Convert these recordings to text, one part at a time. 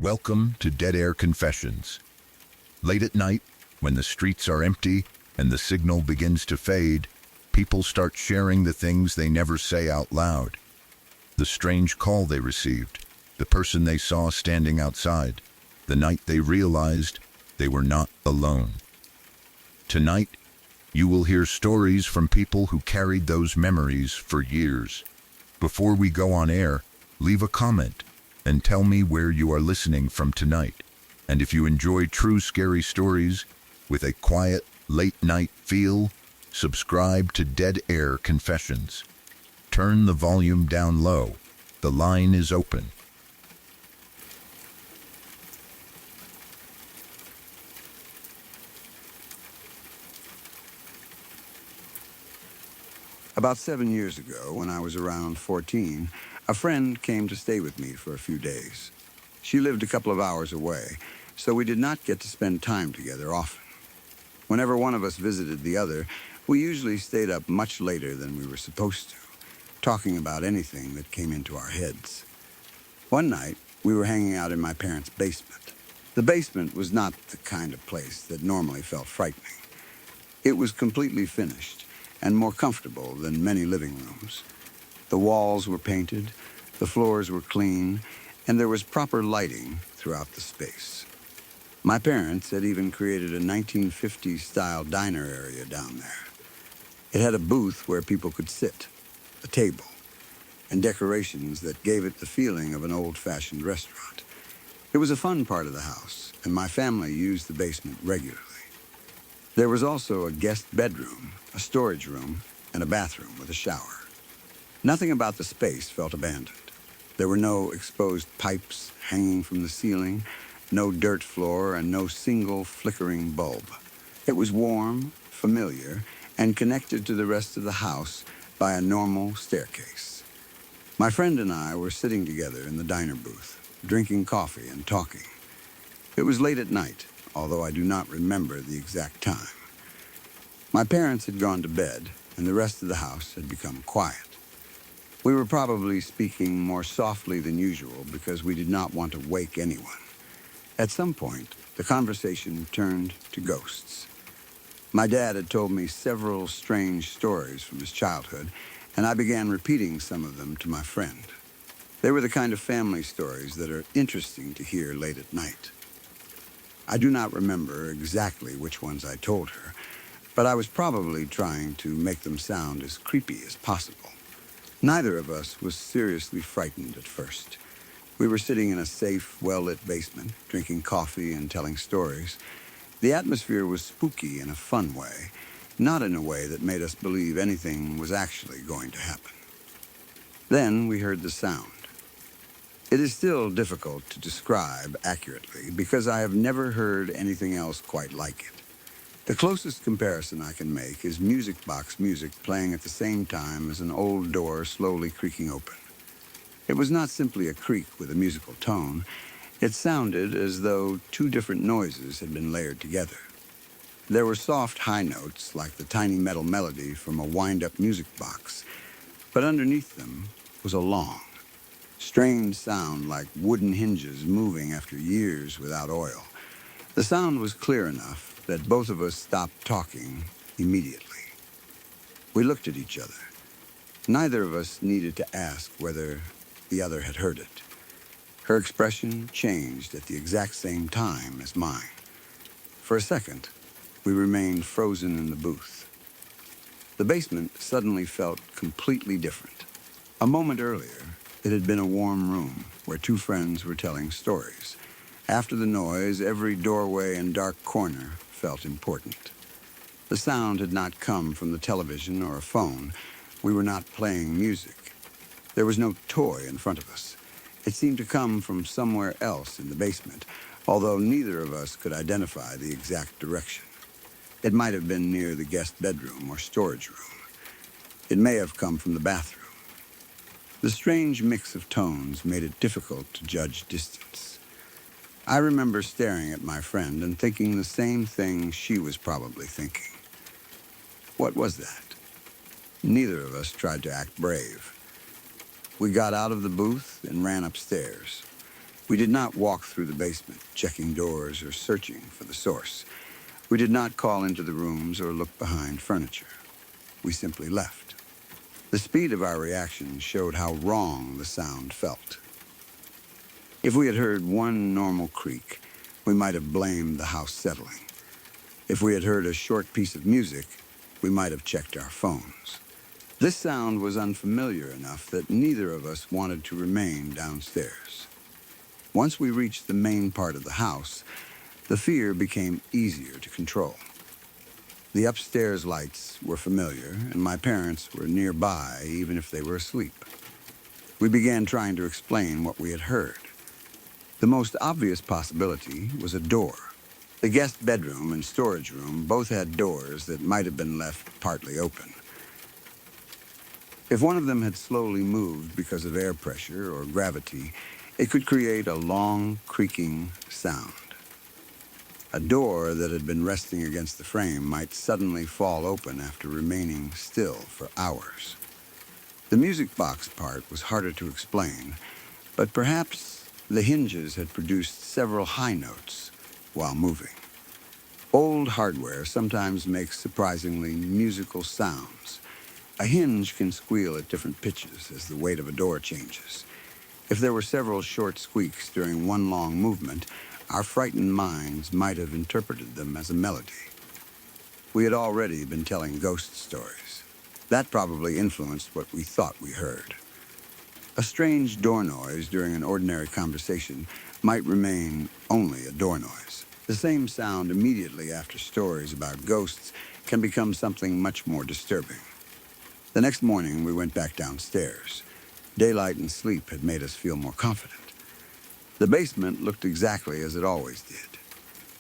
Welcome to Dead Air Confessions. Late at night, when the streets are empty and the signal begins to fade, people start sharing the things they never say out loud. The strange call they received, the person they saw standing outside, the night they realized they were not alone. Tonight, you will hear stories from people who carried those memories for years. Before we go on air, leave a comment and tell me where you are listening from tonight. And if you enjoy true scary stories with a quiet, late-night feel, subscribe to Dead Air Confessions. Turn the volume down low. The line is open. About 7 years ago, when I was around 14, a friend came to stay with me for a few days. She lived a couple of hours away, so we did not get to spend time together often. Whenever one of us visited the other, we usually stayed up much later than we were supposed to, talking about anything that came into our heads. One night, we were hanging out in my parents' basement. The basement was not the kind of place that normally felt frightening. It was completely finished and more comfortable than many living rooms. The walls were painted, the floors were clean, and there was proper lighting throughout the space. My parents had even created a 1950s-style diner area down there. It had a booth where people could sit, a table, and decorations that gave it the feeling of an old-fashioned restaurant. It was a fun part of the house, and my family used the basement regularly. There was also a guest bedroom, a storage room, and a bathroom with a shower. Nothing about the space felt abandoned. There were no exposed pipes hanging from the ceiling, no dirt floor, and no single flickering bulb. It was warm, familiar, and connected to the rest of the house by a normal staircase. My friend and I were sitting together in the diner booth, drinking coffee and talking. It was late at night, although I do not remember the exact time. My parents had gone to bed, and the rest of the house had become quiet. We were probably speaking more softly than usual because we did not want to wake anyone. At some point, the conversation turned to ghosts. My dad had told me several strange stories from his childhood, and I began repeating some of them to my friend. They were the kind of family stories that are interesting to hear late at night. I do not remember exactly which ones I told her, but I was probably trying to make them sound as creepy as possible. Neither of us was seriously frightened at first. We were sitting in a safe, well-lit basement, drinking coffee and telling stories. The atmosphere was spooky in a fun way, not in a way that made us believe anything was actually going to happen. Then we heard the sound. It is still difficult to describe accurately because I have never heard anything else quite like it. The closest comparison I can make is music box music playing at the same time as an old door slowly creaking open. It was not simply a creak with a musical tone. It sounded as though two different noises had been layered together. There were soft high notes like the tiny metal melody from a wind-up music box, but underneath them was a long, strange sound like wooden hinges moving after years without oil. The sound was clear enough that both of us stopped talking immediately. We looked at each other. Neither of us needed to ask whether the other had heard it. Her expression changed at the exact same time as mine. For a second, we remained frozen in the booth. The basement suddenly felt completely different. A moment earlier, it had been a warm room where two friends were telling stories. After the noise, every doorway and dark corner felt important. The sound had not come from the television or a phone. We were not playing music. There was no toy in front of us. It seemed to come from somewhere else in the basement, although neither of us could identify the exact direction. It might have been near the guest bedroom or storage room. It may have come from the bathroom. The strange mix of tones made it difficult to judge distance. I remember staring at my friend and thinking the same thing she was probably thinking. What was that? Neither of us tried to act brave. We got out of the booth and ran upstairs. We did not walk through the basement, checking doors or searching for the source. We did not call into the rooms or look behind furniture. We simply left. The speed of our reaction showed how wrong the sound felt. If we had heard one normal creak, we might have blamed the house settling. If we had heard a short piece of music, we might have checked our phones. This sound was unfamiliar enough that neither of us wanted to remain downstairs. Once we reached the main part of the house, the fear became easier to control. The upstairs lights were familiar, and my parents were nearby even if they were asleep. We began trying to explain what we had heard. The most obvious possibility was a door. The guest bedroom and storage room both had doors that might have been left partly open. If one of them had slowly moved because of air pressure or gravity, it could create a long, creaking sound. A door that had been resting against the frame might suddenly fall open after remaining still for hours. The music box part was harder to explain, but perhaps the hinges had produced several high notes while moving. Old hardware sometimes makes surprisingly musical sounds. A hinge can squeal at different pitches as the weight of a door changes. If there were several short squeaks during one long movement, our frightened minds might have interpreted them as a melody. We had already been telling ghost stories. That probably influenced what we thought we heard. A strange door noise during an ordinary conversation might remain only a door noise. The same sound immediately after stories about ghosts can become something much more disturbing. The next morning, we went back downstairs. Daylight and sleep had made us feel more confident. The basement looked exactly as it always did.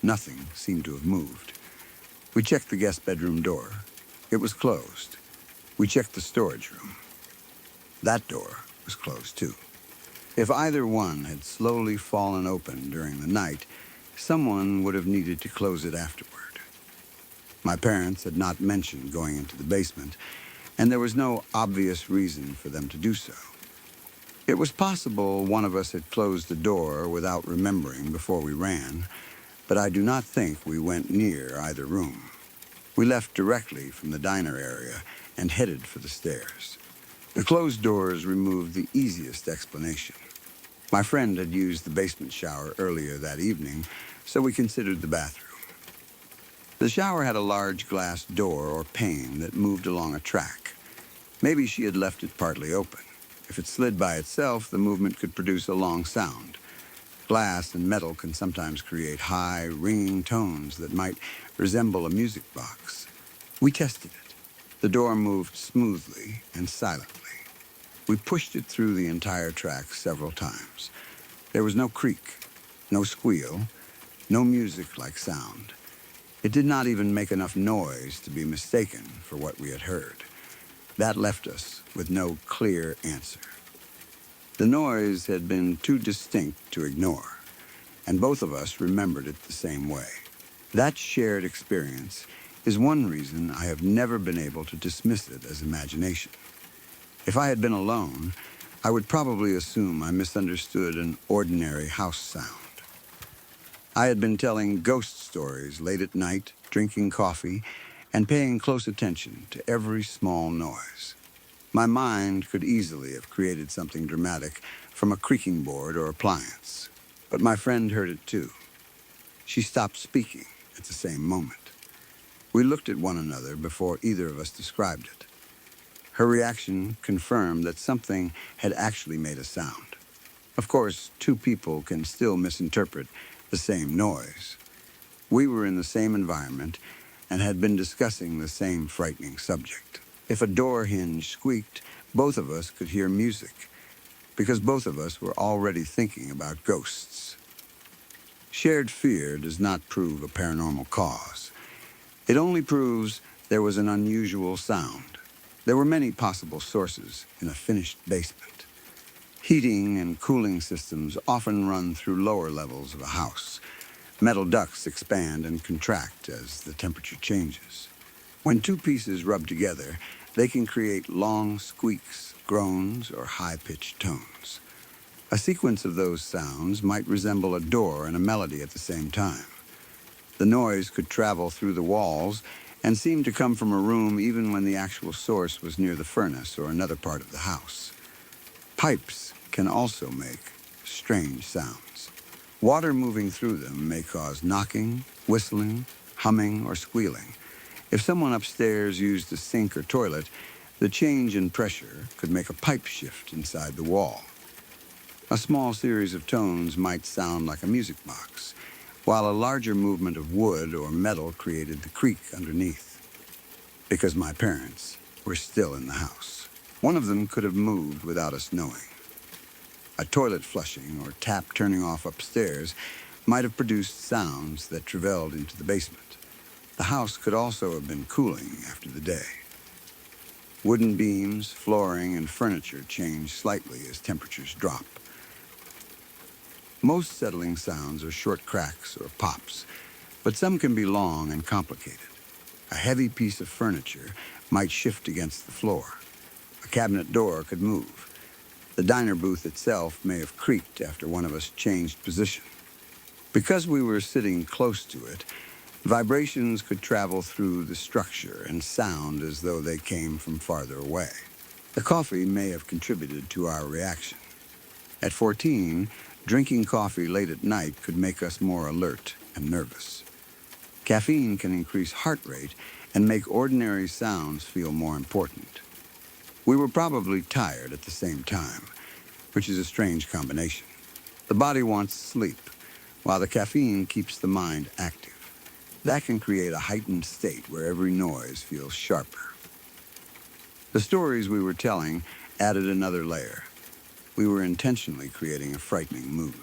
Nothing seemed to have moved. We checked the guest bedroom door. It was closed. We checked the storage room. That door was closed too. If either one had slowly fallen open during the night, someone would have needed to close it afterward. My parents had not mentioned going into the basement, and there was no obvious reason for them to do so. It was possible one of us had closed the door without remembering before we ran, but I do not think we went near either room. We left directly from the diner area and headed for the stairs. The closed doors removed the easiest explanation. My friend had used the basement shower earlier that evening, so we considered the bathroom. The shower had a large glass door or pane that moved along a track. Maybe she had left it partly open. If it slid by itself, the movement could produce a long sound. Glass and metal can sometimes create high, ringing tones that might resemble a music box. We tested it. The door moved smoothly and silently. We pushed it through the entire track several times. There was no creak, no squeal, no music-like sound. It did not even make enough noise to be mistaken for what we had heard. That left us with no clear answer. The noise had been too distinct to ignore, and both of us remembered it the same way. That shared experience is one reason I have never been able to dismiss it as imagination. If I had been alone, I would probably assume I misunderstood an ordinary house sound. I had been telling ghost stories late at night, drinking coffee, and paying close attention to every small noise. My mind could easily have created something dramatic from a creaking board or appliance, but my friend heard it too. She stopped speaking at the same moment. We looked at one another before either of us described it. Her reaction confirmed that something had actually made a sound. Of course, two people can still misinterpret the same noise. We were in the same environment and had been discussing the same frightening subject. If a door hinge squeaked, both of us could hear music, because both of us were already thinking about ghosts. Shared fear does not prove a paranormal cause. It only proves there was an unusual sound. There were many possible sources in a finished basement. Heating and cooling systems often run through lower levels of a house. Metal ducts expand and contract as the temperature changes. When two pieces rub together, they can create long squeaks, groans, or high-pitched tones. A sequence of those sounds might resemble a door and a melody at the same time. The noise could travel through the walls and seem to come from a room even when the actual source was near the furnace or another part of the house. Pipes can also make strange sounds. Water moving through them may cause knocking, whistling, humming, or squealing. If someone upstairs used a sink or toilet, the change in pressure could make a pipe shift inside the wall. A small series of tones might sound like a music box, while a larger movement of wood or metal created the creak underneath. Because my parents were still in the house, one of them could have moved without us knowing. A toilet flushing or tap turning off upstairs might have produced sounds that traveled into the basement. The house could also have been cooling after the day. Wooden beams, flooring, and furniture change slightly as temperatures drop. Most settling sounds are short cracks or pops, but some can be long and complicated. A heavy piece of furniture might shift against the floor. A cabinet door could move. The diner booth itself may have creaked after one of us changed position. Because we were sitting close to it, vibrations could travel through the structure and sound as though they came from farther away. The coffee may have contributed to our reaction. At 14, drinking coffee late at night could make us more alert and nervous. Caffeine can increase heart rate and make ordinary sounds feel more important. We were probably tired at the same time, which is a strange combination. The body wants sleep, while the caffeine keeps the mind active. That can create a heightened state where every noise feels sharper. The stories we were telling added another layer. We were intentionally creating a frightening mood.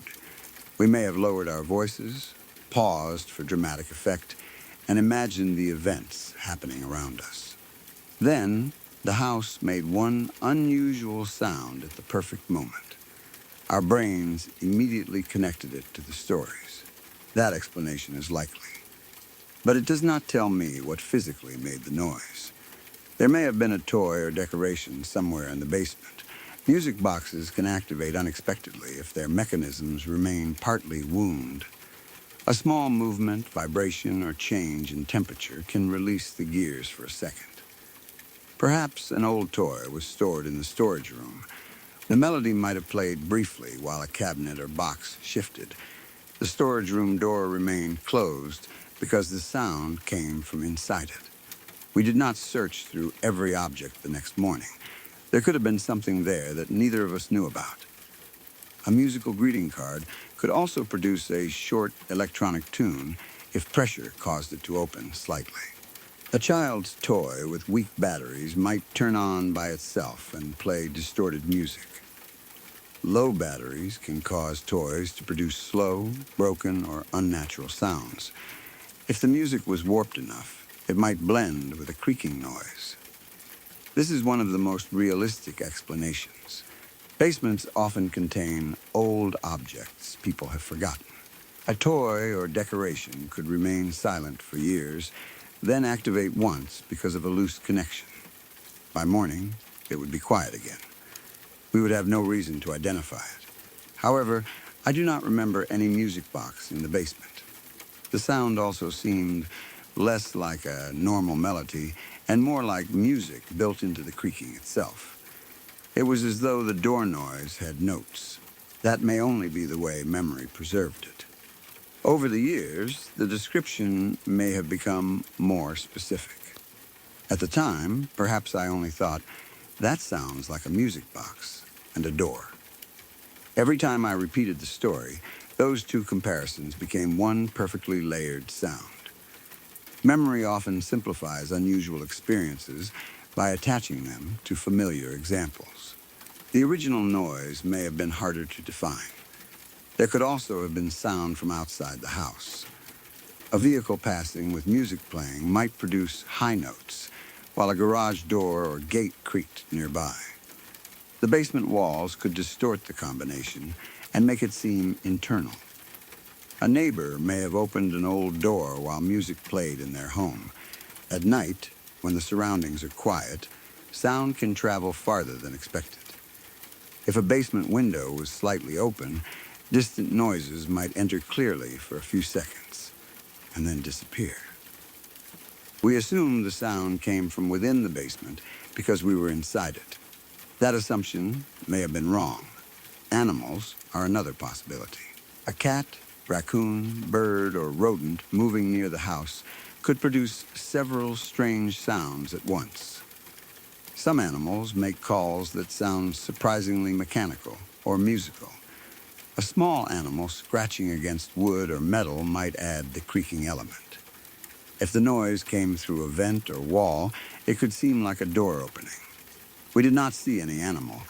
We may have lowered our voices, paused for dramatic effect, and imagined the events happening around us. Then, the house made one unusual sound at the perfect moment. Our brains immediately connected it to the stories. That explanation is likely. But it does not tell me what physically made the noise. There may have been a toy or decoration somewhere in the basement. Music boxes can activate unexpectedly if their mechanisms remain partly wound. A small movement, vibration, or change in temperature can release the gears for a second. Perhaps an old toy was stored in the storage room. The melody might have played briefly while a cabinet or box shifted. The storage room door remained closed because the sound came from inside it. We did not search through every object the next morning. There could have been something there that neither of us knew about. A musical greeting card could also produce a short electronic tune if pressure caused it to open slightly. A child's toy with weak batteries might turn on by itself and play distorted music. Low batteries can cause toys to produce slow, broken, or unnatural sounds. If the music was warped enough, it might blend with a creaking noise. This is one of the most realistic explanations. Basements often contain old objects people have forgotten. A toy or decoration could remain silent for years, then activate once because of a loose connection. By morning, it would be quiet again. We would have no reason to identify it. However, I do not remember any music box in the basement. The sound also seemed less like a normal melody and more like music built into the creaking itself. It was as though the door noise had notes. That may only be the way memory preserved it. Over the years, the description may have become more specific. At the time, perhaps I only thought, that sounds like a music box and a door. Every time I repeated the story, those two comparisons became one perfectly layered sound. Memory often simplifies unusual experiences by attaching them to familiar examples. The original noise may have been harder to define. There could also have been sound from outside the house. A vehicle passing with music playing might produce high notes, while a garage door or gate creaked nearby. The basement walls could distort the combination and make it seem internal. A neighbor may have opened an old door while music played in their home. At night, when the surroundings are quiet, sound can travel farther than expected. If a basement window was slightly open, distant noises might enter clearly for a few seconds and then disappear. We assumed the sound came from within the basement because we were inside it. That assumption may have been wrong. Animals are another possibility. A cat, raccoon, bird, or rodent moving near the house could produce several strange sounds at once. Some animals make calls that sound surprisingly mechanical or musical. A small animal scratching against wood or metal might add the creaking element. If the noise came through a vent or wall, it could seem like a door opening. We did not see any animal,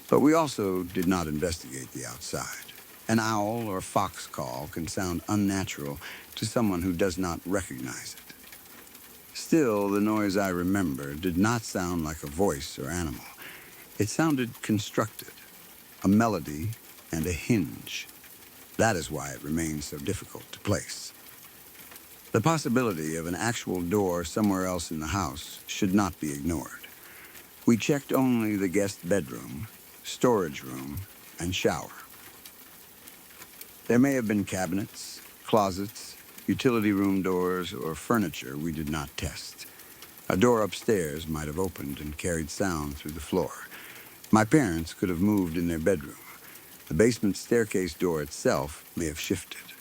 but we also did not investigate the outside. An owl or fox call can sound unnatural to someone who does not recognize it. Still, the noise I remember did not sound like a voice or animal. It sounded constructed, a melody and a hinge. That is why it remains so difficult to place. The possibility of an actual door somewhere else in the house should not be ignored. We checked only the guest bedroom, storage room, and shower. There may have been cabinets, closets, utility room doors, or furniture we did not test. A door upstairs might have opened and carried sound through the floor. My parents could have moved in their bedroom. The basement staircase door itself may have shifted.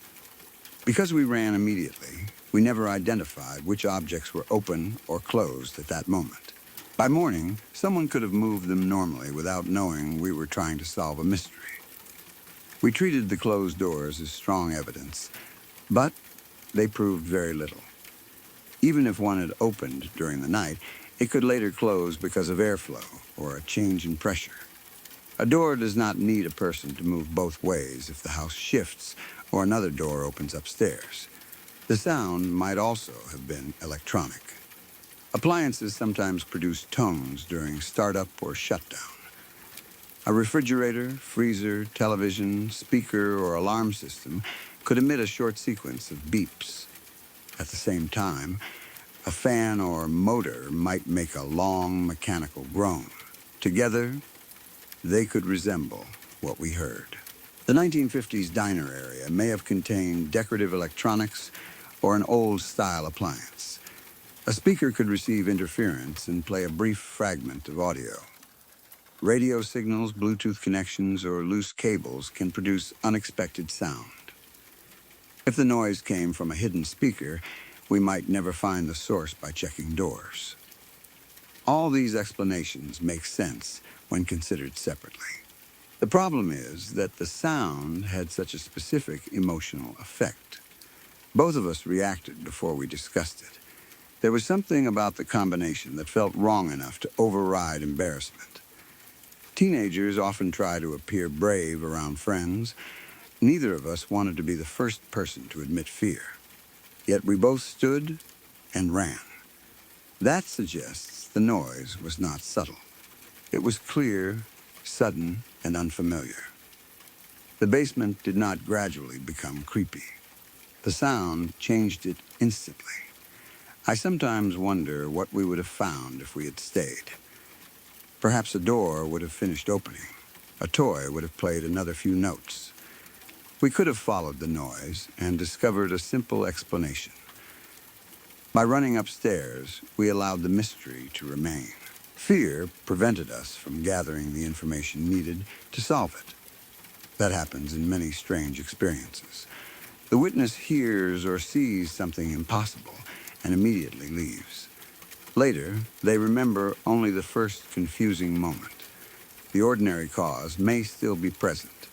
Because we ran immediately, we never identified which objects were open or closed at that moment. By morning, someone could have moved them normally without knowing we were trying to solve a mystery. We treated the closed doors as strong evidence, but they proved very little. Even if one had opened during the night, it could later close because of airflow or a change in pressure. A door does not need a person to move both ways if the house shifts or another door opens upstairs. The sound might also have been electronic. Appliances sometimes produce tones during startup or shutdown. A refrigerator, freezer, television, speaker, or alarm system could emit a short sequence of beeps. At the same time, a fan or motor might make a long mechanical groan. Together, they could resemble what we heard. The 1950s diner area may have contained decorative electronics or an old-style appliance. A speaker could receive interference and play a brief fragment of audio. Radio signals, Bluetooth connections, or loose cables can produce unexpected sound. If the noise came from a hidden speaker, we might never find the source by checking doors. All these explanations make sense when considered separately. The problem is that the sound had such a specific emotional effect. Both of us reacted before we discussed it. There was something about the combination that felt wrong enough to override embarrassment. Teenagers often try to appear brave around friends. Neither of us wanted to be the first person to admit fear. Yet we both stood and ran. That suggests the noise was not subtle. It was clear, sudden, and unfamiliar. The basement did not gradually become creepy. The sound changed it instantly. I sometimes wonder what we would have found if we had stayed. Perhaps a door would have finished opening. A toy would have played another few notes. We could have followed the noise and discovered a simple explanation. By running upstairs, we allowed the mystery to remain. Fear prevented us from gathering the information needed to solve it. That happens in many strange experiences. The witness hears or sees something impossible and immediately leaves. Later, they remember only the first confusing moment. The ordinary cause may still be present,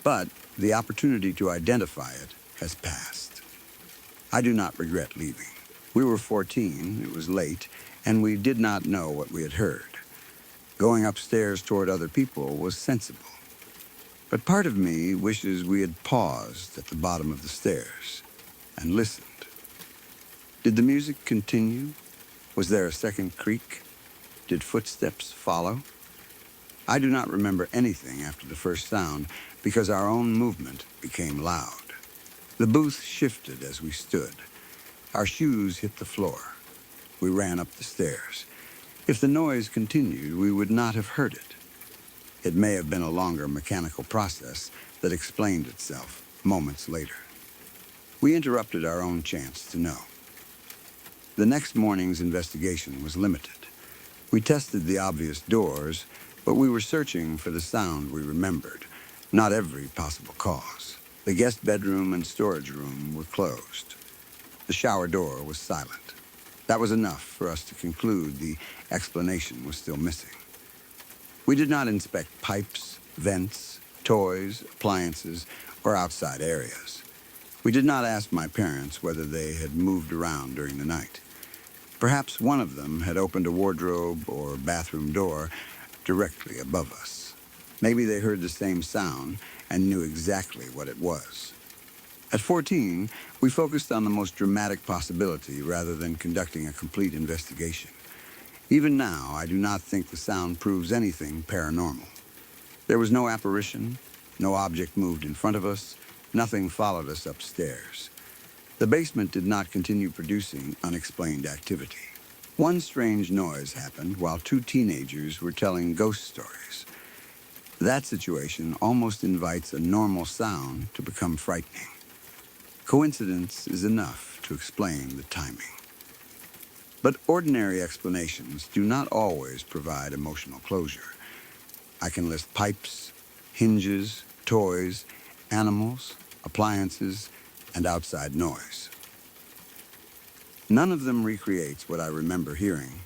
but the opportunity to identify it has passed. I do not regret leaving. We were 14, it was late, and we did not know what we had heard. Going upstairs toward other people was sensible. But part of me wishes we had paused at the bottom of the stairs and listened. Did the music continue? Was there a second creak? Did footsteps follow? I do not remember anything after the first sound because our own movement became loud. The booth shifted as we stood. Our shoes hit the floor. We ran up the stairs. If the noise continued, we would not have heard it. It may have been a longer mechanical process that explained itself moments later. We interrupted our own chance to know. The next morning's investigation was limited. We tested the obvious doors, but we were searching for the sound we remembered, not every possible cause. The guest bedroom and storage room were closed. The shower door was silent. That was enough for us to conclude the explanation was still missing. We did not inspect pipes, vents, toys, appliances, or outside areas. We did not ask my parents whether they had moved around during the night. Perhaps one of them had opened a wardrobe or bathroom door directly above us. Maybe they heard the same sound and knew exactly what it was. At 14, we focused on the most dramatic possibility rather than conducting a complete investigation. Even now, I do not think the sound proves anything paranormal. There was no apparition, no object moved in front of us, nothing followed us upstairs. The basement did not continue producing unexplained activity. One strange noise happened while two teenagers were telling ghost stories. That situation almost invites a normal sound to become frightening. Coincidence is enough to explain the timing. But ordinary explanations do not always provide emotional closure. I can list pipes, hinges, toys, animals, appliances, and outside noise. None of them recreates what I remember hearing.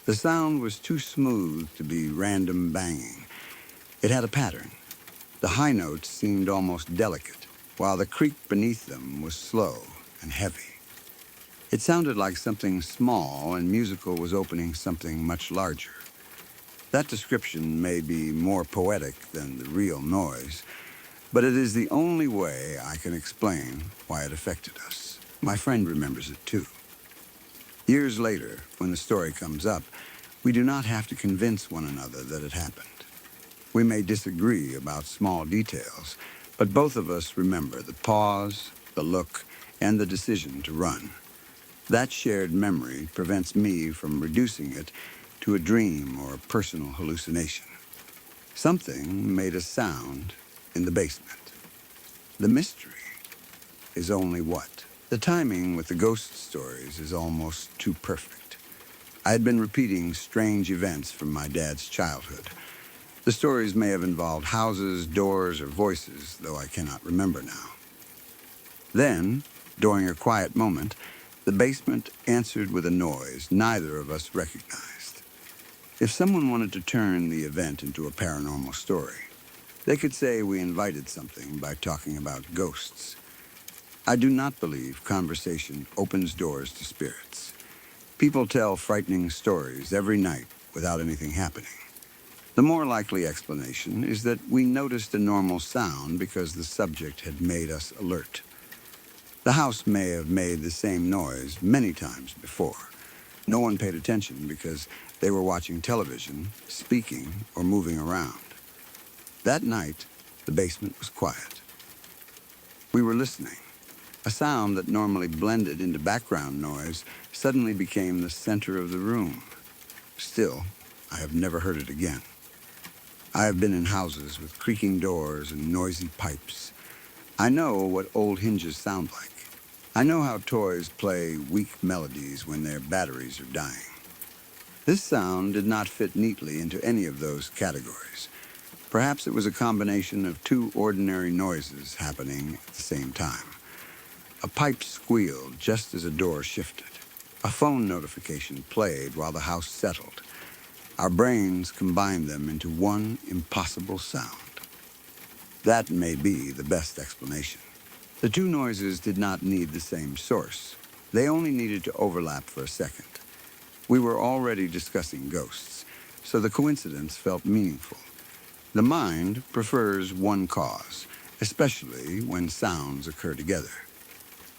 The sound was too smooth to be random banging. It had a pattern. The high notes seemed almost delicate, while the creak beneath them was slow and heavy. It sounded like something small and musical was opening something much larger. That description may be more poetic than the real noise, but it is the only way I can explain why it affected us. My friend remembers it too. Years later, when the story comes up, we do not have to convince one another that it happened. We may disagree about small details, but both of us remember the pause, the look, and the decision to run. That shared memory prevents me from reducing it to a dream or a personal hallucination. Something made a sound in the basement. The mystery is only what? The timing with the ghost stories is almost too perfect. I had been repeating strange events from my dad's childhood. The stories may have involved houses, doors, or voices, though I cannot remember now. Then, during a quiet moment, the basement answered with a noise neither of us recognized. If someone wanted to turn the event into a paranormal story, they could say we invited something by talking about ghosts. I do not believe conversation opens doors to spirits. People tell frightening stories every night without anything happening. The more likely explanation is that we noticed a normal sound because the subject had made us alert. The house may have made the same noise many times before. No one paid attention because they were watching television, speaking, or moving around. That night, the basement was quiet. We were listening. A sound that normally blended into background noise suddenly became the center of the room. Still, I have never heard it again. I have been in houses with creaking doors and noisy pipes. I know what old hinges sound like. I know how toys play weak melodies when their batteries are dying. This sound did not fit neatly into any of those categories. Perhaps it was a combination of two ordinary noises happening at the same time. A pipe squealed just as a door shifted. A phone notification played while the house settled. Our brains combined them into one impossible sound. That may be the best explanation. The two noises did not need the same source. They only needed to overlap for a second. We were already discussing ghosts, so the coincidence felt meaningful. The mind prefers one cause, especially when sounds occur together.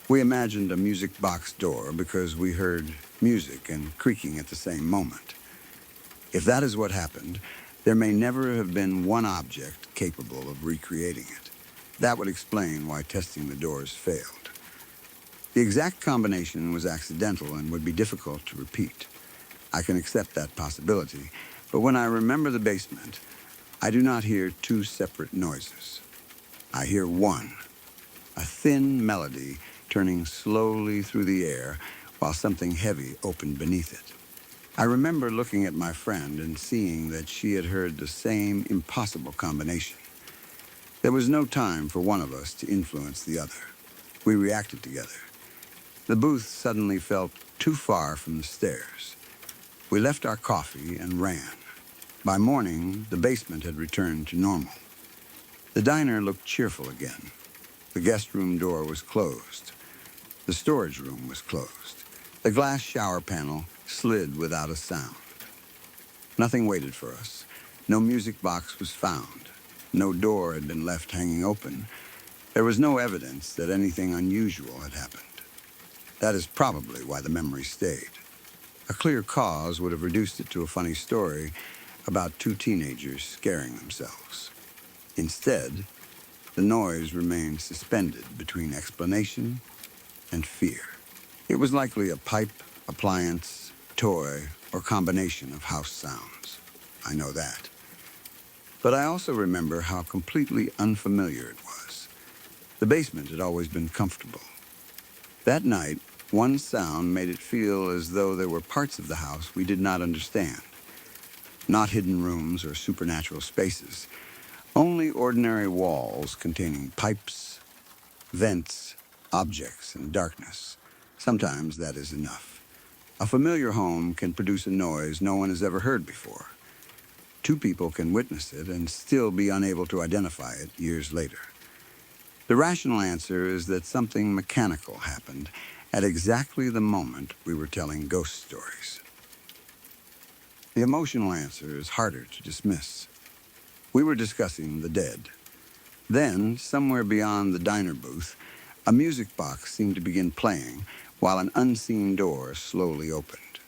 We imagined a music box door because we heard music and creaking at the same moment. If that is what happened, there may never have been one object capable of recreating it. That would explain why testing the doors failed. The exact combination was accidental and would be difficult to repeat. I can accept that possibility, but when I remember the basement, I do not hear two separate noises. I hear one, a thin melody turning slowly through the air while something heavy opened beneath it. I remember looking at my friend and seeing that she had heard the same impossible combination. There was no time for one of us to influence the other. We reacted together. The booth suddenly felt too far from the stairs. We left our coffee and ran. By morning, the basement had returned to normal. The diner looked cheerful again. The guest room door was closed. The storage room was closed. The glass shower panel slid without a sound. Nothing waited for us. No music box was found. No door had been left hanging open. There was no evidence that anything unusual had happened. That is probably why the memory stayed. A clear cause would have reduced it to a funny story about two teenagers scaring themselves. Instead, the noise remained suspended between explanation and fear. It was likely a pipe, appliance, toy, or combination of house sounds. I know that. But I also remember how completely unfamiliar it was. The basement had always been comfortable. That night, one sound made it feel as though there were parts of the house we did not understand. Not hidden rooms or supernatural spaces, only ordinary walls containing pipes, vents, objects, and darkness. Sometimes that is enough. A familiar home can produce a noise no one has ever heard before. Two people can witness it and still be unable to identify it years later. The rational answer is that something mechanical happened at exactly the moment we were telling ghost stories. The emotional answer is harder to dismiss. We were discussing the dead. Then, somewhere beyond the diner booth, a music box seemed to begin playing while an unseen door slowly opened.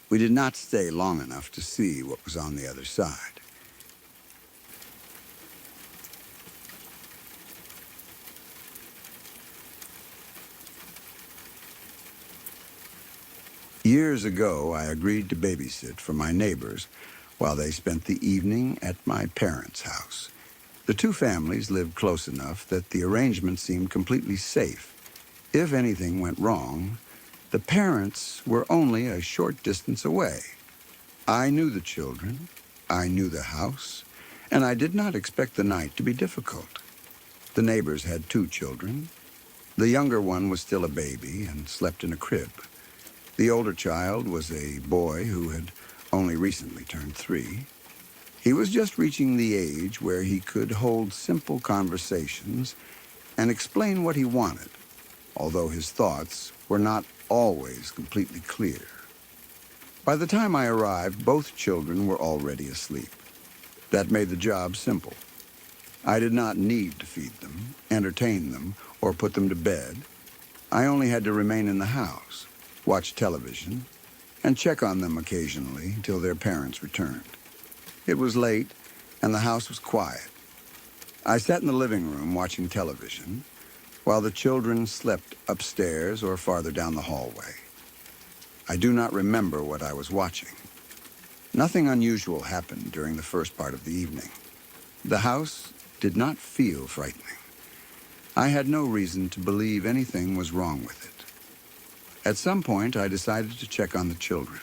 We did not stay long enough to see what was on the other side. Years ago, I agreed to babysit for my neighbors while they spent the evening at my parents' house. The two families lived close enough that the arrangement seemed completely safe. If anything went wrong, the parents were only a short distance away. I knew the children, I knew the house, and I did not expect the night to be difficult. The neighbors had two children. The younger one was still a baby and slept in a crib. The older child was a boy who had only recently turned 3. He was just reaching the age where he could hold simple conversations and explain what he wanted, although his thoughts were not always completely clear. By the time I arrived, both children were already asleep. That made the job simple. I did not need to feed them, entertain them, or put them to bed. I only had to remain in the house, watch television, and check on them occasionally until their parents returned. It was late, and the house was quiet. I sat in the living room watching television, while the children slept upstairs or farther down the hallway. I do not remember what I was watching. Nothing unusual happened during the first part of the evening. The house did not feel frightening. I had no reason to believe anything was wrong with it. At some point, I decided to check on the children.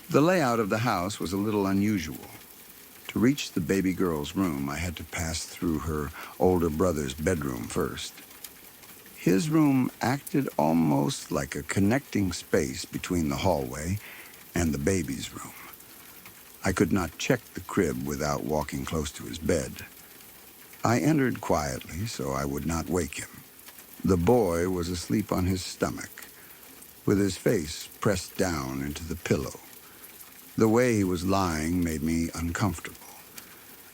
The layout of the house was a little unusual. To reach the baby girl's room, I had to pass through her older brother's bedroom first. His room acted almost like a connecting space between the hallway and the baby's room. I could not check the crib without walking close to his bed. I entered quietly so I would not wake him. The boy was asleep on his stomach, with his face pressed down into the pillow. The way he was lying made me uncomfortable.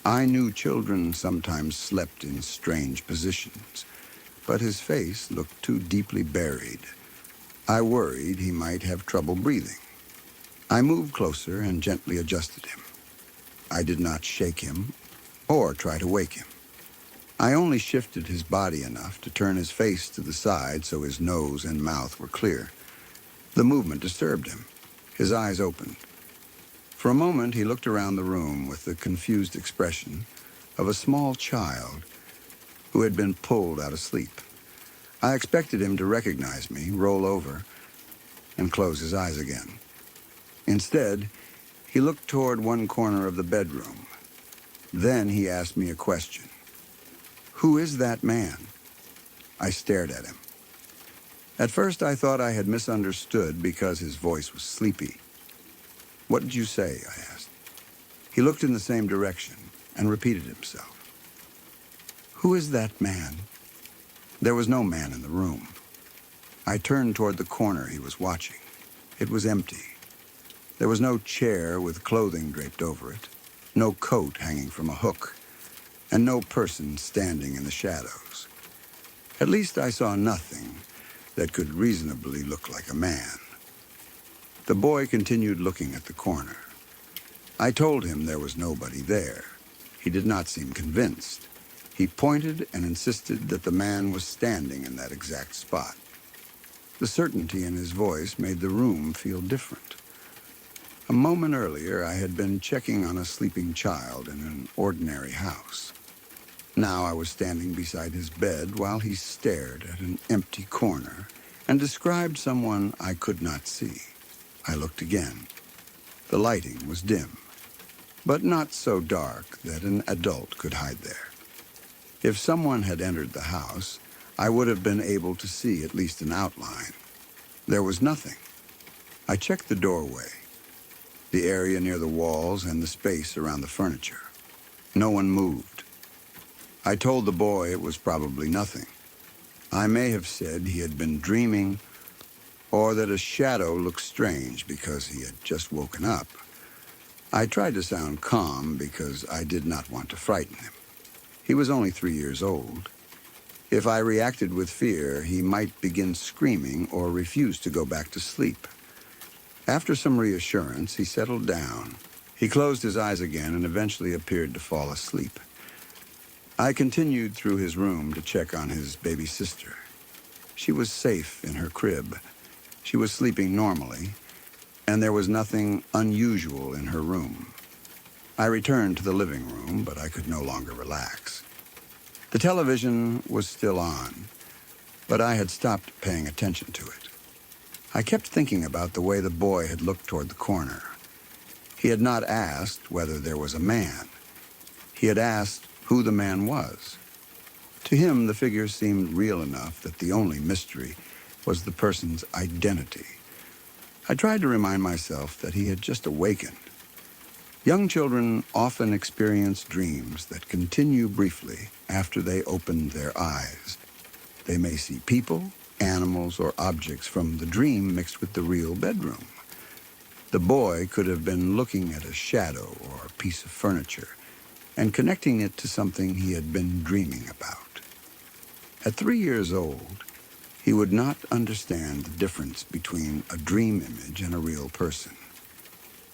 I knew children sometimes slept in strange positions, but his face looked too deeply buried. I worried he might have trouble breathing. I moved closer and gently adjusted him. I did not shake him or try to wake him. I only shifted his body enough to turn his face to the side so his nose and mouth were clear. The movement disturbed him. His eyes opened. For a moment, he looked around the room with the confused expression of a small child who had been pulled out of sleep. I expected him to recognize me, roll over, and close his eyes again. Instead, he looked toward one corner of the bedroom. Then he asked me a question. "Who is that man?" I stared at him. At first, I thought I had misunderstood because his voice was sleepy. "What did you say?" I asked. He looked in the same direction and repeated himself. "Who is that man?" There was no man in the room. I turned toward the corner he was watching. It was empty. There was no chair with clothing draped over it, no coat hanging from a hook, and no person standing in the shadows. At least I saw nothing that could reasonably look like a man. The boy continued looking at the corner. I told him there was nobody there. He did not seem convinced. He pointed and insisted that the man was standing in that exact spot. The certainty in his voice made the room feel different. A moment earlier, I had been checking on a sleeping child in an ordinary house. Now I was standing beside his bed while he stared at an empty corner and described someone I could not see. I looked again. The lighting was dim, but not so dark that an adult could hide there. If someone had entered the house, I would have been able to see at least an outline. There was nothing. I checked the doorway, the area near the walls, and the space around the furniture. No one moved. I told the boy it was probably nothing. I may have said he had been dreaming, or that a shadow looked strange because he had just woken up. I tried to sound calm because I did not want to frighten him. He was only 3 years old. If I reacted with fear, he might begin screaming or refuse to go back to sleep. After some reassurance, he settled down. He closed his eyes again and eventually appeared to fall asleep. I continued through his room to check on his baby sister. She was safe in her crib. She was sleeping normally, and there was nothing unusual in her room. I returned to the living room, but I could no longer relax. The television was still on, but I had stopped paying attention to it. I kept thinking about the way the boy had looked toward the corner. He had not asked whether there was a man. He had asked who the man was. To him, the figure seemed real enough that the only mystery was the person's identity. I tried to remind myself that he had just awakened. Young children often experience dreams that continue briefly after they open their eyes. They may see people, animals, or objects from the dream mixed with the real bedroom. The boy could have been looking at a shadow or a piece of furniture and connecting it to something he had been dreaming about. At 3 years old, he would not understand the difference between a dream image and a real person.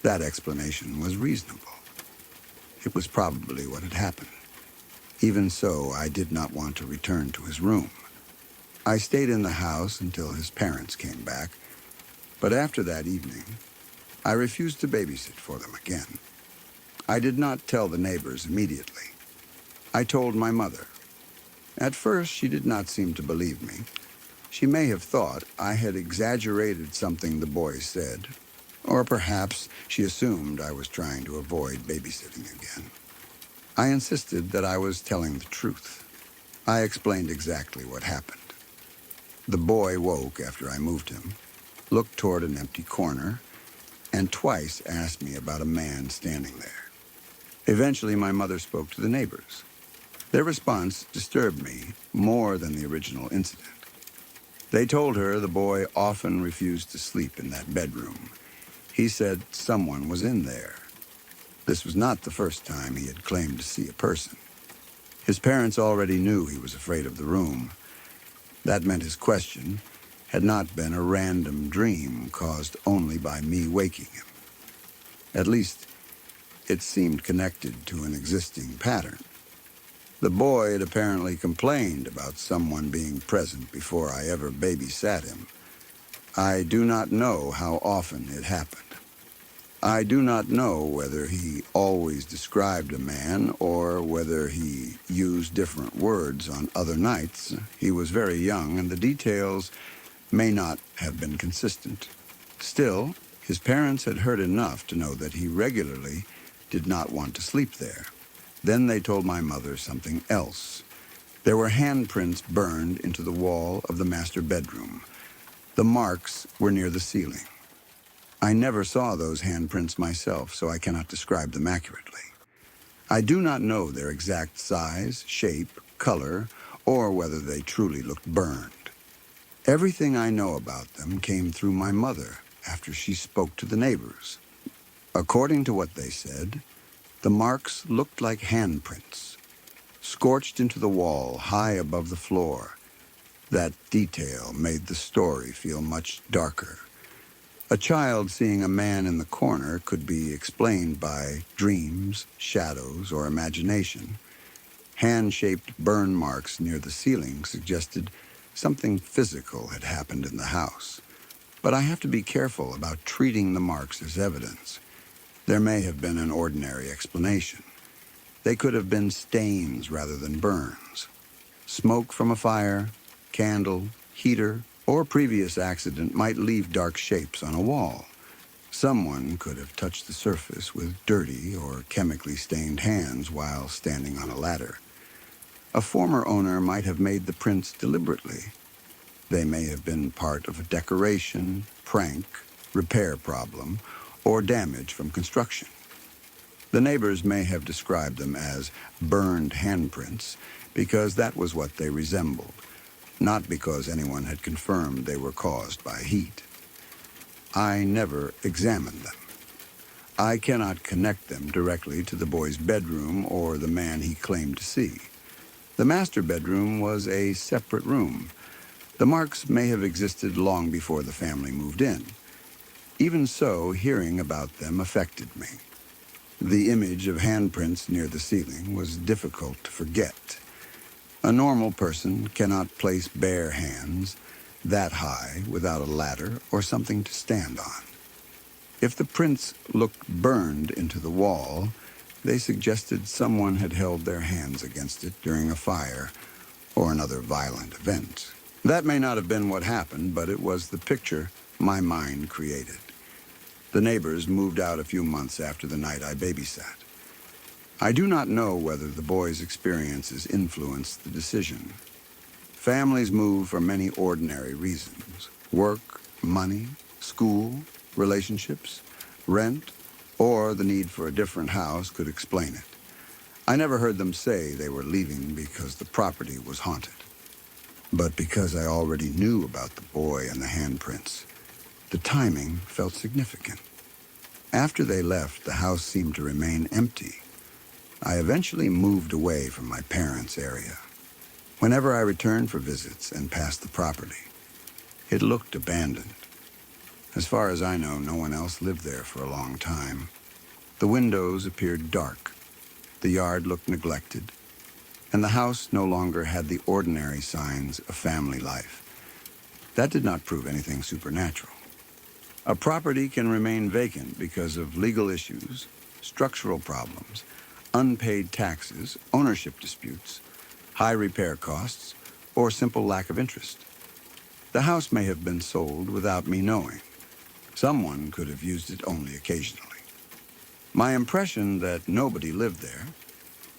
That explanation was reasonable. It was probably what had happened. Even so, I did not want to return to his room. I stayed in the house until his parents came back, but after that evening, I refused to babysit for them again. I did not tell the neighbors immediately. I told my mother. At first, she did not seem to believe me. She may have thought I had exaggerated something the boy said, or perhaps she assumed I was trying to avoid babysitting again. I insisted that I was telling the truth. I explained exactly what happened. The boy woke after I moved him, looked toward an empty corner, and twice asked me about a man standing there. Eventually, my mother spoke to the neighbors. Their response disturbed me more than the original incident. They told her the boy often refused to sleep in that bedroom. He said someone was in there. This was not the first time he had claimed to see a person. His parents already knew he was afraid of the room. That meant his question had not been a random dream caused only by me waking him. At least, it seemed connected to an existing pattern. The boy had apparently complained about someone being present before I ever babysat him. I do not know how often it happened. I do not know whether he always described a man or whether he used different words on other nights. He was very young, and the details may not have been consistent. Still, his parents had heard enough to know that he regularly did not want to sleep there. Then they told my mother something else. There were handprints burned into the wall of the master bedroom. The marks were near the ceiling. I never saw those handprints myself, so I cannot describe them accurately. I do not know their exact size, shape, color, or whether they truly looked burned. Everything I know about them came through my mother after she spoke to the neighbors. According to what they said, the marks looked like handprints, scorched into the wall high above the floor. That detail made the story feel much darker. A child seeing a man in the corner could be explained by dreams, shadows, or imagination. Hand-shaped burn marks near the ceiling suggested something physical had happened in the house. But I have to be careful about treating the marks as evidence. There may have been an ordinary explanation. They could have been stains rather than burns. Smoke from a fire, candle, heater, or previous accident might leave dark shapes on a wall. Someone could have touched the surface with dirty or chemically stained hands while standing on a ladder. A former owner might have made the prints deliberately. They may have been part of a decoration, prank, repair problem, or damage from construction. The neighbors may have described them as burned handprints because that was what they resembled, not because anyone had confirmed they were caused by heat. I never examined them. I cannot connect them directly to the boy's bedroom or the man he claimed to see. The master bedroom was a separate room. The marks may have existed long before the family moved in. Even so, hearing about them affected me. The image of handprints near the ceiling was difficult to forget. A normal person cannot place bare hands that high without a ladder or something to stand on. If the prints looked burned into the wall, they suggested someone had held their hands against it during a fire or another violent event. That may not have been what happened, but it was the picture my mind created. The neighbors moved out a few months after the night I babysat. I do not know whether the boy's experiences influenced the decision. Families move for many ordinary reasons: work, money, school, relationships, rent, or the need for a different house could explain it. I never heard them say they were leaving because the property was haunted, but because I already knew about the boy and the handprints. The timing felt significant. After they left, the house seemed to remain empty. I eventually moved away from my parents' area. Whenever I returned for visits and passed the property, it looked abandoned. As far as I know, no one else lived there for a long time. The windows appeared dark. The yard looked neglected, and the house no longer had the ordinary signs of family life. That did not prove anything supernatural. A property can remain vacant because of legal issues, structural problems, unpaid taxes, ownership disputes, high repair costs, or simple lack of interest. The house may have been sold without me knowing. Someone could have used it only occasionally. My impression that nobody lived there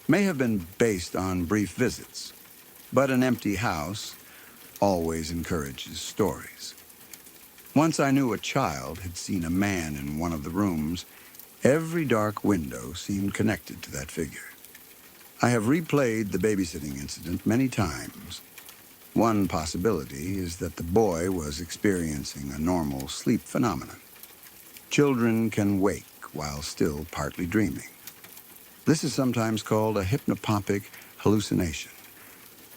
may have been based on brief visits, but an empty house always encourages stories. Once I knew a child had seen a man in one of the rooms. Every dark window seemed connected to that figure. I have replayed the babysitting incident many times. One possibility is that the boy was experiencing a normal sleep phenomenon. Children can wake while still partly dreaming. This is sometimes called a hypnopompic hallucination.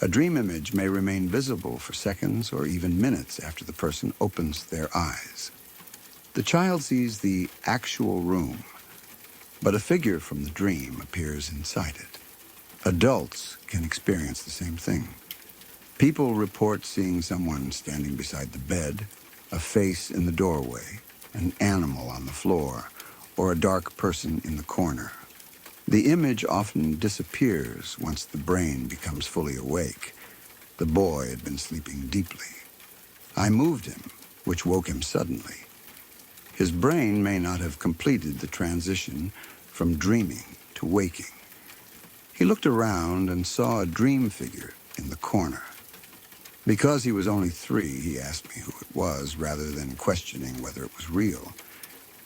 A dream image may remain visible for seconds or even minutes after the person opens their eyes. The child sees the actual room, but a figure from the dream appears inside it. Adults can experience the same thing. People report seeing someone standing beside the bed, a face in the doorway, an animal on the floor, or a dark person in the corner. The image often disappears once the brain becomes fully awake. The boy had been sleeping deeply. I moved him, which woke him suddenly. His brain may not have completed the transition from dreaming to waking. He looked around and saw a dream figure in the corner. Because he was only 3, he asked me who it was rather than questioning whether it was real.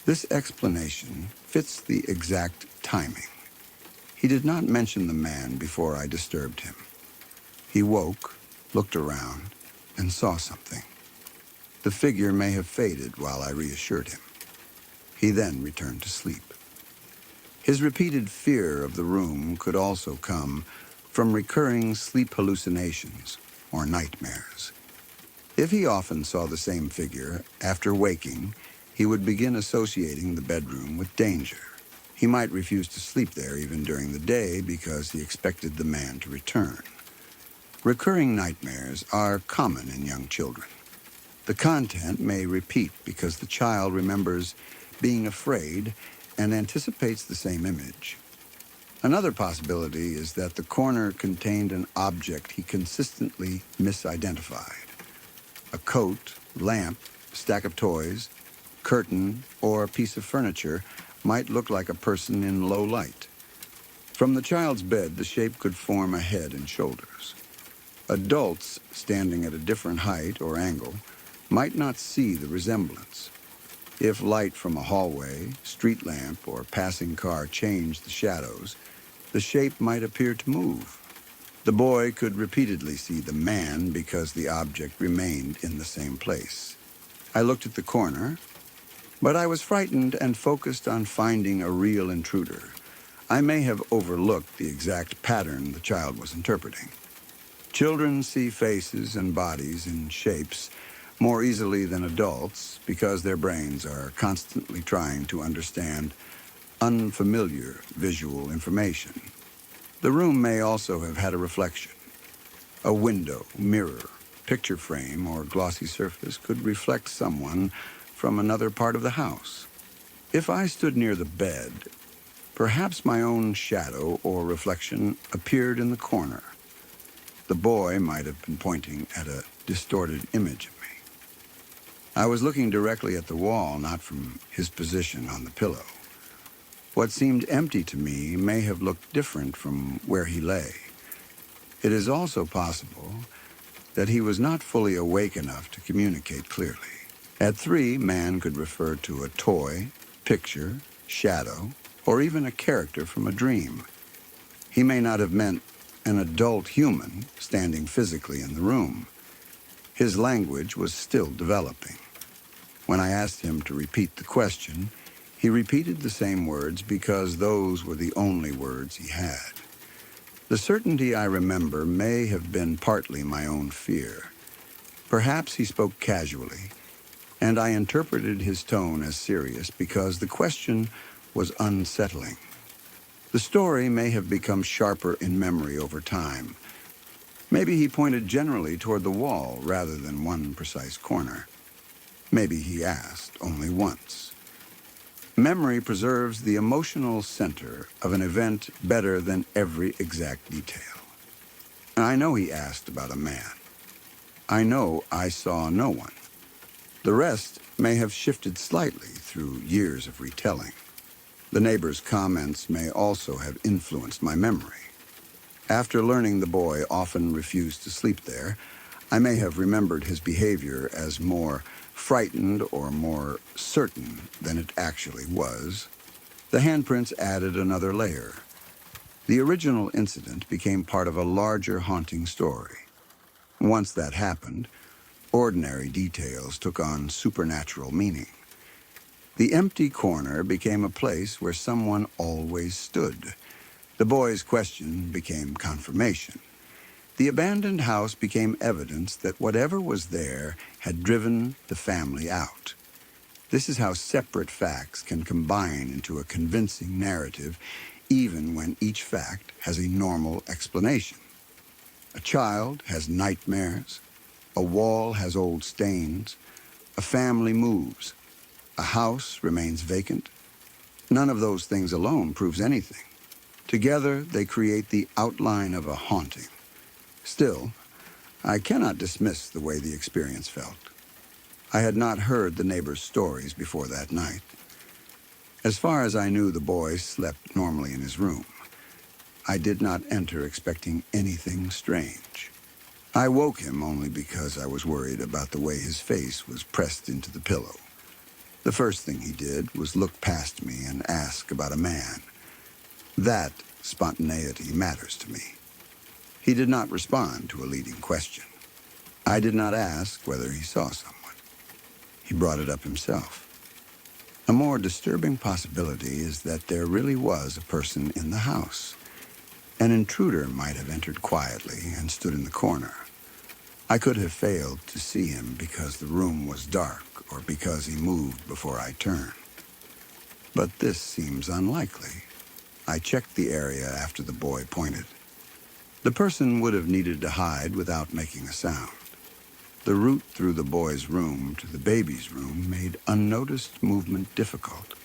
This explanation fits the exact timing. He did not mention the man before I disturbed him. He woke, looked around, and saw something. The figure may have faded while I reassured him. He then returned to sleep. His repeated fear of the room could also come from recurring sleep hallucinations or nightmares. If he often saw the same figure, after waking, he would begin associating the bedroom with danger. He might refuse to sleep there even during the day because he expected the man to return. Recurring nightmares are common in young children. The content may repeat because the child remembers being afraid and anticipates the same image. Another possibility is that the corner contained an object he consistently misidentified. A coat, lamp, stack of toys, curtain, or piece of furniture might look like a person in low light. From the child's bed, the shape could form a head and shoulders. Adults standing at a different height or angle might not see the resemblance. If light from a hallway, street lamp, or passing car changed the shadows, the shape might appear to move. The boy could repeatedly see the man because the object remained in the same place. I looked at the corner, but I was frightened and focused on finding a real intruder. I may have overlooked the exact pattern the child was interpreting. Children see faces and bodies in shapes more easily than adults because their brains are constantly trying to understand unfamiliar visual information. The room may also have had a reflection. A window, mirror, picture frame, or glossy surface could reflect someone from another part of the house. If I stood near the bed, perhaps my own shadow or reflection appeared in the corner. The boy might have been pointing at a distorted image of me. I was looking directly at the wall, not from his position on the pillow. What seemed empty to me may have looked different from where he lay. It is also possible that he was not fully awake enough to communicate clearly. At 3, man could refer to a toy, picture, shadow, or even a character from a dream. He may not have meant an adult human standing physically in the room. His language was still developing. When I asked him to repeat the question, he repeated the same words because those were the only words he had. The certainty I remember may have been partly my own fear. Perhaps he spoke casually, and I interpreted his tone as serious because the question was unsettling. The story may have become sharper in memory over time. Maybe he pointed generally toward the wall rather than one precise corner. Maybe he asked only once. Memory preserves the emotional center of an event better than every exact detail. I know he asked about a man. I know I saw no one. The rest may have shifted slightly through years of retelling. The neighbor's comments may also have influenced my memory. After learning the boy often refused to sleep there, I may have remembered his behavior as more frightened or more certain than it actually was. The handprints added another layer. The original incident became part of a larger haunting story. Once that happened, ordinary details took on supernatural meaning. The empty corner became a place where someone always stood. The boy's question became confirmation. The abandoned house became evidence that whatever was there had driven the family out. This is how separate facts can combine into a convincing narrative, even when each fact has a normal explanation. A child has nightmares, a wall has old stains, a family moves, a house remains vacant. None of those things alone proves anything. Together, they create the outline of a haunting. Still, I cannot dismiss the way the experience felt. I had not heard the neighbors' stories before that night. As far as I knew, the boy slept normally in his room. I did not enter expecting anything strange. I woke him only because I was worried about the way his face was pressed into the pillow. The first thing he did was look past me and ask about a man. That spontaneity matters to me. He did not respond to a leading question. I did not ask whether he saw someone. He brought it up himself. A more disturbing possibility is that there really was a person in the house. An intruder might have entered quietly and stood in the corner. I could have failed to see him because the room was dark or because he moved before I turned. But this seems unlikely. I checked the area after the boy pointed. The person would have needed to hide without making a sound. The route through the boy's room to the baby's room made unnoticed movement difficult.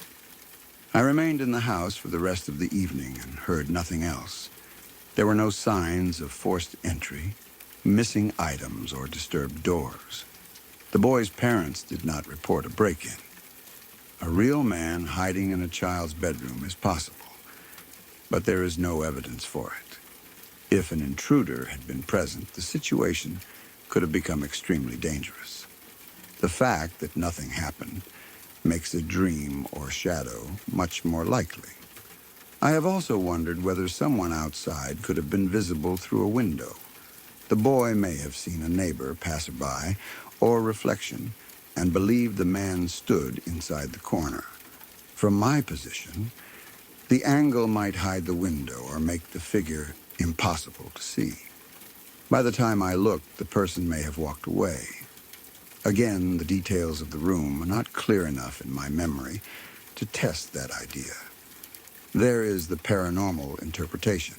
I remained in the house for the rest of the evening and heard nothing else. There were no signs of forced entry, missing items, or disturbed doors. The boy's parents did not report a break-in. A real man hiding in a child's bedroom is possible, but there is no evidence for it. If an intruder had been present, the situation could have become extremely dangerous. The fact that nothing happened makes a dream or shadow much more likely. I have also wondered whether someone outside could have been visible through a window. The boy may have seen a neighbor, passerby, or reflection, and believed the man stood inside the corner. From my position, the angle might hide the window or make the figure impossible to see. By the time I looked, the person may have walked away. Again, the details of the room are not clear enough in my memory to test that idea. There is the paranormal interpretation.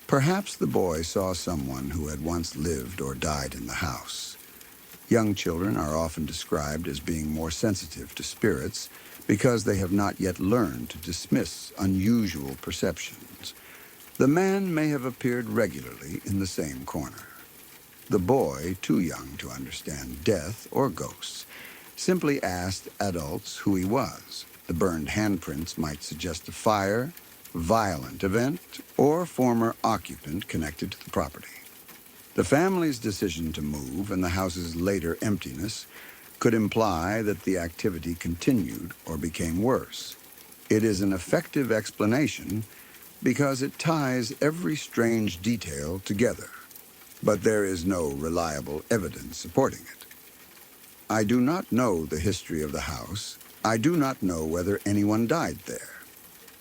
Perhaps the boy saw someone who had once lived or died in the house. Young children are often described as being more sensitive to spirits because they have not yet learned to dismiss unusual perceptions. The man may have appeared regularly in the same corner. The boy, too young to understand death or ghosts, simply asked adults who he was. The burned handprints might suggest a fire, violent event, or former occupant connected to the property. The family's decision to move and the house's later emptiness could imply that the activity continued or became worse. It is an effective explanation because it ties every strange detail together, but there is no reliable evidence supporting it. I do not know the history of the house. I do not know whether anyone died there.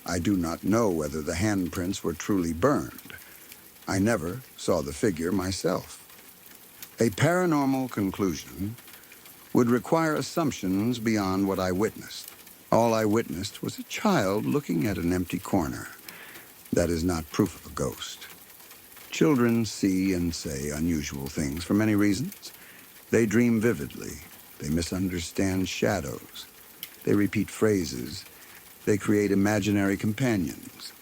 I do not know whether the handprints were truly burned. I never saw the figure myself. A paranormal conclusion would require assumptions beyond what I witnessed. All I witnessed was a child looking at an empty corner. That is not proof of a ghost. Children see and say unusual things for many reasons. They dream vividly. They misunderstand shadows. They repeat phrases. They create imaginary companions.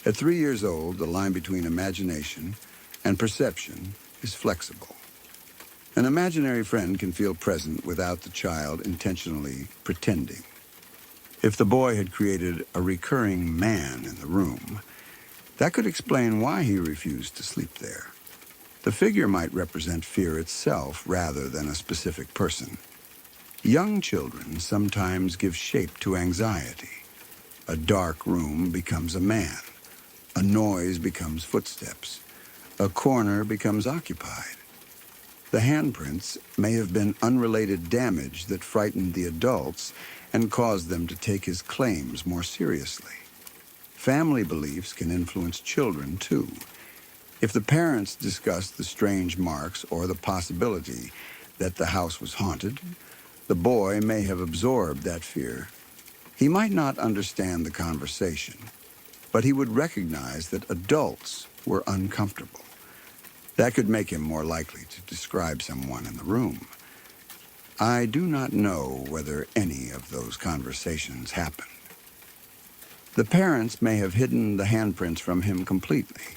At 3 years old, the line between imagination and perception is flexible. An imaginary friend can feel present without the child intentionally pretending. If the boy had created a recurring man in the room, that could explain why he refused to sleep there. The figure might represent fear itself rather than a specific person. Young children sometimes give shape to anxiety. A dark room becomes a man. A noise becomes footsteps. A corner becomes occupied. The handprints may have been unrelated damage that frightened the adults and caused them to take his claims more seriously. Family beliefs can influence children, too. If the parents discussed the strange marks or the possibility that the house was haunted, the boy may have absorbed that fear. He might not understand the conversation, but he would recognize that adults were uncomfortable. That could make him more likely to describe someone in the room. I do not know whether any of those conversations happened. The parents may have hidden the handprints from him completely.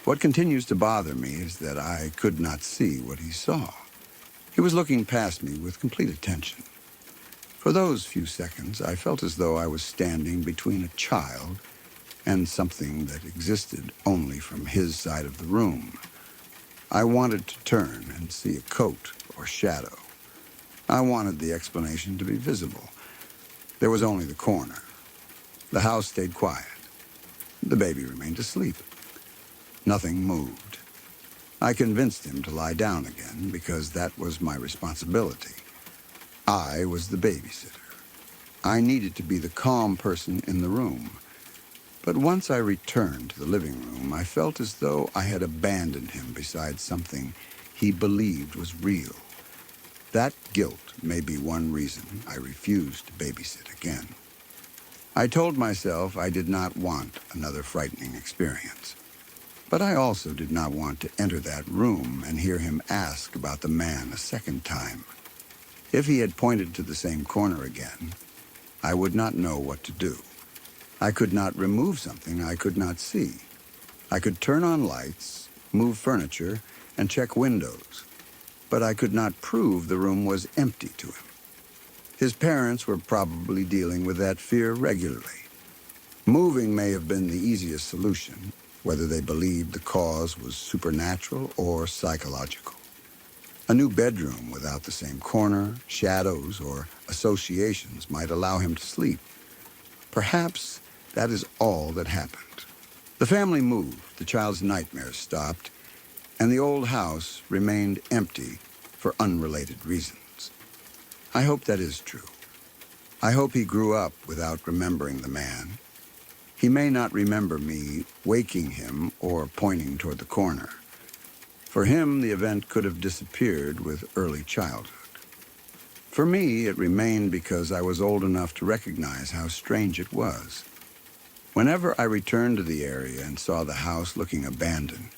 What continues to bother me is that I could not see what he saw. He was looking past me with complete attention. For those few seconds, I felt as though I was standing between a child and something that existed only from his side of the room. I wanted to turn and see a coat or shadow. I wanted the explanation to be visible. There was only the corner. The house stayed quiet. The baby remained asleep. Nothing moved. I convinced him to lie down again because that was my responsibility. I was the babysitter. I needed to be the calm person in the room. But once I returned to the living room, I felt as though I had abandoned him beside something he believed was real. That guilt may be one reason I refused to babysit again. I told myself I did not want another frightening experience. But I also did not want to enter that room and hear him ask about the man a second time. If he had pointed to the same corner again, I would not know what to do. I could not remove something I could not see. I could turn on lights, move furniture, and check windows, but I could not prove the room was empty to him. His parents were probably dealing with that fear regularly. Moving may have been the easiest solution, whether they believed the cause was supernatural or psychological. A new bedroom without the same corner, shadows, or associations might allow him to sleep. Perhaps that is all that happened. The family moved, the child's nightmares stopped, and the old house remained empty for unrelated reasons. I hope that is true. I hope he grew up without remembering the man. He may not remember me waking him or pointing toward the corner. For him, the event could have disappeared with early childhood. For me, it remained because I was old enough to recognize how strange it was. Whenever I returned to the area and saw the house looking abandoned,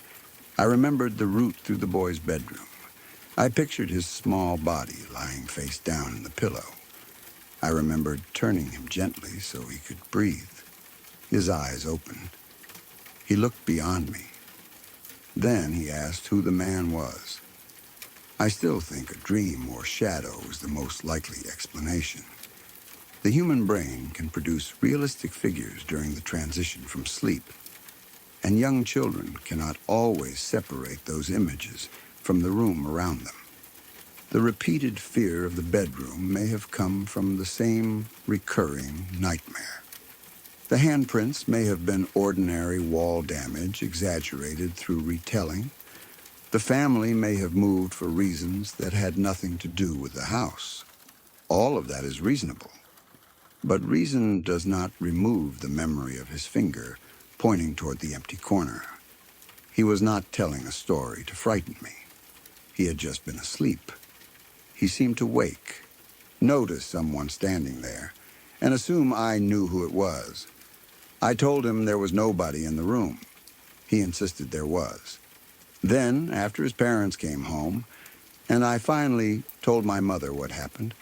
I remembered the route through the boy's bedroom. I pictured his small body lying face down in the pillow. I remembered turning him gently so he could breathe. His eyes opened. He looked beyond me. Then he asked who the man was. I still think a dream or shadow is the most likely explanation. The human brain can produce realistic figures during the transition from sleep, and young children cannot always separate those images from the room around them. The repeated fear of the bedroom may have come from the same recurring nightmare. The handprints may have been ordinary wall damage exaggerated through retelling. The family may have moved for reasons that had nothing to do with the house. All of that is reasonable. But reason does not remove the memory of his finger pointing toward the empty corner. He was not telling a story to frighten me. He had just been asleep. He seemed to wake, notice someone standing there, and assume I knew who it was. I told him there was nobody in the room. He insisted there was. Then, after his parents came home, and I finally told my mother what happened,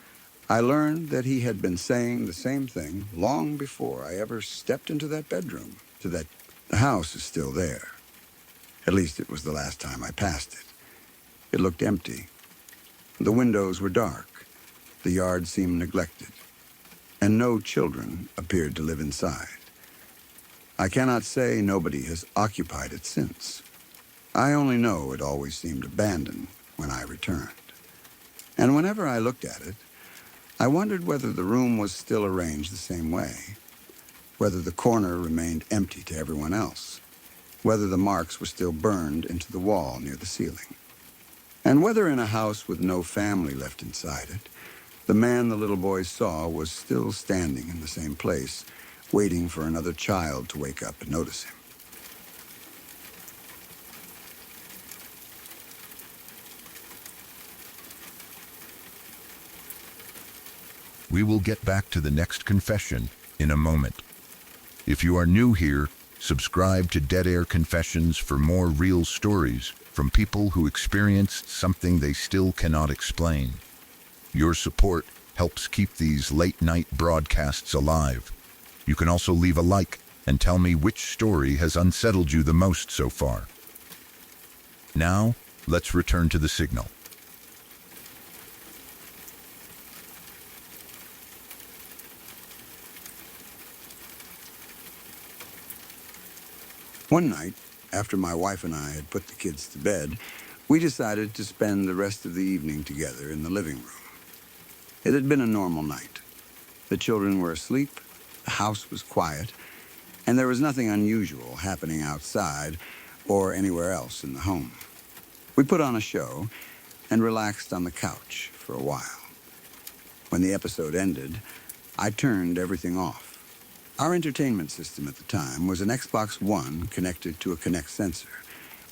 I learned that he had been saying the same thing long before I ever stepped into that bedroom, so that the house is still there. At least it was the last time I passed it. It looked empty. The windows were dark. The yard seemed neglected, and no children appeared to live inside. I cannot say nobody has occupied it since. I only know it always seemed abandoned when I returned. And whenever I looked at it, I wondered whether the room was still arranged the same way, whether the corner remained empty to everyone else, whether the marks were still burned into the wall near the ceiling, and whether in a house with no family left inside it, the man the little boy saw was still standing in the same place, waiting for another child to wake up and notice him. We will get back to the next confession in a moment. If you are new here, subscribe to Dead Air Confessions for more real stories from people who experienced something they still cannot explain. Your support helps keep these late-night broadcasts alive. You can also leave a like and tell me which story has unsettled you the most so far. Now, let's return to the signal. One night, after my wife and I had put the kids to bed, we decided to spend the rest of the evening together in the living room. It had been a normal night. The children were asleep, the house was quiet, and there was nothing unusual happening outside or anywhere else in the home. We put on a show and relaxed on the couch for a while. When the episode ended, I turned everything off. Our entertainment system at the time was an Xbox One connected to a Kinect sensor.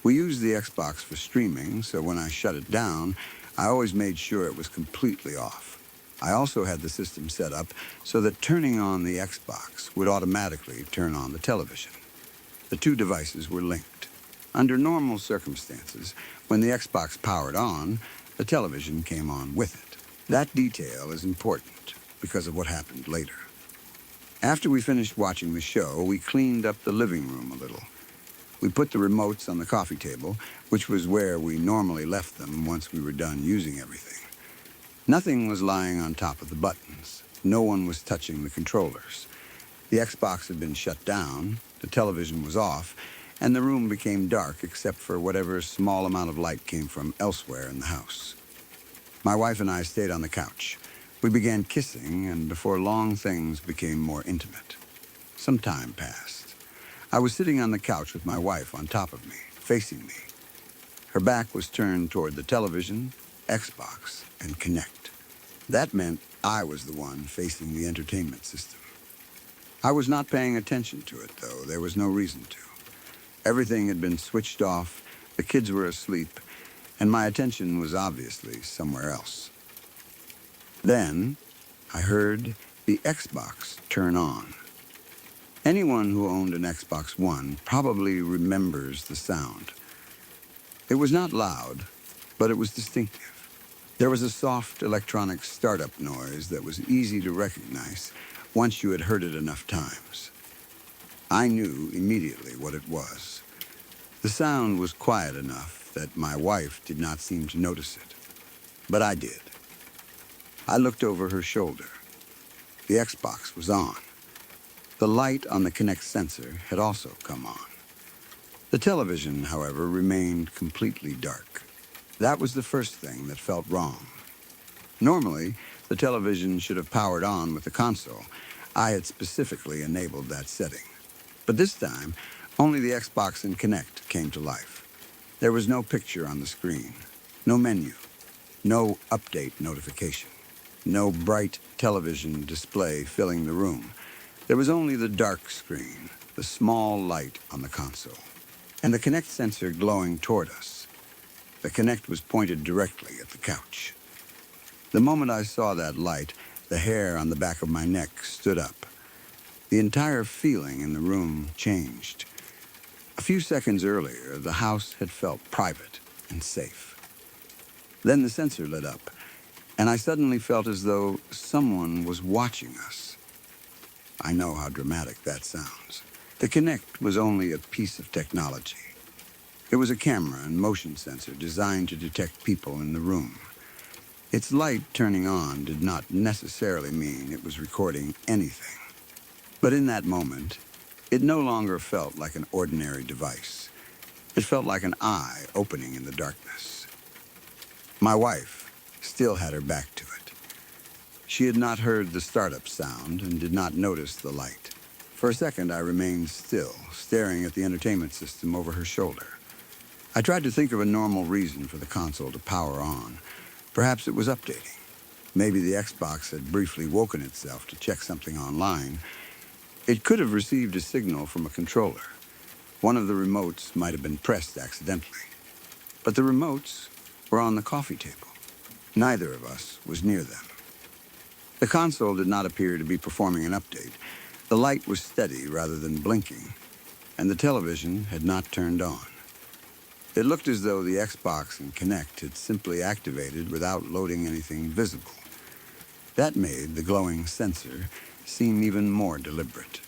We used the Xbox for streaming, so when I shut it down, I always made sure it was completely off. I also had the system set up so that turning on the Xbox would automatically turn on the television. The two devices were linked. Under normal circumstances, when the Xbox powered on, the television came on with it. That detail is important because of what happened later. After we finished watching the show, we cleaned up the living room a little. We put the remotes on the coffee table, which was where we normally left them once we were done using everything. Nothing was lying on top of the buttons. No one was touching the controllers. The Xbox had been shut down, the television was off, and the room became dark except for whatever small amount of light came from elsewhere in the house. My wife and I stayed on the couch. We began kissing, and before long things became more intimate. Some time passed. I was sitting on the couch with my wife on top of me, facing me. Her back was turned toward the television, Xbox, and Kinect. That meant I was the one facing the entertainment system. I was not paying attention to it, though. There was no reason to. Everything had been switched off, the kids were asleep, and my attention was obviously somewhere else. Then, I heard the Xbox turn on. Anyone who owned an Xbox One probably remembers the sound. It was not loud, but it was distinctive. There was a soft electronic startup noise that was easy to recognize once you had heard it enough times. I knew immediately what it was. The sound was quiet enough that my wife did not seem to notice it, but I did. I looked over her shoulder. The Xbox was on. The light on the Kinect sensor had also come on. The television, however, remained completely dark. That was the first thing that felt wrong. Normally, the television should have powered on with the console. I had specifically enabled that setting. But this time, only the Xbox and Kinect came to life. There was no picture on the screen, no menu, no update notification. No bright television display filling the room. There was only the dark screen, the small light on the console, and the Kinect sensor glowing toward us. The Kinect was pointed directly at the couch. The moment I saw that light, the hair on the back of my neck stood up. The entire feeling in the room changed. A few seconds earlier, the house had felt private and safe. Then the sensor lit up, and I suddenly felt as though someone was watching us. I know how dramatic that sounds. The Kinect was only a piece of technology. It was a camera and motion sensor designed to detect people in the room. Its light turning on did not necessarily mean it was recording anything. But in that moment, it no longer felt like an ordinary device. It felt like an eye opening in the darkness. My wife still had her back to it. She had not heard the startup sound and did not notice the light. For a second, I remained still, staring at the entertainment system over her shoulder. I tried to think of a normal reason for the console to power on. Perhaps it was updating. Maybe the Xbox had briefly woken itself to check something online. It could have received a signal from a controller. One of the remotes might have been pressed accidentally. But the remotes were on the coffee table. Neither of us was near them. The console did not appear to be performing an update. The light was steady rather than blinking, and the television had not turned on. It looked as though the Xbox and Kinect had simply activated without loading anything visible. That made the glowing sensor seem even more deliberate.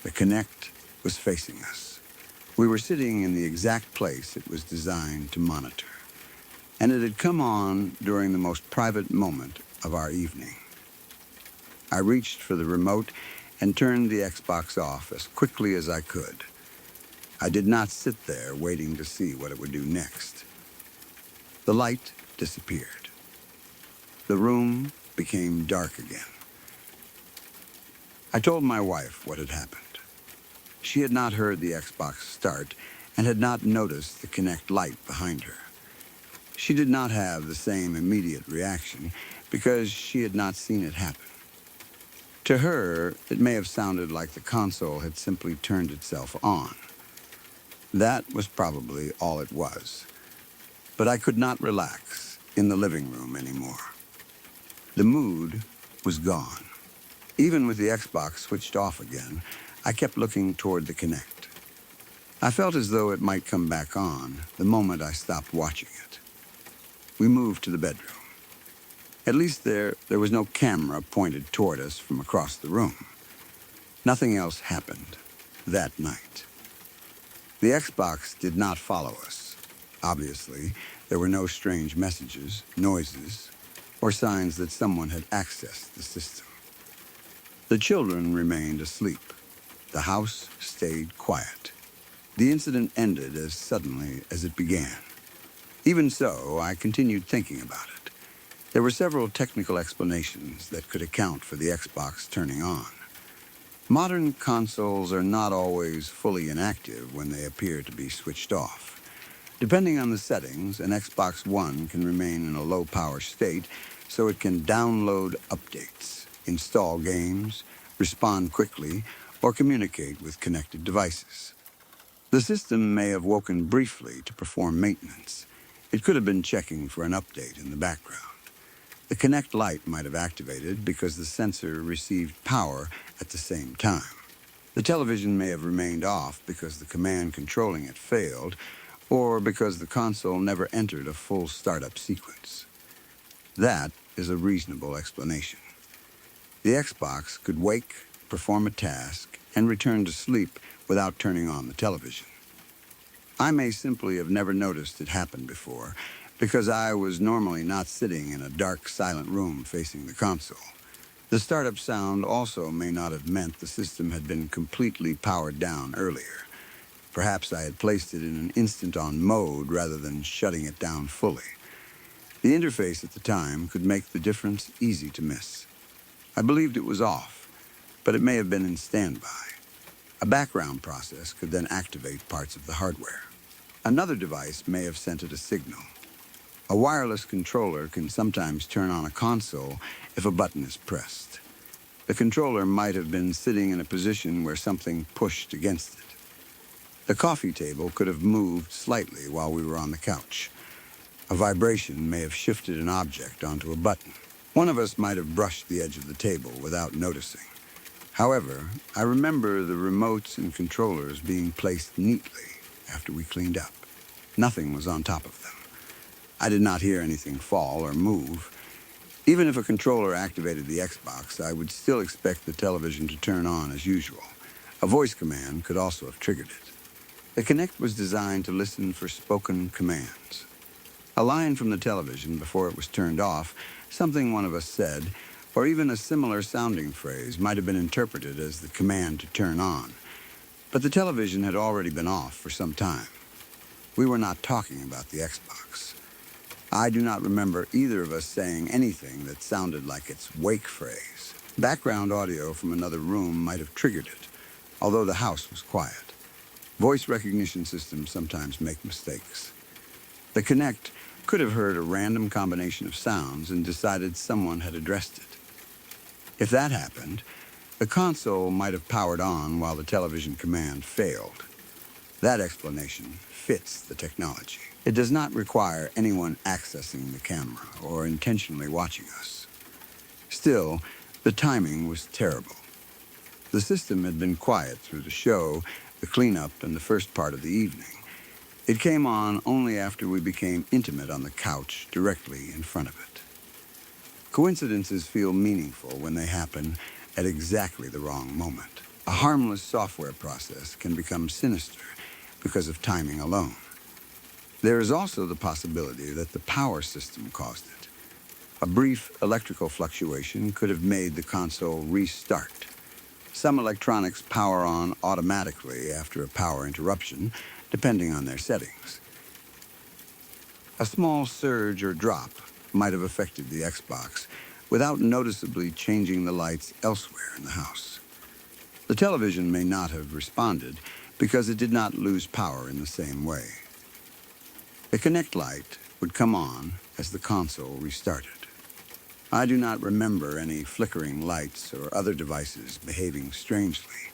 The Kinect was facing us. We were sitting in the exact place it was designed to monitor, and it had come on during the most private moment of our evening. I reached for the remote and turned the Xbox off as quickly as I could. I did not sit there waiting to see what it would do next. The light disappeared. The room became dark again. I told my wife what had happened. She had not heard the Xbox start and had not noticed the Kinect light behind her. She did not have the same immediate reaction because she had not seen it happen. To her, it may have sounded like the console had simply turned itself on. That was probably all it was. But I could not relax in the living room anymore. The mood was gone. Even with the Xbox switched off again, I kept looking toward the Kinect. I felt as though it might come back on the moment I stopped watching it. We moved to the bedroom. At least there was no camera pointed toward us from across the room. Nothing else happened that night. The Xbox did not follow us. Obviously, there were no strange messages, noises, or signs that someone had accessed the system. The children remained asleep. The house stayed quiet. The incident ended as suddenly as it began. Even so, I continued thinking about it. There were several technical explanations that could account for the Xbox turning on. Modern consoles are not always fully inactive when they appear to be switched off. Depending on the settings, an Xbox One can remain in a low-power state so it can download updates, install games, respond quickly, or communicate with connected devices. The system may have woken briefly to perform maintenance. It could have been checking for an update in the background. The Kinect light might have activated because the sensor received power at the same time. The television may have remained off because the command controlling it failed, or because the console never entered a full startup sequence. That is a reasonable explanation. The Xbox could wake, perform a task, and return to sleep without turning on the television. I may simply have never noticed it happen before, because I was normally not sitting in a dark, silent room facing the console. The startup sound also may not have meant the system had been completely powered down earlier. Perhaps I had placed it in an instant-on mode rather than shutting it down fully. The interface at the time could make the difference easy to miss. I believed it was off, but it may have been in standby. A background process could then activate parts of the hardware. Another device may have sent it a signal. A wireless controller can sometimes turn on a console if a button is pressed. The controller might have been sitting in a position where something pushed against it. The coffee table could have moved slightly while we were on the couch. A vibration may have shifted an object onto a button. One of us might have brushed the edge of the table without noticing. However, I remember the remotes and controllers being placed neatly after we cleaned up. Nothing was on top of them. I did not hear anything fall or move. Even if a controller activated the Xbox, I would still expect the television to turn on as usual. A voice command could also have triggered it. The Kinect was designed to listen for spoken commands. A line from the television before it was turned off, something one of us said, or even a similar sounding phrase might have been interpreted as the command to turn on. But the television had already been off for some time. We were not talking about the Xbox. I do not remember either of us saying anything that sounded like its wake phrase. Background audio from another room might have triggered it, although the house was quiet. Voice recognition systems sometimes make mistakes. The Kinect could have heard a random combination of sounds and decided someone had addressed it. If that happened, the console might have powered on while the television command failed. That explanation fits the technology. It does not require anyone accessing the camera or intentionally watching us. Still, the timing was terrible. The system had been quiet through the show, the cleanup, and the first part of the evening. It came on only after we became intimate on the couch directly in front of it. Coincidences feel meaningful when they happen at exactly the wrong moment. A harmless software process can become sinister because of timing alone. There is also the possibility that the power system caused it. A brief electrical fluctuation could have made the console restart. Some electronics power on automatically after a power interruption, depending on their settings. A small surge or drop might have affected the Xbox without noticeably changing the lights elsewhere in the house. The television may not have responded because it did not lose power in the same way. The Kinect light would come on as the console restarted. I do not remember any flickering lights or other devices behaving strangely,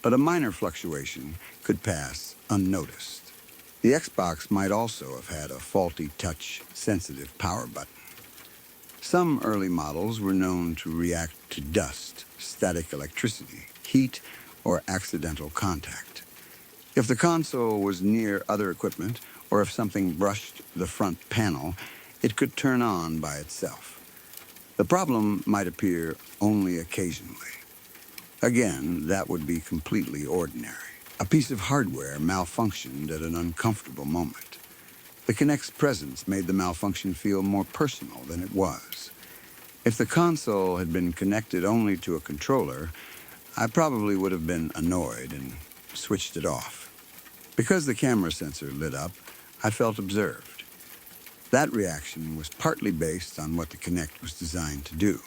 but a minor fluctuation could pass unnoticed. The Xbox might also have had a faulty touch-sensitive power button. Some early models were known to react to dust, static electricity, heat, or accidental contact. If the console was near other equipment, or if something brushed the front panel, it could turn on by itself. The problem might appear only occasionally. Again, that would be completely ordinary. A piece of hardware malfunctioned at an uncomfortable moment. The Kinect's presence made the malfunction feel more personal than it was. If the console had been connected only to a controller, I probably would have been annoyed and switched it off. Because the camera sensor lit up, I felt observed. That reaction was partly based on what the Kinect was designed to do.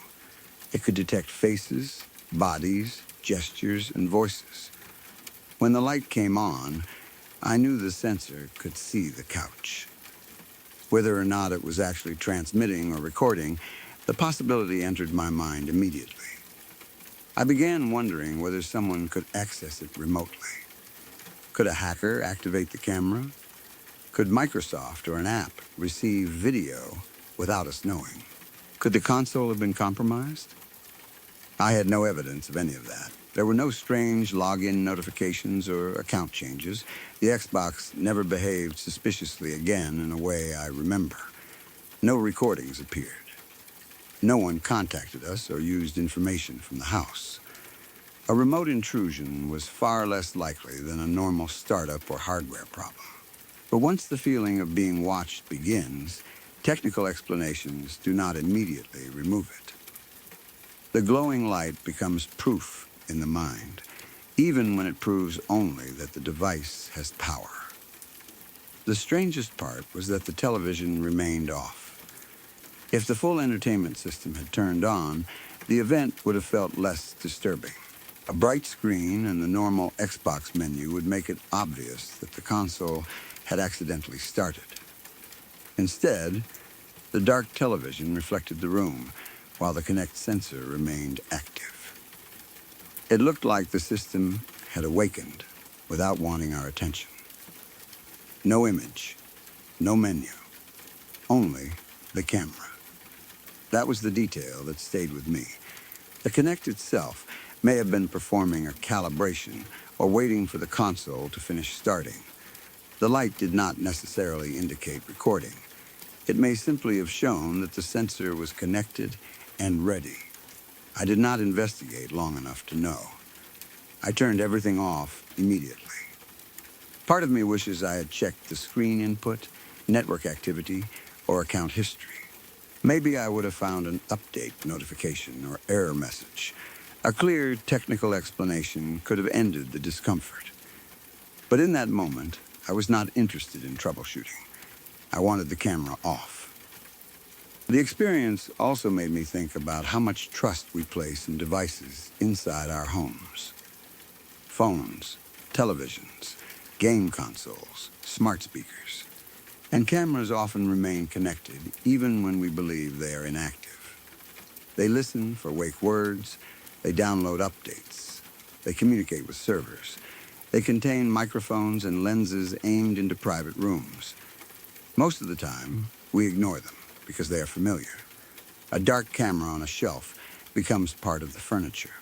It could detect faces, bodies, gestures, and voices. When the light came on, I knew the sensor could see the couch. Whether or not it was actually transmitting or recording, the possibility entered my mind immediately. I began wondering whether someone could access it remotely. Could a hacker activate the camera? Could Microsoft or an app receive video without us knowing? Could the console have been compromised? I had no evidence of any of that. There were no strange login notifications or account changes. The Xbox never behaved suspiciously again in a way I remember. No recordings appeared. No one contacted us or used information from the house. A remote intrusion was far less likely than a normal startup or hardware problem. But once the feeling of being watched begins, technical explanations do not immediately remove it. The glowing light becomes proof in the mind, even when it proves only that the device has power. The strangest part was that the television remained off. If the full entertainment system had turned on, the event would have felt less disturbing. A bright screen and the normal Xbox menu would make it obvious that the console had accidentally started. Instead, the dark television reflected the room, while the Kinect sensor remained active. It looked like the system had awakened without wanting our attention. No image, no menu, only the camera. That was the detail that stayed with me. The Kinect itself may have been performing a calibration or waiting for the console to finish starting. The light did not necessarily indicate recording. It may simply have shown that the sensor was connected and ready. I did not investigate long enough to know. I turned everything off immediately. Part of me wishes I had checked the screen input, network activity, or account history. Maybe I would have found an update notification or error message. A clear technical explanation could have ended the discomfort. But in that moment, I was not interested in troubleshooting. I wanted the camera off. The experience also made me think about how much trust we place in devices inside our homes. Phones, televisions, game consoles, smart speakers. And cameras often remain connected even when we believe they are inactive. They listen for wake words, they download updates, they communicate with servers. They contain microphones and lenses aimed into private rooms. Most of the time, we ignore them because they are familiar. A dark camera on a shelf becomes part of the furniture.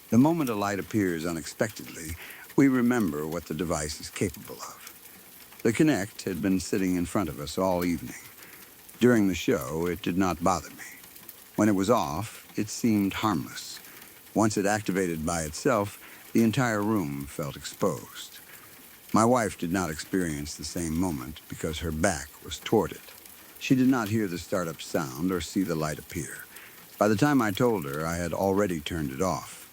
The moment a light appears unexpectedly, we remember what the device is capable of. The Kinect had been sitting in front of us all evening. During the show, it did not bother me. When it was off, it seemed harmless. Once it activated by itself, The entire room felt exposed. My wife did not experience the same moment because her back was toward it. She did not hear the startup sound or see the light appear. By the time I told her, I had already turned it off.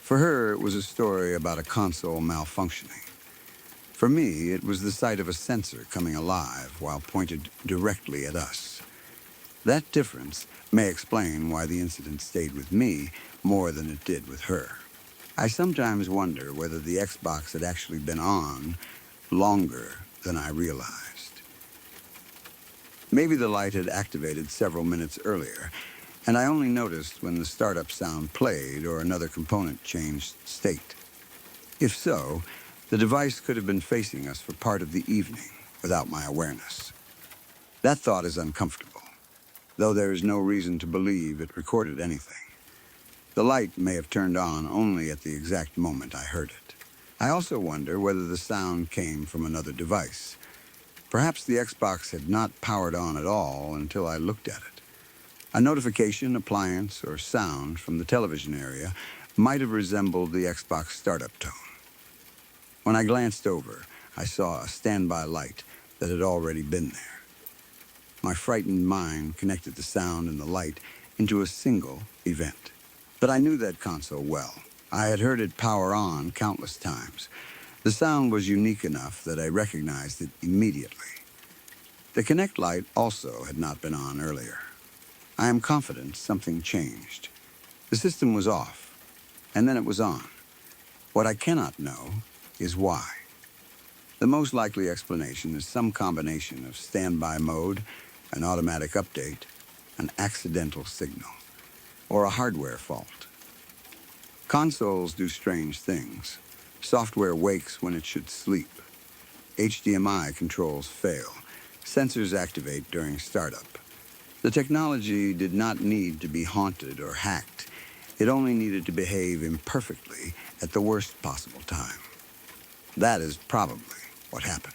For her, it was a story about a console malfunctioning. For me, it was the sight of a sensor coming alive while pointed directly at us. That difference may explain why the incident stayed with me more than it did with her. I sometimes wonder whether the Xbox had actually been on longer than I realized. Maybe the light had activated several minutes earlier, and I only noticed when the startup sound played or another component changed state. If so, the device could have been facing us for part of the evening without my awareness. That thought is uncomfortable, though there is no reason to believe it recorded anything. The light may have turned on only at the exact moment I heard it. I also wonder whether the sound came from another device. Perhaps the Xbox had not powered on at all until I looked at it. A notification, appliance, or sound from the television area might have resembled the Xbox startup tone. When I glanced over, I saw a standby light that had already been there. My frightened mind connected the sound and the light into a single event. But I knew that console well. I had heard it power on countless times. The sound was unique enough that I recognized it immediately. The Kinect light also had not been on earlier. I am confident something changed. The system was off, and then it was on. What I cannot know is why. The most likely explanation is some combination of standby mode, an automatic update, an accidental signal, or a hardware fault. Consoles do strange things. Software wakes when it should sleep. HDMI controls fail. Sensors activate during startup. The technology did not need to be haunted or hacked. It only needed to behave imperfectly at the worst possible time. That is probably what happened.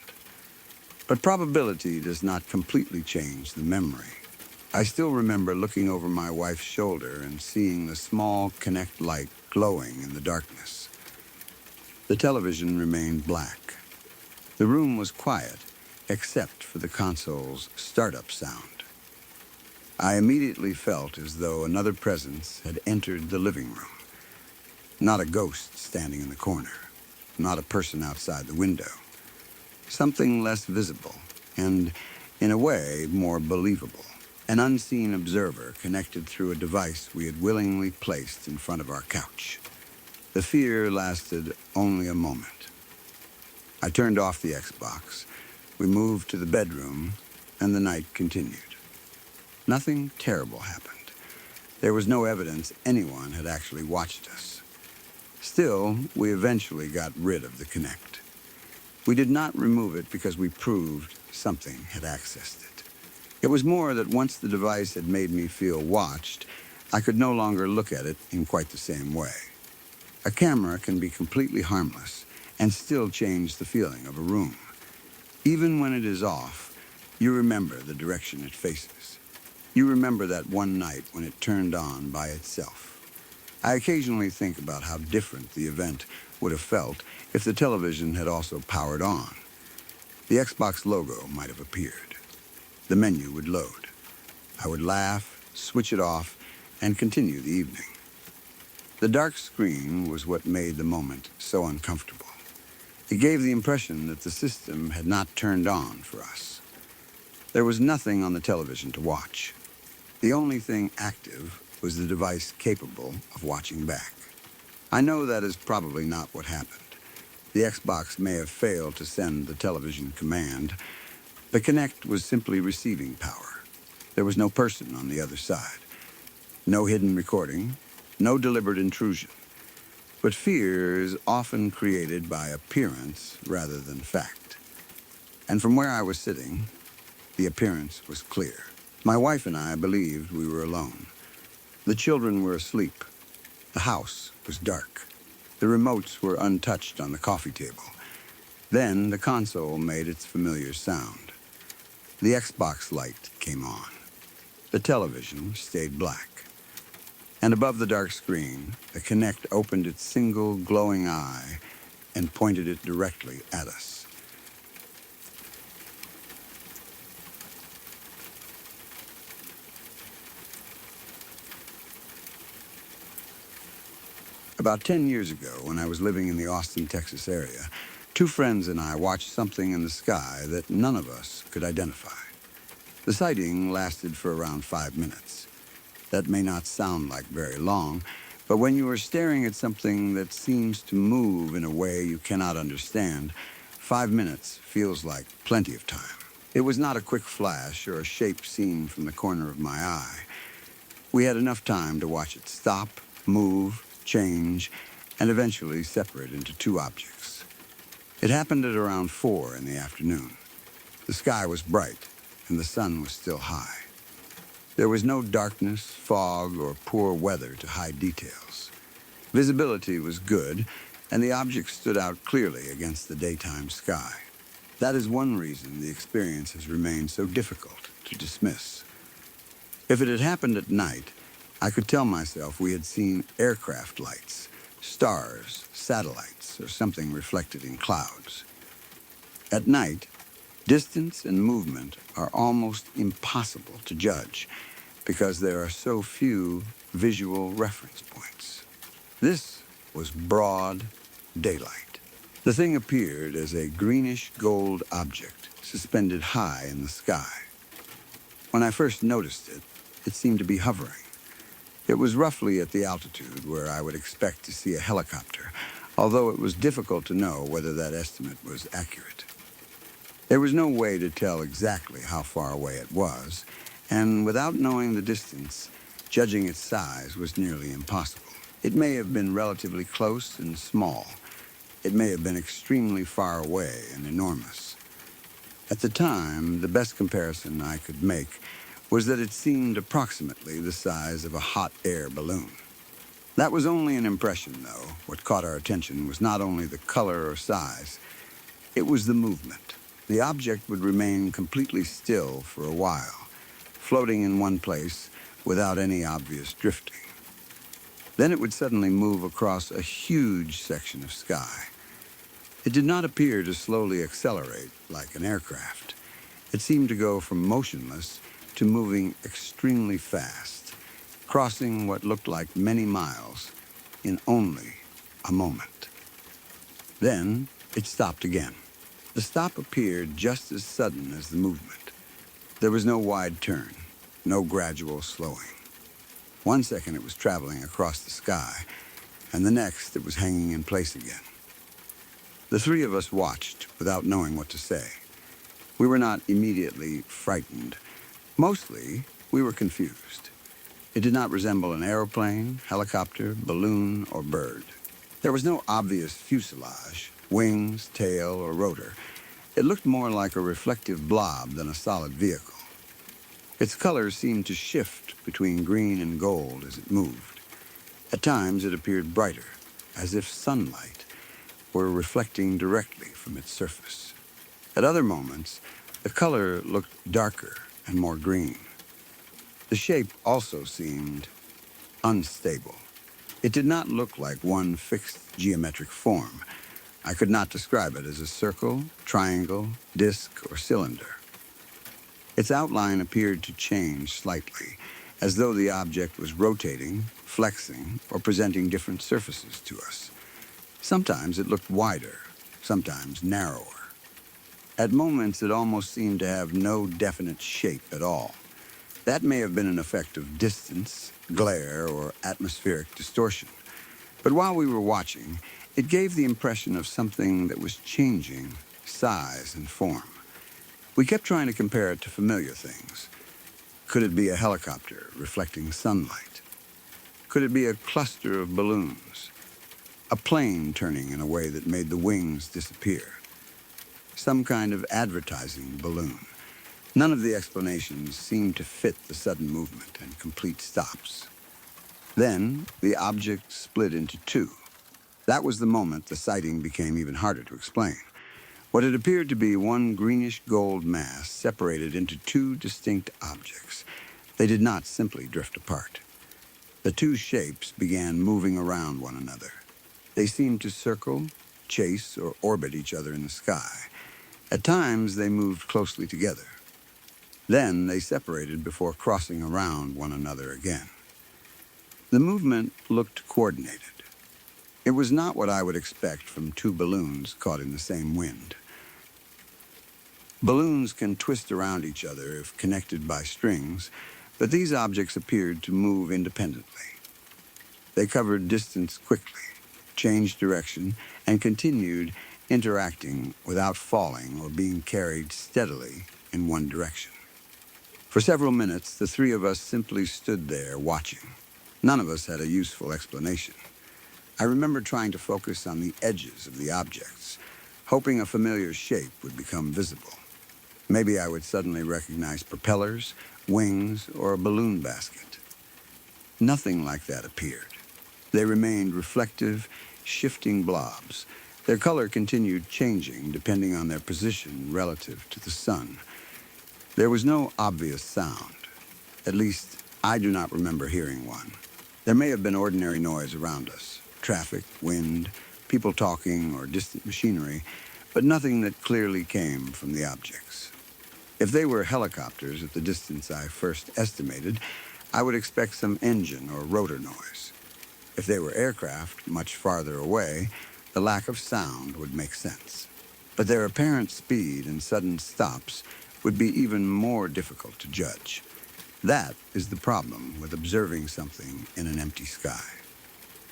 But probability does not completely change the memory. I still remember looking over my wife's shoulder and seeing the small Kinect light glowing in the darkness. The television remained black. The room was quiet, except for the console's startup sound. I immediately felt as though another presence had entered the living room. Not a ghost standing in the corner, not a person outside the window. Something less visible and, in a way, more believable. An unseen observer connected through a device we had willingly placed in front of our couch. The fear lasted only a moment. I turned off the Xbox. We moved to the bedroom, and the night continued. Nothing terrible happened. There was no evidence anyone had actually watched us. Still, we eventually got rid of the Kinect. We did not remove it because we proved something had accessed it. It was more that once the device had made me feel watched, I could no longer look at it in quite the same way. A camera can be completely harmless and still change the feeling of a room. Even when it is off, you remember the direction it faces. You remember that one night when it turned on by itself. I occasionally think about how different the event would have felt if the television had also powered on. The Xbox logo might have appeared. The menu would load. I would laugh, switch it off, and continue the evening. The dark screen was what made the moment so uncomfortable. It gave the impression that the system had not turned on for us. There was nothing on the television to watch. The only thing active was the device capable of watching back. I know that is probably not what happened. The Xbox may have failed to send the television command. The Kinect was simply receiving power. There was no person on the other side. No hidden recording, no deliberate intrusion. But fear is often created by appearance rather than fact. And from where I was sitting, the appearance was clear. My wife and I believed we were alone. The children were asleep. The house was dark. The remotes were untouched on the coffee table. Then the console made its familiar sound. The Xbox light came on. The television stayed black. And above the dark screen, the Kinect opened its single glowing eye and pointed it directly at us. About 10 years ago, when I was living in the Austin, Texas area, two friends and I watched something in the sky that none of us could identify. The sighting lasted for around 5 minutes. That may not sound like very long, but when you are staring at something that seems to move in a way you cannot understand, 5 minutes feels like plenty of time. It was not a quick flash or a shape seen from the corner of my eye. We had enough time to watch it stop, move, change, and eventually separate into two objects. It happened at around 4 in the afternoon. The sky was bright, and the sun was still high. There was no darkness, fog, or poor weather to hide details. Visibility was good, and the object stood out clearly against the daytime sky. That is one reason the experience has remained so difficult to dismiss. If it had happened at night, I could tell myself we had seen aircraft lights, stars, satellites, or something reflected in clouds. At night, distance and movement are almost impossible to judge because there are so few visual reference points. This was broad daylight. The thing appeared as a greenish gold object suspended high in the sky. When I first noticed it, it seemed to be hovering. It was roughly at the altitude where I would expect to see a helicopter, although it was difficult to know whether that estimate was accurate. There was no way to tell exactly how far away it was, and without knowing the distance, judging its size was nearly impossible. It may have been relatively close and small. It may have been extremely far away and enormous. At the time, the best comparison I could make was that it seemed approximately the size of a hot air balloon. That was only an impression, though. What caught our attention was not only the color or size, it was the movement. The object would remain completely still for a while, floating in one place without any obvious drifting. Then it would suddenly move across a huge section of sky. It did not appear to slowly accelerate like an aircraft. It seemed to go from motionless to moving extremely fast, crossing what looked like many miles in only a moment. Then it stopped again. The stop appeared just as sudden as the movement. There was no wide turn, no gradual slowing. 1 second it was traveling across the sky, and the next it was hanging in place again. The three of us watched without knowing what to say. We were not immediately frightened. Mostly, we were confused. It did not resemble an aeroplane, helicopter, balloon, or bird. There was no obvious fuselage, wings, tail, or rotor. It looked more like a reflective blob than a solid vehicle. Its colors seemed to shift between green and gold as it moved. At times, it appeared brighter, as if sunlight were reflecting directly from its surface. At other moments, the color looked darker and more green. The shape also seemed unstable. It did not look like one fixed geometric form. I could not describe it as a circle, triangle, disc, or cylinder. Its outline appeared to change slightly, as though the object was rotating, flexing, or presenting different surfaces to us. Sometimes it looked wider, sometimes narrower. At moments, it almost seemed to have no definite shape at all. That may have been an effect of distance, glare, or atmospheric distortion. But while we were watching, it gave the impression of something that was changing size and form. We kept trying to compare it to familiar things. Could it be a helicopter reflecting sunlight? Could it be a cluster of balloons? A plane turning in a way that made the wings disappear? Some kind of advertising balloon. None of the explanations seemed to fit the sudden movement and complete stops. Then, the object split into two. That was the moment the sighting became even harder to explain. What had appeared to be one greenish gold mass separated into two distinct objects. They did not simply drift apart. The two shapes began moving around one another. They seemed to circle, chase, or orbit each other in the sky. At times, they moved closely together. Then they separated before crossing around one another again. The movement looked coordinated. It was not what I would expect from two balloons caught in the same wind. Balloons can twist around each other if connected by strings, but these objects appeared to move independently. They covered distance quickly, changed direction, and continued interacting without falling or being carried steadily in one direction. For several minutes, the three of us simply stood there watching. None of us had a useful explanation. I remember trying to focus on the edges of the objects, hoping a familiar shape would become visible. Maybe I would suddenly recognize propellers, wings, or a balloon basket. Nothing like that appeared. They remained reflective, shifting blobs. Their color continued changing depending on their position relative to the sun. There was no obvious sound. At least, I do not remember hearing one. There may have been ordinary noise around us, traffic, wind, people talking, or distant machinery, but nothing that clearly came from the objects. If they were helicopters at the distance I first estimated, I would expect some engine or rotor noise. If they were aircraft much farther away, the lack of sound would make sense. But their apparent speed and sudden stops would be even more difficult to judge. That is the problem with observing something in an empty sky.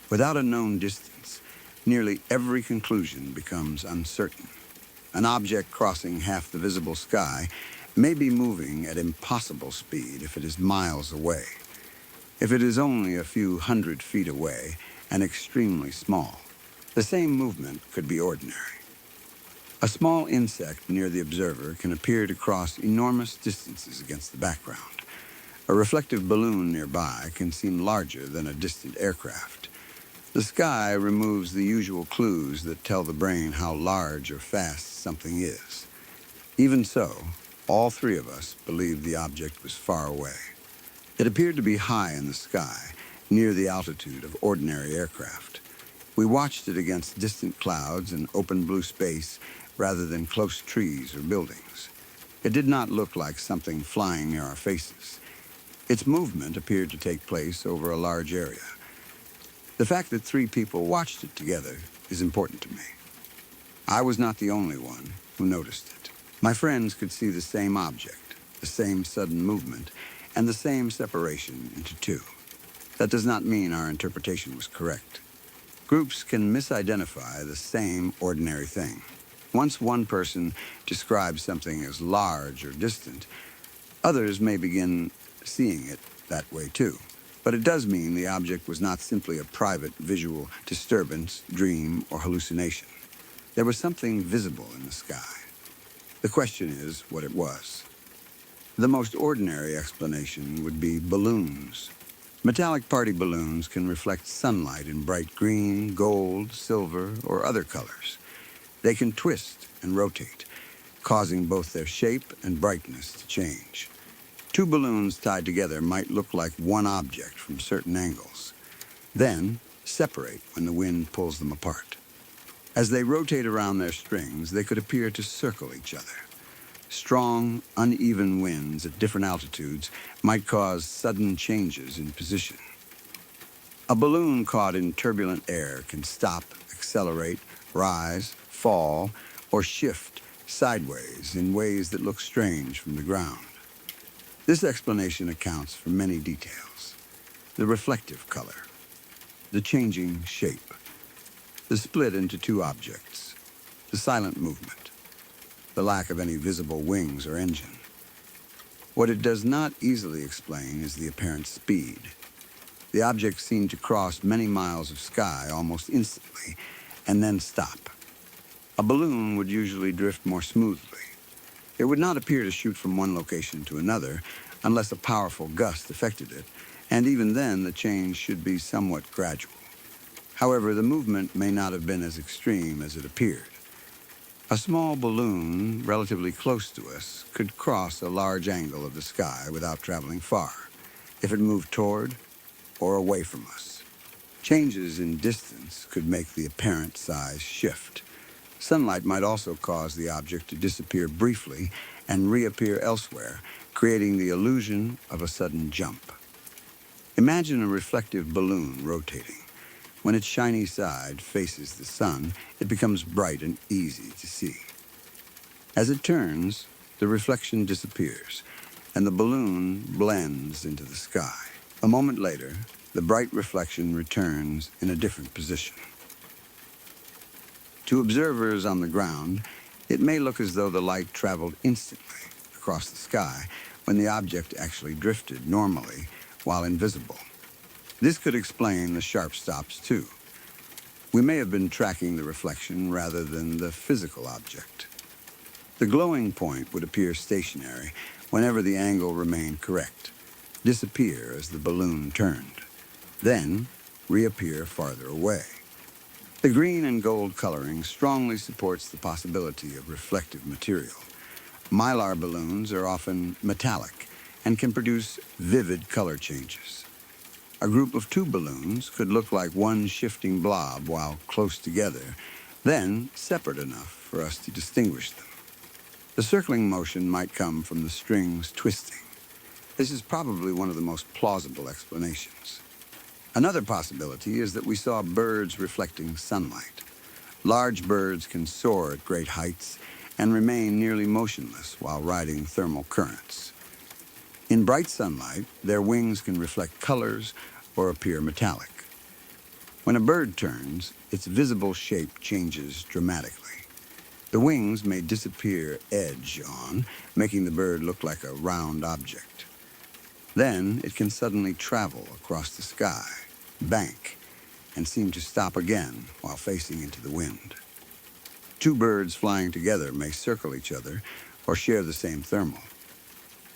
Without a known distance, nearly every conclusion becomes uncertain. An object crossing half the visible sky may be moving at impossible speed if it is miles away. If it is only a few 100 feet away and extremely small, the same movement could be ordinary. A small insect near the observer can appear to cross enormous distances against the background. A reflective balloon nearby can seem larger than a distant aircraft. The sky removes the usual clues that tell the brain how large or fast something is. Even so, all three of us believed the object was far away. It appeared to be high in the sky, near the altitude of ordinary aircraft. We watched it against distant clouds and open blue space rather than close trees or buildings. It did not look like something flying near our faces. Its movement appeared to take place over a large area. The fact that three people watched it together is important to me. I was not the only one who noticed it. My friends could see the same object, the same sudden movement, and the same separation into two. That does not mean our interpretation was correct. Groups can misidentify the same ordinary thing. Once one person describes something as large or distant, others may begin seeing it that way too. But it does mean the object was not simply a private visual disturbance, dream, or hallucination. There was something visible in the sky. The question is what it was. The most ordinary explanation would be balloons. Metallic party balloons can reflect sunlight in bright green, gold, silver, or other colors. They can twist and rotate, causing both their shape and brightness to change. Two balloons tied together might look like one object from certain angles, then separate when the wind pulls them apart. As they rotate around their strings, they could appear to circle each other. Strong, uneven winds at different altitudes might cause sudden changes in position. A balloon caught in turbulent air can stop, accelerate, rise, fall, or shift sideways in ways that look strange from the ground. This explanation accounts for many details. The reflective color, the changing shape, the split into two objects, the silent movement, the lack of any visible wings or engine. What it does not easily explain is the apparent speed. The object seemed to cross many miles of sky almost instantly and then stop. A balloon would usually drift more smoothly. It would not appear to shoot from one location to another unless a powerful gust affected it, and even then the change should be somewhat gradual. However, the movement may not have been as extreme as it appeared. A small balloon, relatively close to us, could cross a large angle of the sky without traveling far. If it moved toward or away from us. Changes in distance could make the apparent size shift. Sunlight might also cause the object to disappear briefly and reappear elsewhere, creating the illusion of a sudden jump. Imagine a reflective balloon rotating. When its shiny side faces the sun, it becomes bright and easy to see. As it turns, the reflection disappears, and the balloon blends into the sky. A moment later, the bright reflection returns in a different position. To observers on the ground, it may look as though the light traveled instantly across the sky when the object actually drifted normally while invisible. This could explain the sharp stops too. We may have been tracking the reflection rather than the physical object. The glowing point would appear stationary whenever the angle remained correct, disappear as the balloon turned, then reappear farther away. The green and gold coloring strongly supports the possibility of reflective material. Mylar balloons are often metallic and can produce vivid color changes. A group of two balloons could look like one shifting blob while close together, then separate enough for us to distinguish them. The circling motion might come from the strings twisting. This is probably one of the most plausible explanations. Another possibility is that we saw birds reflecting sunlight. Large birds can soar at great heights and remain nearly motionless while riding thermal currents. In bright sunlight, their wings can reflect colors or appear metallic. When a bird turns, its visible shape changes dramatically. The wings may disappear edge on, making the bird look like a round object. Then it can suddenly travel across the sky, bank, and seem to stop again while facing into the wind. Two birds flying together may circle each other or share the same thermal.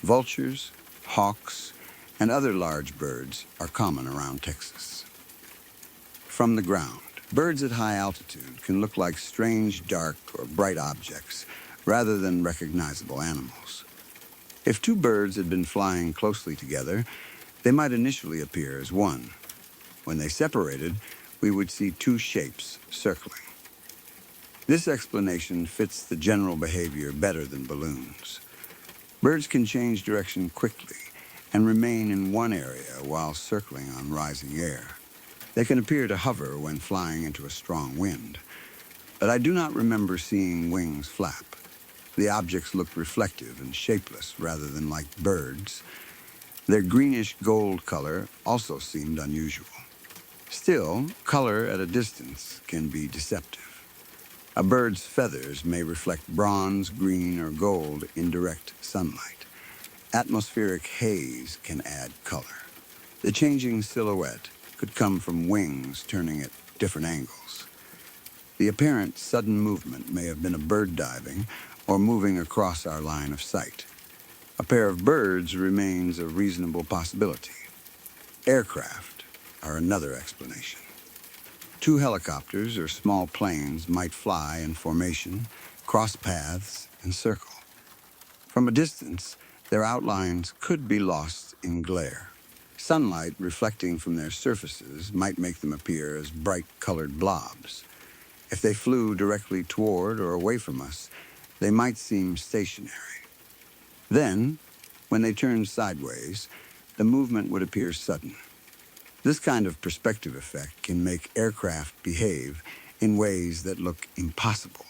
Vultures, hawks, and other large birds are common around Texas. From the ground, birds at high altitude can look like strange dark or bright objects rather than recognizable animals. If two birds had been flying closely together, they might initially appear as one. When they separated, we would see two shapes circling. This explanation fits the general behavior better than balloons. Birds can change direction quickly and remain in one area while circling on rising air. They can appear to hover when flying into a strong wind, but I do not remember seeing wings flap. The objects looked reflective and shapeless rather than like birds. Their greenish gold color also seemed unusual. Still, color at a distance can be deceptive. A bird's feathers may reflect bronze, green, or gold in direct sunlight. Atmospheric haze can add color. The changing silhouette could come from wings turning at different angles. The apparent sudden movement may have been a bird diving or moving across our line of sight. A pair of birds remains a reasonable possibility. Aircraft are another explanation. Two helicopters or small planes might fly in formation, cross paths, and circle. From a distance, their outlines could be lost in glare. Sunlight reflecting from their surfaces might make them appear as bright-colored blobs. If they flew directly toward or away from us, they might seem stationary. Then, when they turned sideways, the movement would appear sudden. This kind of perspective effect can make aircraft behave in ways that look impossible.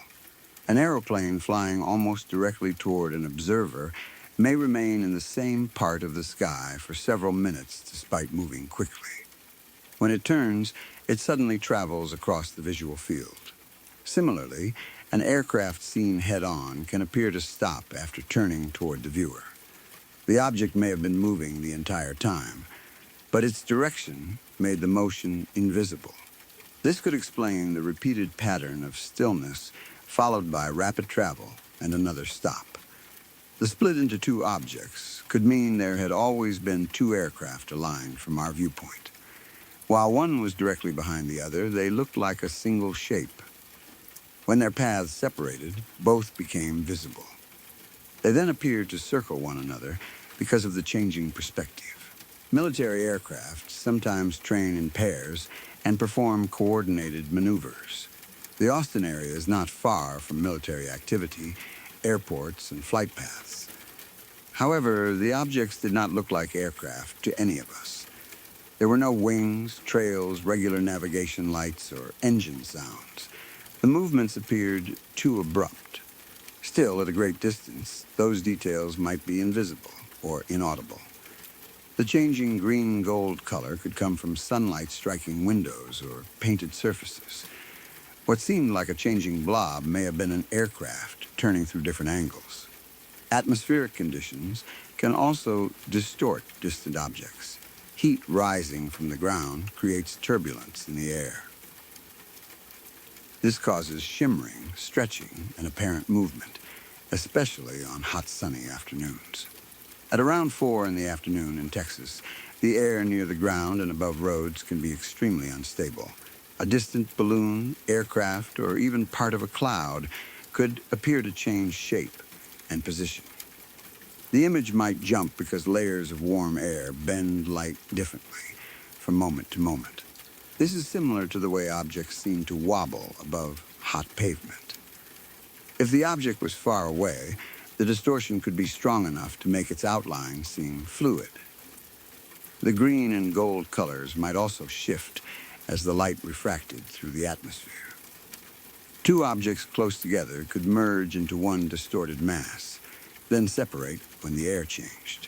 An aeroplane flying almost directly toward an observer may remain in the same part of the sky for several minutes despite moving quickly. When it turns, it suddenly travels across the visual field. Similarly, an aircraft seen head-on can appear to stop after turning toward the viewer. The object may have been moving the entire time, but its direction made the motion invisible. This could explain the repeated pattern of stillness followed by rapid travel and another stop. The split into two objects could mean there had always been two aircraft aligned from our viewpoint. While one was directly behind the other, they looked like a single shape. When their paths separated, both became visible. They then appeared to circle one another because of the changing perspective. Military aircraft sometimes train in pairs and perform coordinated maneuvers. The Austin area is not far from military activity, airports, and flight paths. However, the objects did not look like aircraft to any of us. There were no wings, trails, regular navigation lights, or engine sounds. The movements appeared too abrupt. Still, at a great distance, those details might be invisible or inaudible. The changing green-gold color could come from sunlight striking windows or painted surfaces. What seemed like a changing blob may have been an aircraft turning through different angles. Atmospheric conditions can also distort distant objects. Heat rising from the ground creates turbulence in the air. This causes shimmering, stretching, and apparent movement, especially on hot sunny afternoons. At around 4 in the afternoon in Texas, the air near the ground and above roads can be extremely unstable. A distant balloon, aircraft, or even part of a cloud could appear to change shape and position. The image might jump because layers of warm air bend light differently from moment to moment. This is similar to the way objects seem to wobble above hot pavement. If the object was far away, the distortion could be strong enough to make its outline seem fluid. The green and gold colors might also shift as the light refracted through the atmosphere. Two objects close together could merge into one distorted mass, then separate when the air changed.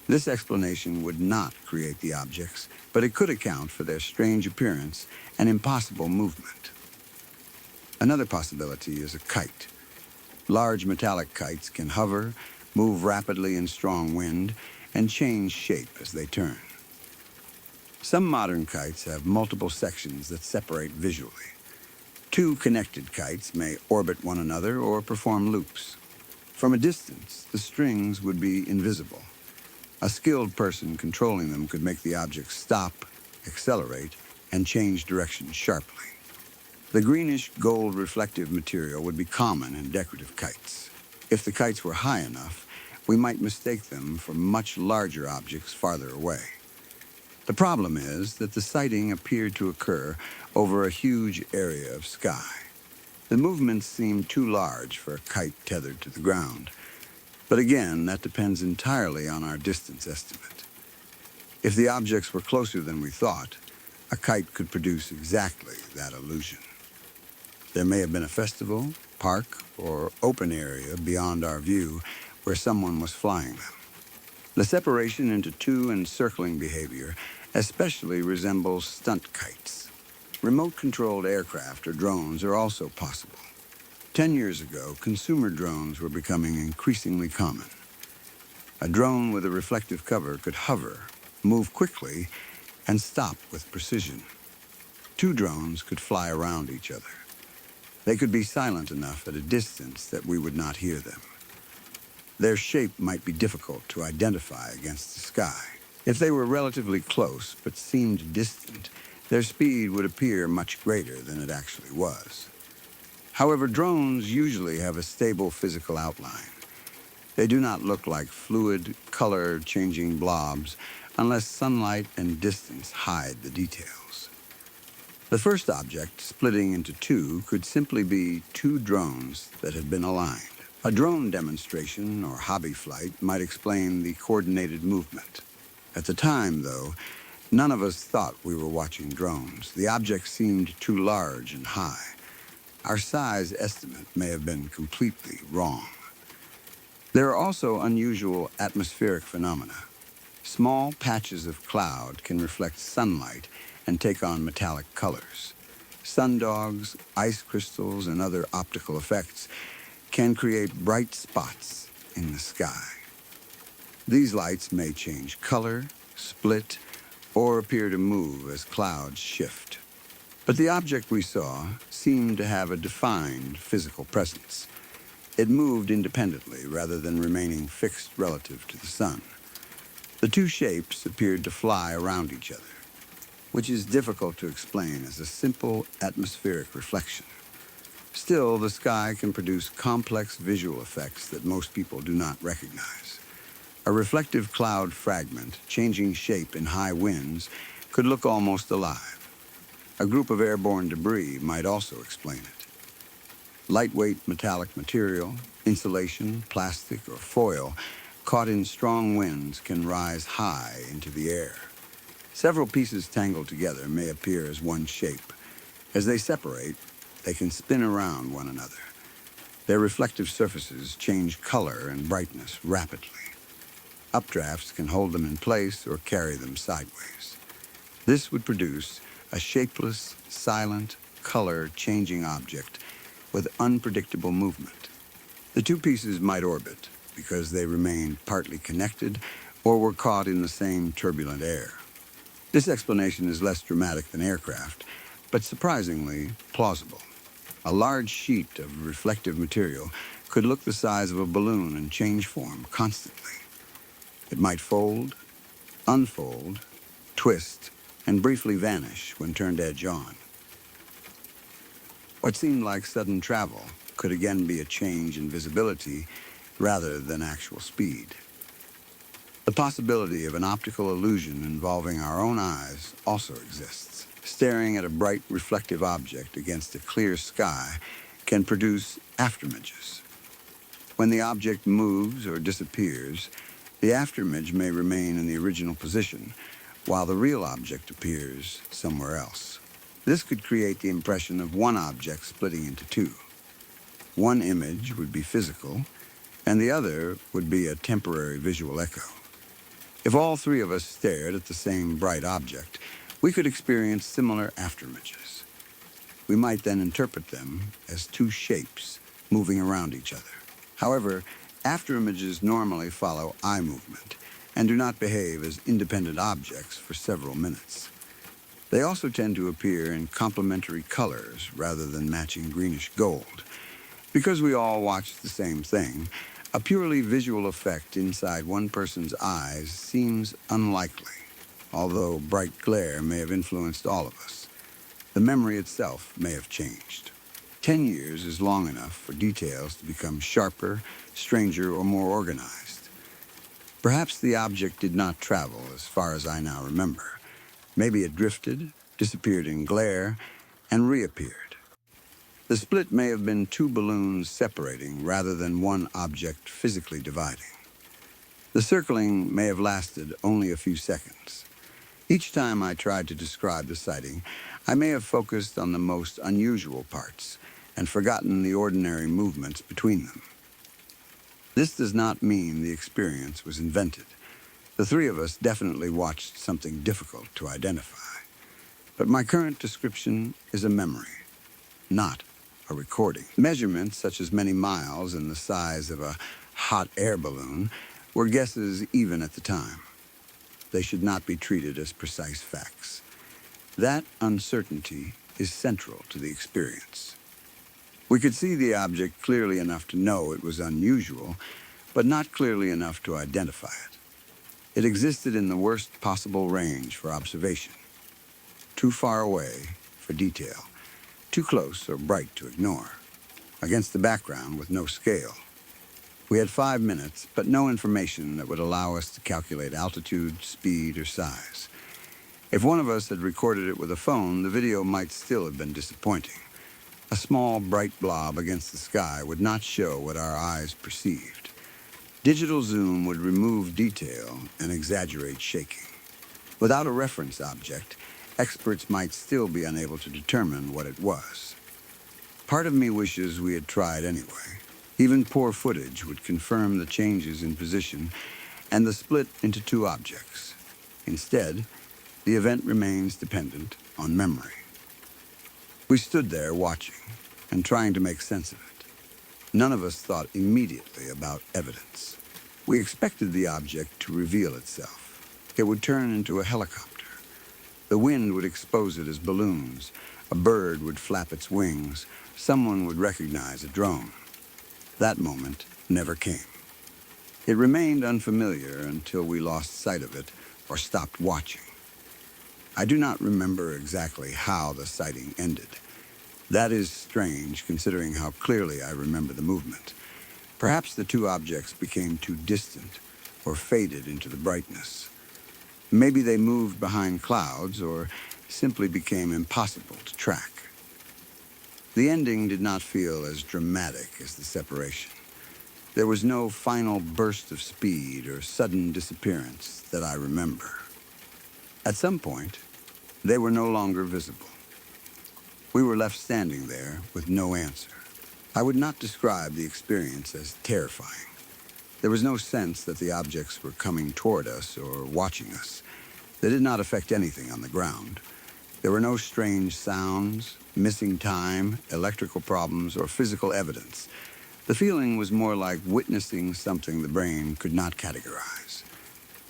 This explanation would not create the objects, but it could account for their strange appearance and impossible movement. Another possibility is a kite. Large metallic kites can hover, move rapidly in strong wind, and change shape as they turn. Some modern kites have multiple sections that separate visually. Two connected kites may orbit one another or perform loops. From a distance, the strings would be invisible. A skilled person controlling them could make the object stop, accelerate, and change direction sharply. The greenish gold reflective material would be common in decorative kites. If the kites were high enough, we might mistake them for much larger objects farther away. The problem is that the sighting appeared to occur over a huge area of sky. The movements seemed too large for a kite tethered to the ground. But again, that depends entirely on our distance estimate. If the objects were closer than we thought, a kite could produce exactly that illusion. There may have been a festival, park, or open area beyond our view where someone was flying them. The separation into two and circling behavior especially resembles stunt kites. Remote-controlled aircraft or drones are also possible. 10 years ago, consumer drones were becoming increasingly common. A drone with a reflective cover could hover, move quickly, and stop with precision. Two drones could fly around each other. They could be silent enough at a distance that we would not hear them. Their shape might be difficult to identify against the sky. If they were relatively close but seemed distant, their speed would appear much greater than it actually was. However, drones usually have a stable physical outline. They do not look like fluid, color-changing blobs unless sunlight and distance hide the details. The first object, splitting into two, could simply be two drones that had been aligned. A drone demonstration or hobby flight might explain the coordinated movement. At the time, though, none of us thought we were watching drones. The object seemed too large and high. Our size estimate may have been completely wrong. There are also unusual atmospheric phenomena. Small patches of cloud can reflect sunlight and take on metallic colors. Sundogs, ice crystals, and other optical effects can create bright spots in the sky. These lights may change color, split, or appear to move as clouds shift. But the object we saw seemed to have a defined physical presence. It moved independently rather than remaining fixed relative to the sun. The two shapes appeared to fly around each other, which is difficult to explain as a simple atmospheric reflection. Still, the sky can produce complex visual effects that most people do not recognize. A reflective cloud fragment, changing shape in high winds, could look almost alive. A group of airborne debris might also explain it. Lightweight metallic material, insulation, plastic, or foil, caught in strong winds can rise high into the air. Several pieces tangled together may appear as one shape. As they separate, they can spin around one another. Their reflective surfaces change color and brightness rapidly. Updrafts can hold them in place or carry them sideways. This would produce a shapeless, silent, color-changing object with unpredictable movement. The two pieces might orbit because they remained partly connected or were caught in the same turbulent air. This explanation is less dramatic than aircraft, but surprisingly plausible. A large sheet of reflective material could look the size of a balloon and change form constantly. It might fold, unfold, twist, and briefly vanish when turned edge on. What seemed like sudden travel could again be a change in visibility rather than actual speed. The possibility of an optical illusion involving our own eyes also exists. Staring at a bright reflective object against a clear sky can produce afterimages. When the object moves or disappears, the afterimage may remain in the original position, while the real object appears somewhere else. This could create the impression of one object splitting into two. One image would be physical, and the other would be a temporary visual echo. If all three of us stared at the same bright object, we could experience similar afterimages. We might then interpret them as two shapes moving around each other. However, afterimages normally follow eye movement and do not behave as independent objects for several minutes. They also tend to appear in complementary colors rather than matching greenish gold. Because we all watched the same thing, a purely visual effect inside one person's eyes seems unlikely, although bright glare may have influenced all of us. The memory itself may have changed. 10 years is long enough for details to become sharper, stranger, or more organized. Perhaps the object did not travel as far as I now remember. Maybe it drifted, disappeared in glare, and reappeared. The split may have been two balloons separating rather than one object physically dividing. The circling may have lasted only a few seconds. Each time I tried to describe the sighting, I may have focused on the most unusual parts and forgotten the ordinary movements between them. This does not mean the experience was invented. The three of us definitely watched something difficult to identify. But my current description is a memory, not a recording. Measurements such as many miles and the size of a hot air balloon were guesses even at the time. They should not be treated as precise facts. That uncertainty is central to the experience. We could see the object clearly enough to know it was unusual, but not clearly enough to identify it. It existed in the worst possible range for observation. Too far away for detail. Too close or bright to ignore, against the background with no scale. We had 5 minutes, but no information that would allow us to calculate altitude, speed, or size. If one of us had recorded it with a phone, the video might still have been disappointing. A small, bright blob against the sky would not show what our eyes perceived. Digital zoom would remove detail and exaggerate shaking. Without a reference object, experts might still be unable to determine what it was. Part of me wishes we had tried anyway. Even poor footage would confirm the changes in position and the split into two objects. Instead, the event remains dependent on memory. We stood there watching and trying to make sense of it. None of us thought immediately about evidence. We expected the object to reveal itself. It would turn into a helicopter. The wind would expose it as balloons. A bird would flap its wings. Someone would recognize a drone. That moment never came. It remained unfamiliar until we lost sight of it or stopped watching. I do not remember exactly how the sighting ended. That is strange considering how clearly I remember the movement. Perhaps the two objects became too distant or faded into the brightness. Maybe they moved behind clouds or simply became impossible to track. The ending did not feel as dramatic as the separation. There was no final burst of speed or sudden disappearance that I remember. At some point, they were no longer visible. We were left standing there with no answer. I would not describe the experience as terrifying. There was no sense that the objects were coming toward us or watching us. They did not affect anything on the ground. There were no strange sounds, missing time, electrical problems, or physical evidence. The feeling was more like witnessing something the brain could not categorize.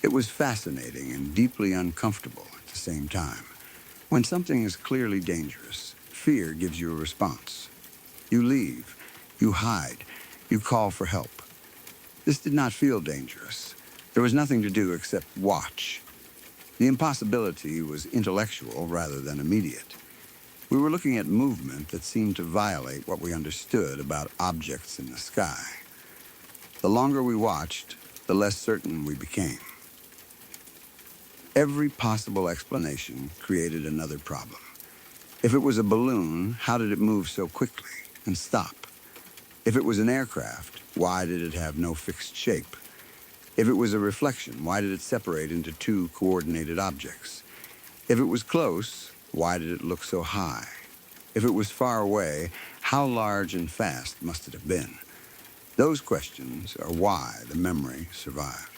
It was fascinating and deeply uncomfortable at the same time. When something is clearly dangerous, fear gives you a response. You leave, you hide, you call for help. This did not feel dangerous. There was nothing to do except watch. The impossibility was intellectual rather than immediate. We were looking at movement that seemed to violate what we understood about objects in the sky. The longer we watched, the less certain we became. Every possible explanation created another problem. If it was a balloon, how did it move so quickly and stop? If it was an aircraft, why did it have no fixed shape? If it was a reflection, why did it separate into two coordinated objects? If it was close, why did it look so high? If it was far away, how large and fast must it have been? Those questions are why the memory survived.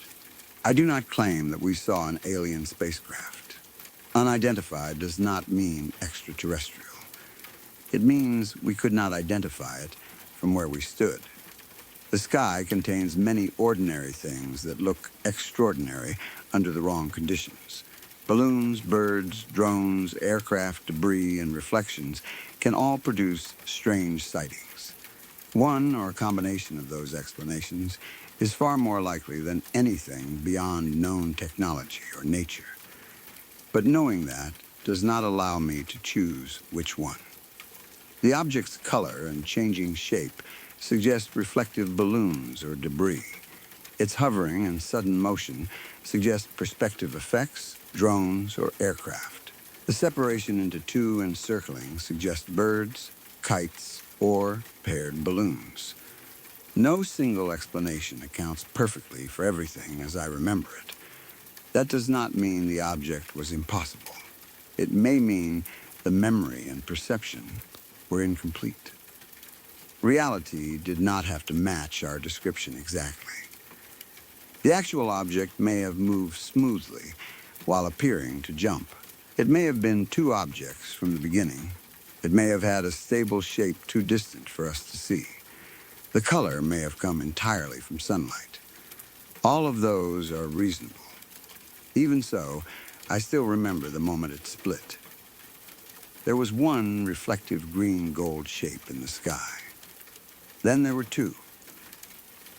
I do not claim that we saw an alien spacecraft. Unidentified does not mean extraterrestrial. It means we could not identify it from where we stood. The sky contains many ordinary things that look extraordinary under the wrong conditions. Balloons, birds, drones, aircraft, debris, and reflections can all produce strange sightings. One or a combination of those explanations is far more likely than anything beyond known technology or nature. But knowing that does not allow me to choose which one. The object's color and changing shape suggest reflective balloons or debris. Its hovering and sudden motion suggest perspective effects, drones, or aircraft. The separation into two and circling suggests birds, kites, or paired balloons. No single explanation accounts perfectly for everything as I remember it. That does not mean the object was impossible. It may mean the memory and perception were incomplete. Reality did not have to match our description exactly. The actual object may have moved smoothly while appearing to jump. It may have been two objects from the beginning. It may have had a stable shape too distant for us to see. The color may have come entirely from sunlight. All of those are reasonable. Even so, I still remember the moment it split. There was one reflective green-gold shape in the sky. Then there were two.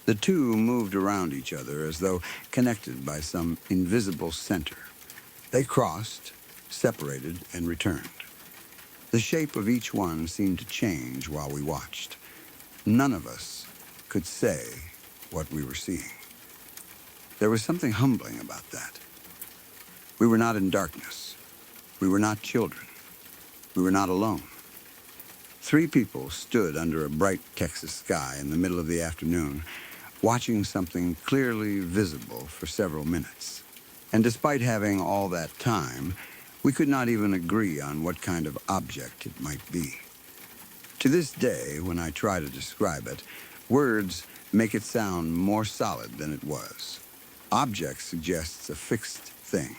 The two moved around each other as though connected by some invisible center. They crossed, separated, and returned. The shape of each one seemed to change while we watched. None of us could say what we were seeing. There was something humbling about that. We were not in darkness. We were not children. We were not alone. Three people stood under a bright Texas sky in the middle of the afternoon, watching something clearly visible for several minutes. And despite having all that time, we could not even agree on what kind of object it might be. To this day, when I try to describe it, words make it sound more solid than it was. Object suggests a fixed thing.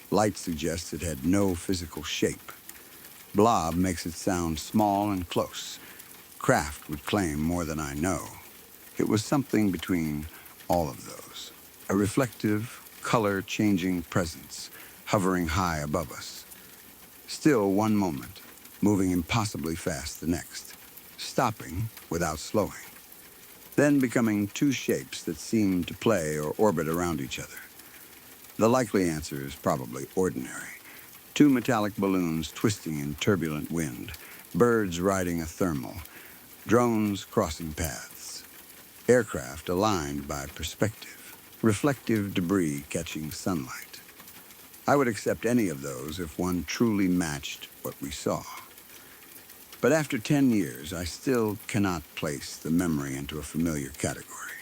Light suggests it had no physical shape. Blob makes it sound small and close. Craft would claim more than I know. It was something between all of those. A reflective, color-changing presence hovering high above us. Still one moment, moving impossibly fast the next, stopping without slowing. Then becoming two shapes that seemed to play or orbit around each other. The likely answer is probably ordinary. Two metallic balloons twisting in turbulent wind, birds riding a thermal, drones crossing paths, aircraft aligned by perspective. reflective debris catching sunlight. I would accept any of those if one truly matched what we saw. But after 10 years, I still cannot place the memory into a familiar category.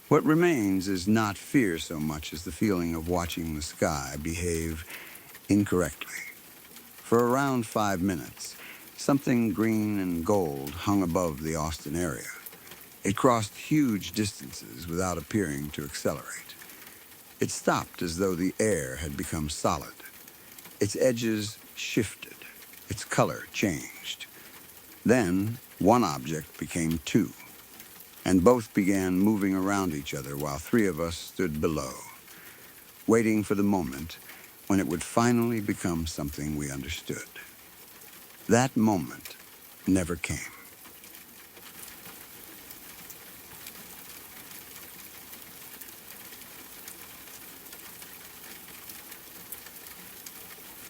What remains is not fear so much as the feeling of watching the sky behave incorrectly. For around 5 minutes, something green and gold hung above the Austin area. It crossed huge distances without appearing to accelerate. It stopped as though the air had become solid. Its edges shifted. Its color changed. Then, one object became two, and both began moving around each other while 3 of us stood below, waiting for the moment when it would finally become something we understood. That moment never came.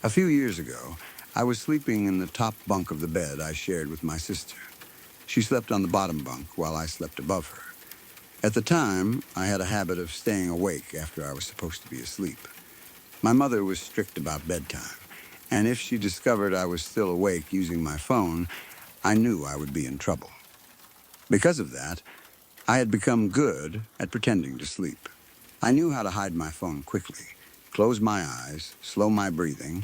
A few years ago, I was sleeping in the top bunk of the bed I shared with my sister. She slept on the bottom bunk while I slept above her. At the time, I had a habit of staying awake after I was supposed to be asleep. My mother was strict about bedtime, and if she discovered I was still awake using my phone, I knew I would be in trouble. Because of that, I had become good at pretending to sleep. I knew how to hide my phone quickly, close my eyes, slow my breathing,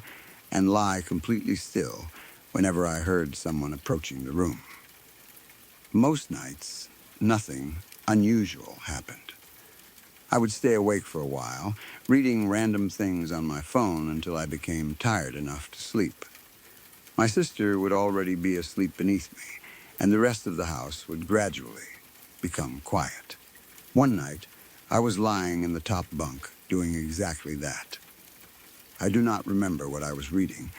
and lie completely still whenever I heard someone approaching the room. Most nights, nothing unusual happened. I would stay awake for a while, reading random things on my phone until I became tired enough to sleep. My sister would already be asleep beneath me, and the rest of the house would gradually become quiet. One night, I was lying in the top bunk, doing exactly that. I do not remember what I was reading.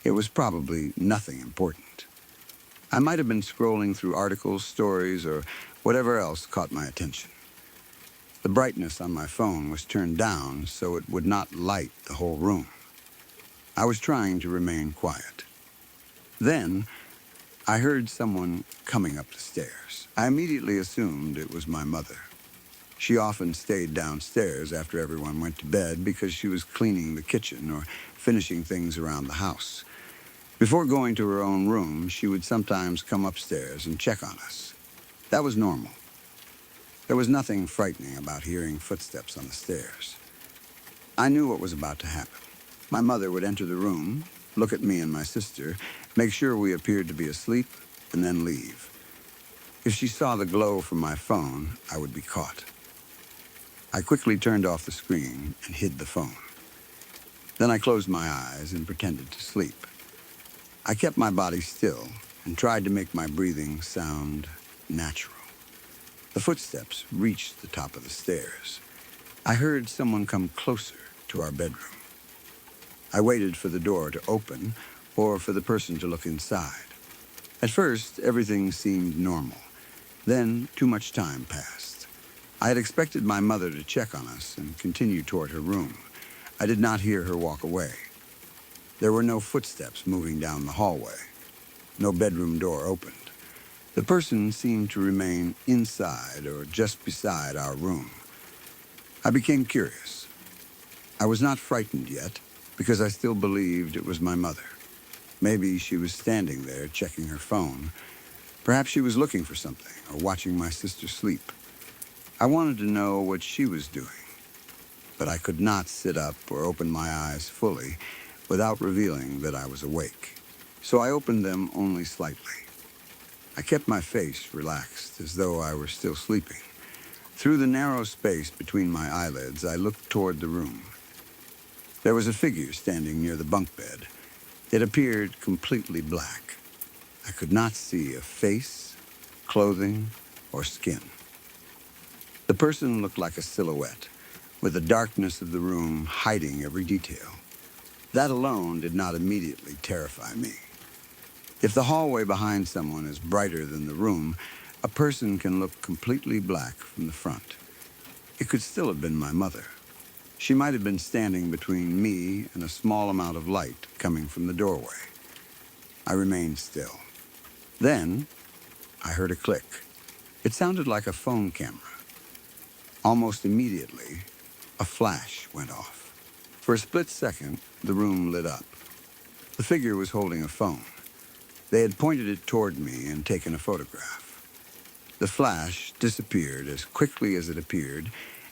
It was probably nothing important. I might have been scrolling through articles, stories, or whatever else caught my attention. The brightness on my phone was turned down so it would not light the whole room. I was trying to remain quiet. Then, I heard someone coming up the stairs. I immediately assumed it was my mother. She often stayed downstairs after everyone went to bed because she was cleaning the kitchen or finishing things around the house. Before going to her own room, she would sometimes come upstairs and check on us. That was normal. There was nothing frightening about hearing footsteps on the stairs. I knew what was about to happen. My mother would enter the room, look at me and my sister, make sure we appeared to be asleep, and then leave. If she saw the glow from my phone, I would be caught. I quickly turned off the screen and hid the phone. Then I closed my eyes and pretended to sleep. I kept my body still and tried to make my breathing sound natural. The footsteps reached the top of the stairs. I heard someone come closer to our bedroom. I waited for the door to open or for the person to look inside. At first, everything seemed normal. Then, too much time passed. I had expected my mother to check on us and continue toward her room. I did not hear her walk away. There were no footsteps moving down the hallway. No bedroom door opened. The person seemed to remain inside or just beside our room. I became curious. I was not frightened yet because I still believed it was my mother. Maybe she was standing there checking her phone. Perhaps she was looking for something or watching my sister sleep. I wanted to know what she was doing, but I could not sit up or open my eyes fully without revealing that I was awake. So I opened them only slightly. I kept my face relaxed as though I were still sleeping. Through the narrow space between my eyelids, I looked toward the room. There was a figure standing near the bunk bed. It appeared completely black. I could not see a face, clothing, or skin. The person looked like a silhouette, with the darkness of the room hiding every detail. That alone did not immediately terrify me. If the hallway behind someone is brighter than the room, a person can look completely black from the front. It could still have been my mother. She might have been standing between me and a small amount of light coming from the doorway. I remained still. Then, I heard a click. It sounded like a phone camera. Almost immediately, a flash went off. For a split second, the room lit up. The figure was holding a phone. They had pointed it toward me and taken a photograph. The flash disappeared as quickly as it appeared,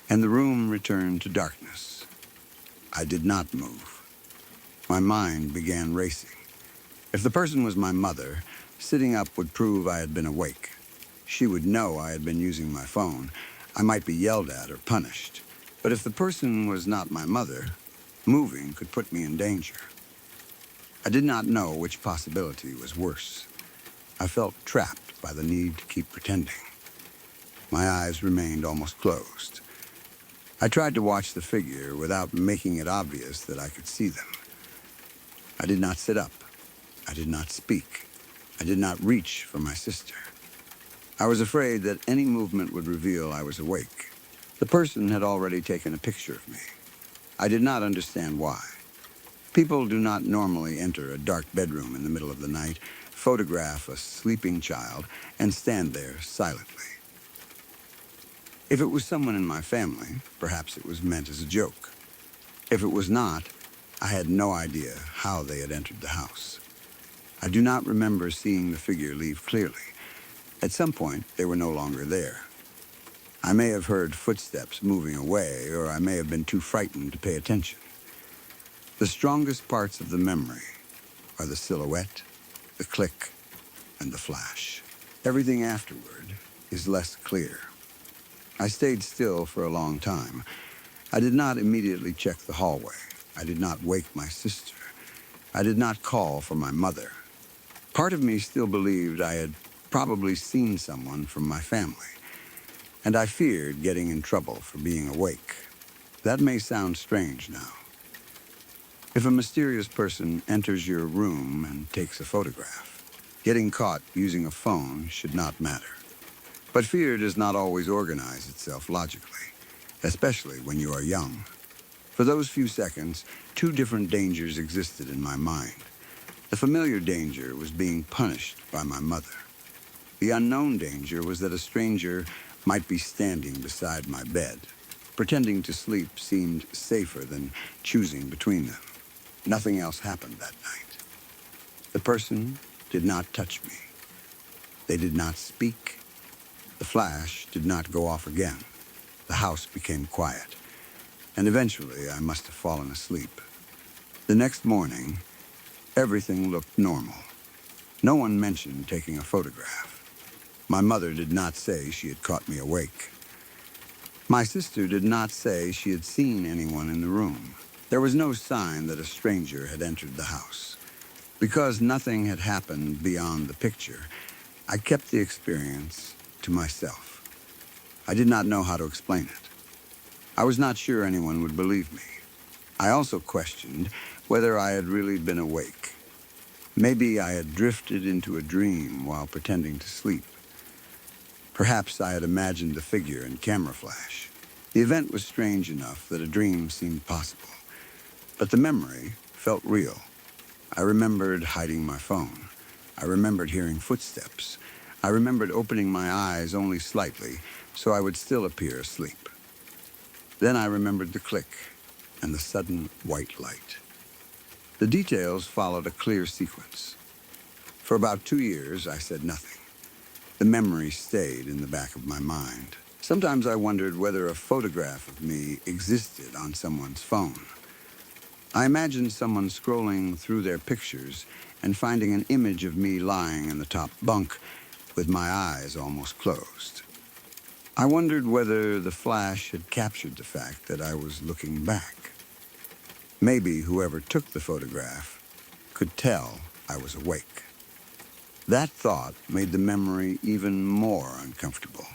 and the room returned to darkness. I did not move. My mind began racing. If the person was my mother, sitting up would prove I had been awake. She would know I had been using my phone. I might be yelled at or punished. But if the person was not my mother, moving could put me in danger. I did not know which possibility was worse. I felt trapped by the need to keep pretending. My eyes remained almost closed. I tried to watch the figure without making it obvious that I could see them. I did not sit up. I did not speak. I did not reach for my sister. I was afraid that any movement would reveal I was awake. The person had already taken a picture of me. I did not understand why. People do not normally enter a dark bedroom in the middle of the night, photograph a sleeping child, and stand there silently. If it was someone in my family, perhaps it was meant as a joke. If it was not, I had no idea how they had entered the house. I do not remember seeing the figure leave clearly. At some point, they were no longer there. I may have heard footsteps moving away, or I may have been too frightened to pay attention. The strongest parts of the memory are the silhouette, the click, and the flash. Everything afterward is less clear. I stayed still for a long time. I did not immediately check the hallway. I did not wake my sister. I did not call for my mother. Part of me still believed I had probably seen someone from my family, and I feared getting in trouble for being awake. That may sound strange now. If a mysterious person enters your room and takes a photograph, getting caught using a phone should not matter. But fear does not always organize itself logically, especially when you are young. For those few seconds, two different dangers existed in my mind. The familiar danger was being punished by my mother. The unknown danger was that a stranger might be standing beside my bed. Pretending to sleep seemed safer than choosing between them. Nothing else happened that night. The person did not touch me. They did not speak. The flash did not go off again. The house became quiet, and eventually I must have fallen asleep. The next morning, everything looked normal. No one mentioned taking a photograph. My mother did not say she had caught me awake. My sister did not say she had seen anyone in the room. There was no sign that a stranger had entered the house. Because nothing had happened beyond the picture, I kept the experience to myself. I did not know how to explain it. I was not sure anyone would believe me. I also questioned whether I had really been awake. Maybe I had drifted into a dream while pretending to sleep. Perhaps I had imagined the figure in camera flash. The event was strange enough that a dream seemed possible. But the memory felt real. I remembered hiding my phone. I remembered hearing footsteps. I remembered opening my eyes only slightly so I would still appear asleep. Then I remembered the click and the sudden white light. The details followed a clear sequence. For about 2 years, I said nothing. The memory stayed in the back of my mind. Sometimes I wondered whether a photograph of me existed on someone's phone. I imagined someone scrolling through their pictures and finding an image of me lying in the top bunk with my eyes almost closed. I wondered whether the flash had captured the fact that I was looking back. Maybe whoever took the photograph could tell I was awake. That thought made the memory even more uncomfortable.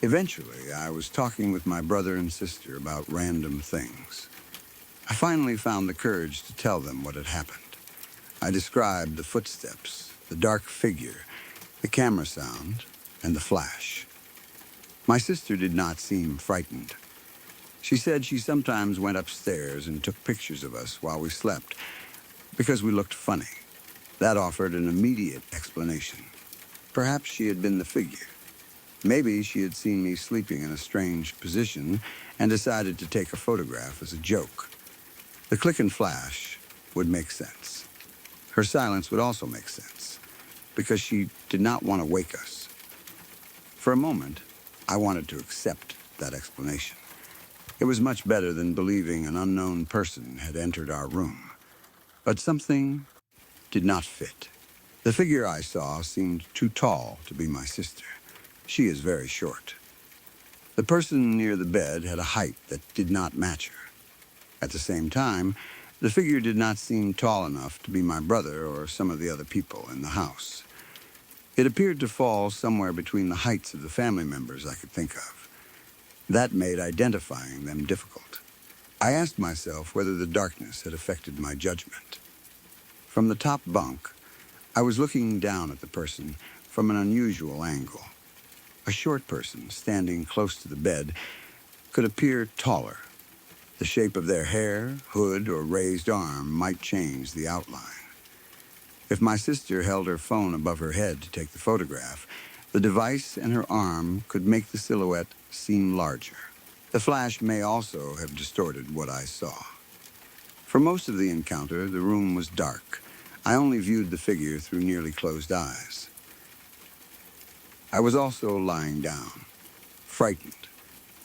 Eventually, I was talking with my brother and sister about random things. I finally found the courage to tell them what had happened. I described the footsteps, the dark figure, the camera sound, and the flash. My sister did not seem frightened. She said she sometimes went upstairs and took pictures of us while we slept because we looked funny. That offered an immediate explanation. Perhaps she had been the figure. Maybe she had seen me sleeping in a strange position and decided to take a photograph as a joke. The click and flash would make sense. Her silence would also make sense, because she did not want to wake us. For a moment, I wanted to accept that explanation. It was much better than believing an unknown person had entered our room. But something did not fit. The figure I saw seemed too tall to be my sister. She is very short. The person near the bed had a height that did not match her. At the same time, the figure did not seem tall enough to be my brother or some of the other people in the house. It appeared to fall somewhere between the heights of the family members I could think of. That made identifying them difficult. I asked myself whether the darkness had affected my judgment. From the top bunk, I was looking down at the person from an unusual angle. A short person standing close to the bed could appear taller. The shape of their hair, hood, or raised arm might change the outline. If my sister held her phone above her head to take the photograph, the device and her arm could make the silhouette seem larger. The flash may also have distorted what I saw. For most of the encounter, the room was dark. I only viewed the figure through nearly closed eyes. I was also lying down, frightened,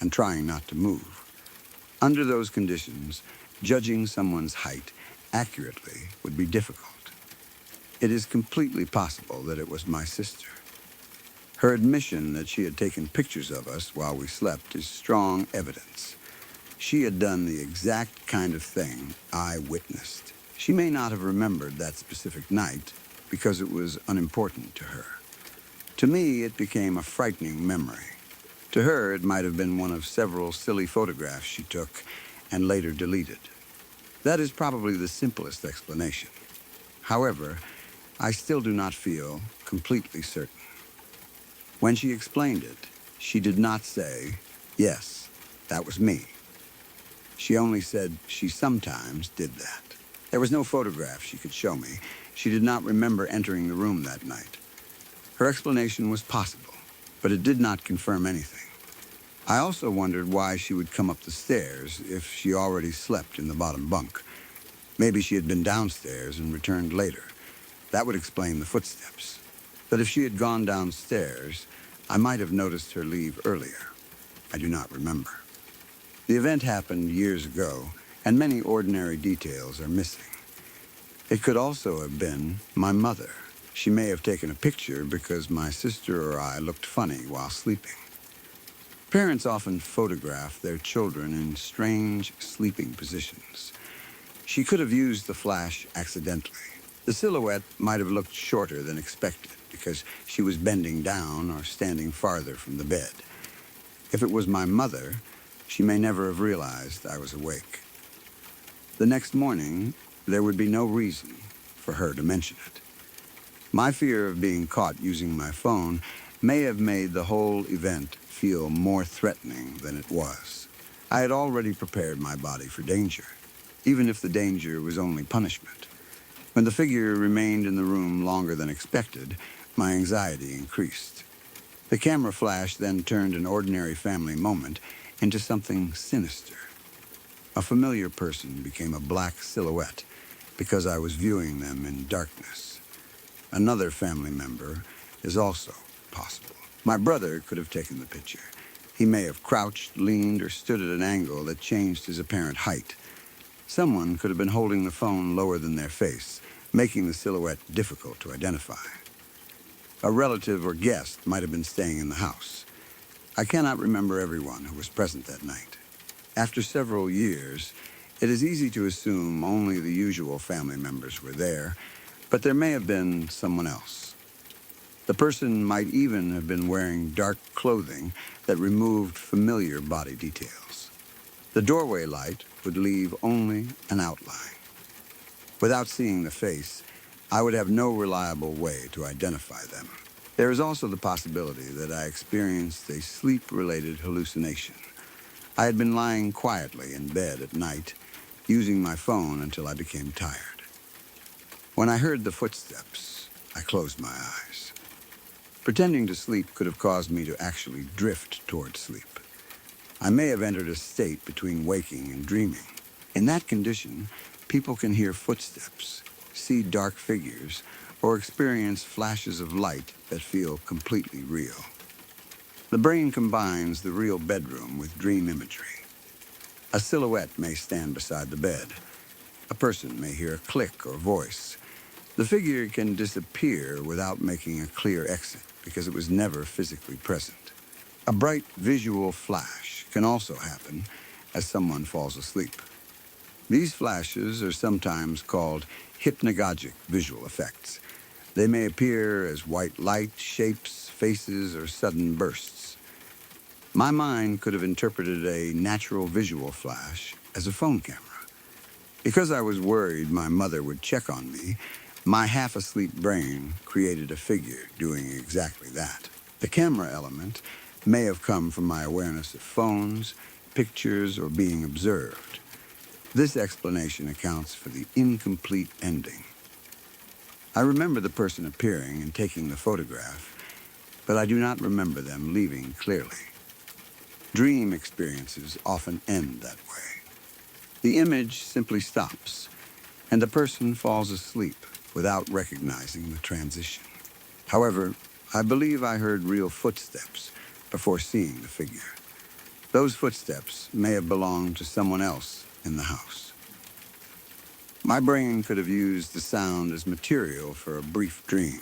and trying not to move. Under those conditions, judging someone's height accurately would be difficult. It is completely possible that it was my sister. Her admission that she had taken pictures of us while we slept is strong evidence. She had done the exact kind of thing I witnessed. She may not have remembered that specific night because it was unimportant to her. To me, it became a frightening memory. To her, it might have been one of several silly photographs she took and later deleted. That is probably the simplest explanation. However, I still do not feel completely certain. When she explained it, she did not say, "Yes, that was me." She only said she sometimes did that. There was no photograph she could show me. She did not remember entering the room that night. Her explanation was possible, but it did not confirm anything. I also wondered why she would come up the stairs if she already slept in the bottom bunk. Maybe she had been downstairs and returned later. That would explain the footsteps. But if she had gone downstairs, I might have noticed her leave earlier. I do not remember. The event happened years ago, and many ordinary details are missing. It could also have been my mother. She may have taken a picture because my sister or I looked funny while sleeping. Parents often photograph their children in strange sleeping positions. She could have used the flash accidentally. The silhouette might have looked shorter than expected because she was bending down or standing farther from the bed. If it was my mother, she may never have realized I was awake. The next morning, there would be no reason for her to mention it. My fear of being caught using my phone may have made the whole event feel more threatening than it was. I had already prepared my body for danger, even if the danger was only punishment. When the figure remained in the room longer than expected, my anxiety increased. The camera flash then turned an ordinary family moment into something sinister. A familiar person became a black silhouette because I was viewing them in darkness. Another family member is also possible. My brother could have taken the picture. He may have crouched, leaned, or stood at an angle that changed his apparent height. Someone could have been holding the phone lower than their face, making the silhouette difficult to identify. A relative or guest might have been staying in the house. I cannot remember everyone who was present that night. After several years, it is easy to assume only the usual family members were there, but there may have been someone else. The person might even have been wearing dark clothing that removed familiar body details. The doorway light would leave only an outline. Without seeing the face, I would have no reliable way to identify them. There is also the possibility that I experienced a sleep-related hallucination. I had been lying quietly in bed at night, using my phone until I became tired. When I heard the footsteps, I closed my eyes. Pretending to sleep could have caused me to actually drift toward sleep. I may have entered a state between waking and dreaming. In that condition, people can hear footsteps, see dark figures, or experience flashes of light that feel completely real. The brain combines the real bedroom with dream imagery. A silhouette may stand beside the bed. A person may hear a click or voice. The figure can disappear without making a clear exit because it was never physically present. A bright visual flash can also happen as someone falls asleep. These flashes are sometimes called hypnagogic visual effects. They may appear as white light, shapes, faces, or sudden bursts. My mind could have interpreted a natural visual flash as a phone camera. Because I was worried my mother would check on me, my half-asleep brain created a figure doing exactly that. The camera element may have come from my awareness of phones, pictures, or being observed. This explanation accounts for the incomplete ending. I remember the person appearing and taking the photograph, but I do not remember them leaving clearly. Dream experiences often end that way. The image simply stops, and the person falls asleep without recognizing the transition. However, I believe I heard real footsteps before seeing the figure. Those footsteps may have belonged to someone else in the house. My brain could have used the sound as material for a brief dream.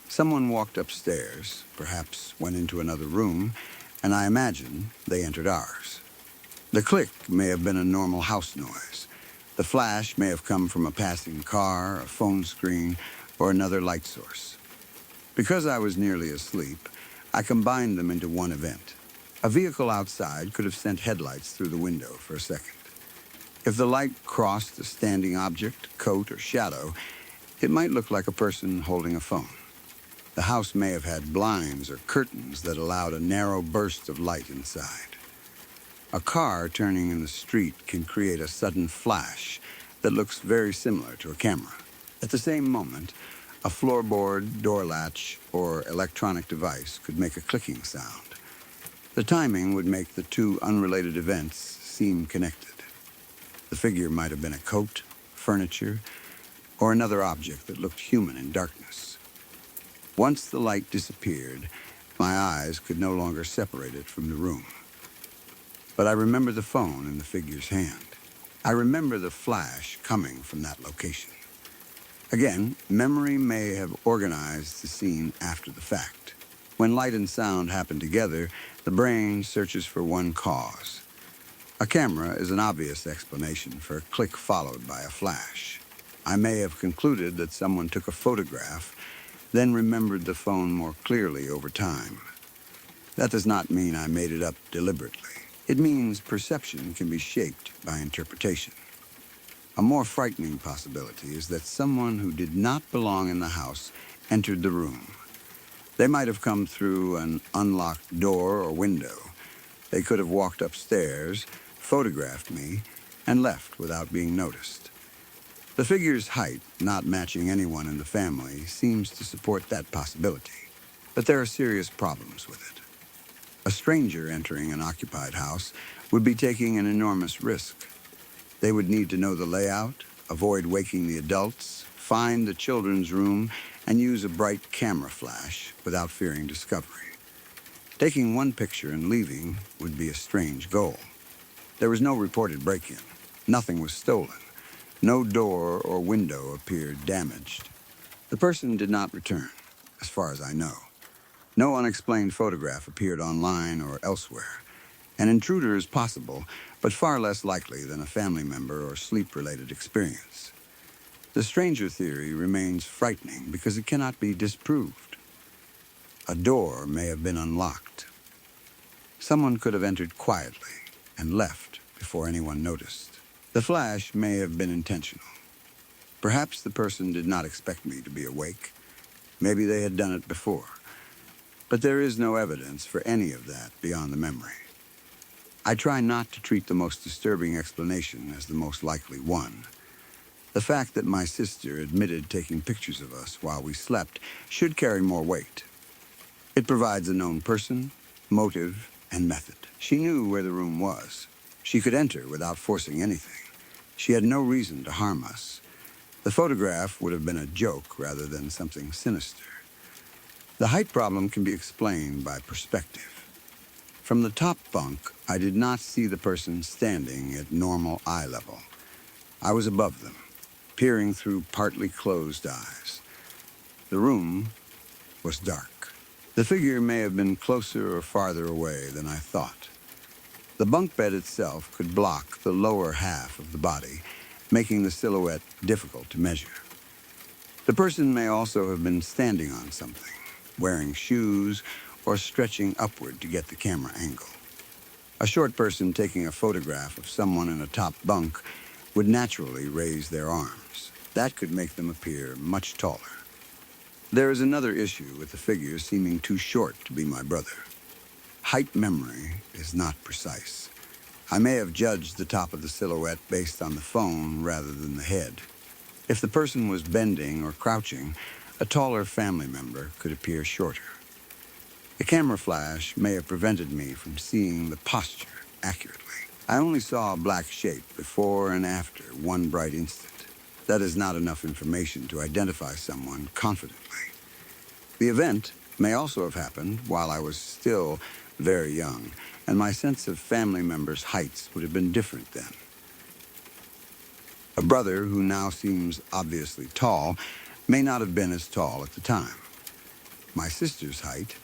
Someone walked upstairs, perhaps went into another room, and I imagine they entered ours. The click may have been a normal house noise. The flash may have come from a passing car, a phone screen, or another light source. Because I was nearly asleep, I combined them into one event. A vehicle outside could have sent headlights through the window for a second. If the light crossed a standing object, coat, or shadow, it might look like a person holding a phone. The house may have had blinds or curtains that allowed a narrow burst of light inside. A car turning in the street can create a sudden flash that looks very similar to a camera. At the same moment, a floorboard, door latch, or electronic device could make a clicking sound. The timing would make the two unrelated events seem connected. The figure might have been a coat, furniture, or another object that looked human in darkness. Once the light disappeared, my eyes could no longer separate it from the room. But I remember the phone in the figure's hand. I remember the flash coming from that location. Again, memory may have organized the scene after the fact. When light and sound happen together, the brain searches for one cause. A camera is an obvious explanation for a click followed by a flash. I may have concluded that someone took a photograph, then remembered the phone more clearly over time. That does not mean I made it up deliberately. It means perception can be shaped by interpretation. A more frightening possibility is that someone who did not belong in the house entered the room. They might have come through an unlocked door or window. They could have walked upstairs, photographed me, and left without being noticed. The figure's height, not matching anyone in the family, seems to support that possibility. But there are serious problems with it. A stranger entering an occupied house would be taking an enormous risk. They would need to know the layout, avoid waking the adults, find the children's room, and use a bright camera flash without fearing discovery. Taking one picture and leaving would be a strange goal. There was no reported break-in. Nothing was stolen. No door or window appeared damaged. The person did not return, as far as I know. No unexplained photograph appeared online or elsewhere. An intruder is possible, but far less likely than a family member or sleep-related experience. The stranger theory remains frightening because it cannot be disproved. A door may have been unlocked. Someone could have entered quietly and left before anyone noticed. The flash may have been intentional. Perhaps the person did not expect me to be awake. Maybe they had done it before. But there is no evidence for any of that beyond the memory. I try not to treat the most disturbing explanation as the most likely one. The fact that my sister admitted taking pictures of us while we slept should carry more weight. It provides a known person, motive, and method. She knew where the room was. She could enter without forcing anything. She had no reason to harm us. The photograph would have been a joke rather than something sinister. The height problem can be explained by perspective. From the top bunk, I did not see the person standing at normal eye level. I was above them, peering through partly closed eyes. The room was dark. The figure may have been closer or farther away than I thought. The bunk bed itself could block the lower half of the body, making the silhouette difficult to measure. The person may also have been standing on something, wearing shoes, or stretching upward to get the camera angle. A short person taking a photograph of someone in a top bunk would naturally raise their arms. That could make them appear much taller. There is another issue with the figure seeming too short to be my brother. Height memory is not precise. I may have judged the top of the silhouette based on the phone rather than the head. If the person was bending or crouching, a taller family member could appear shorter. The camera flash may have prevented me from seeing the posture accurately. I only saw a black shape before and after one bright instant. That is not enough information to identify someone confidently. The event may also have happened while I was still very young, and my sense of family members' heights would have been different then. A brother who now seems obviously tall may not have been as tall at the time. My sister's height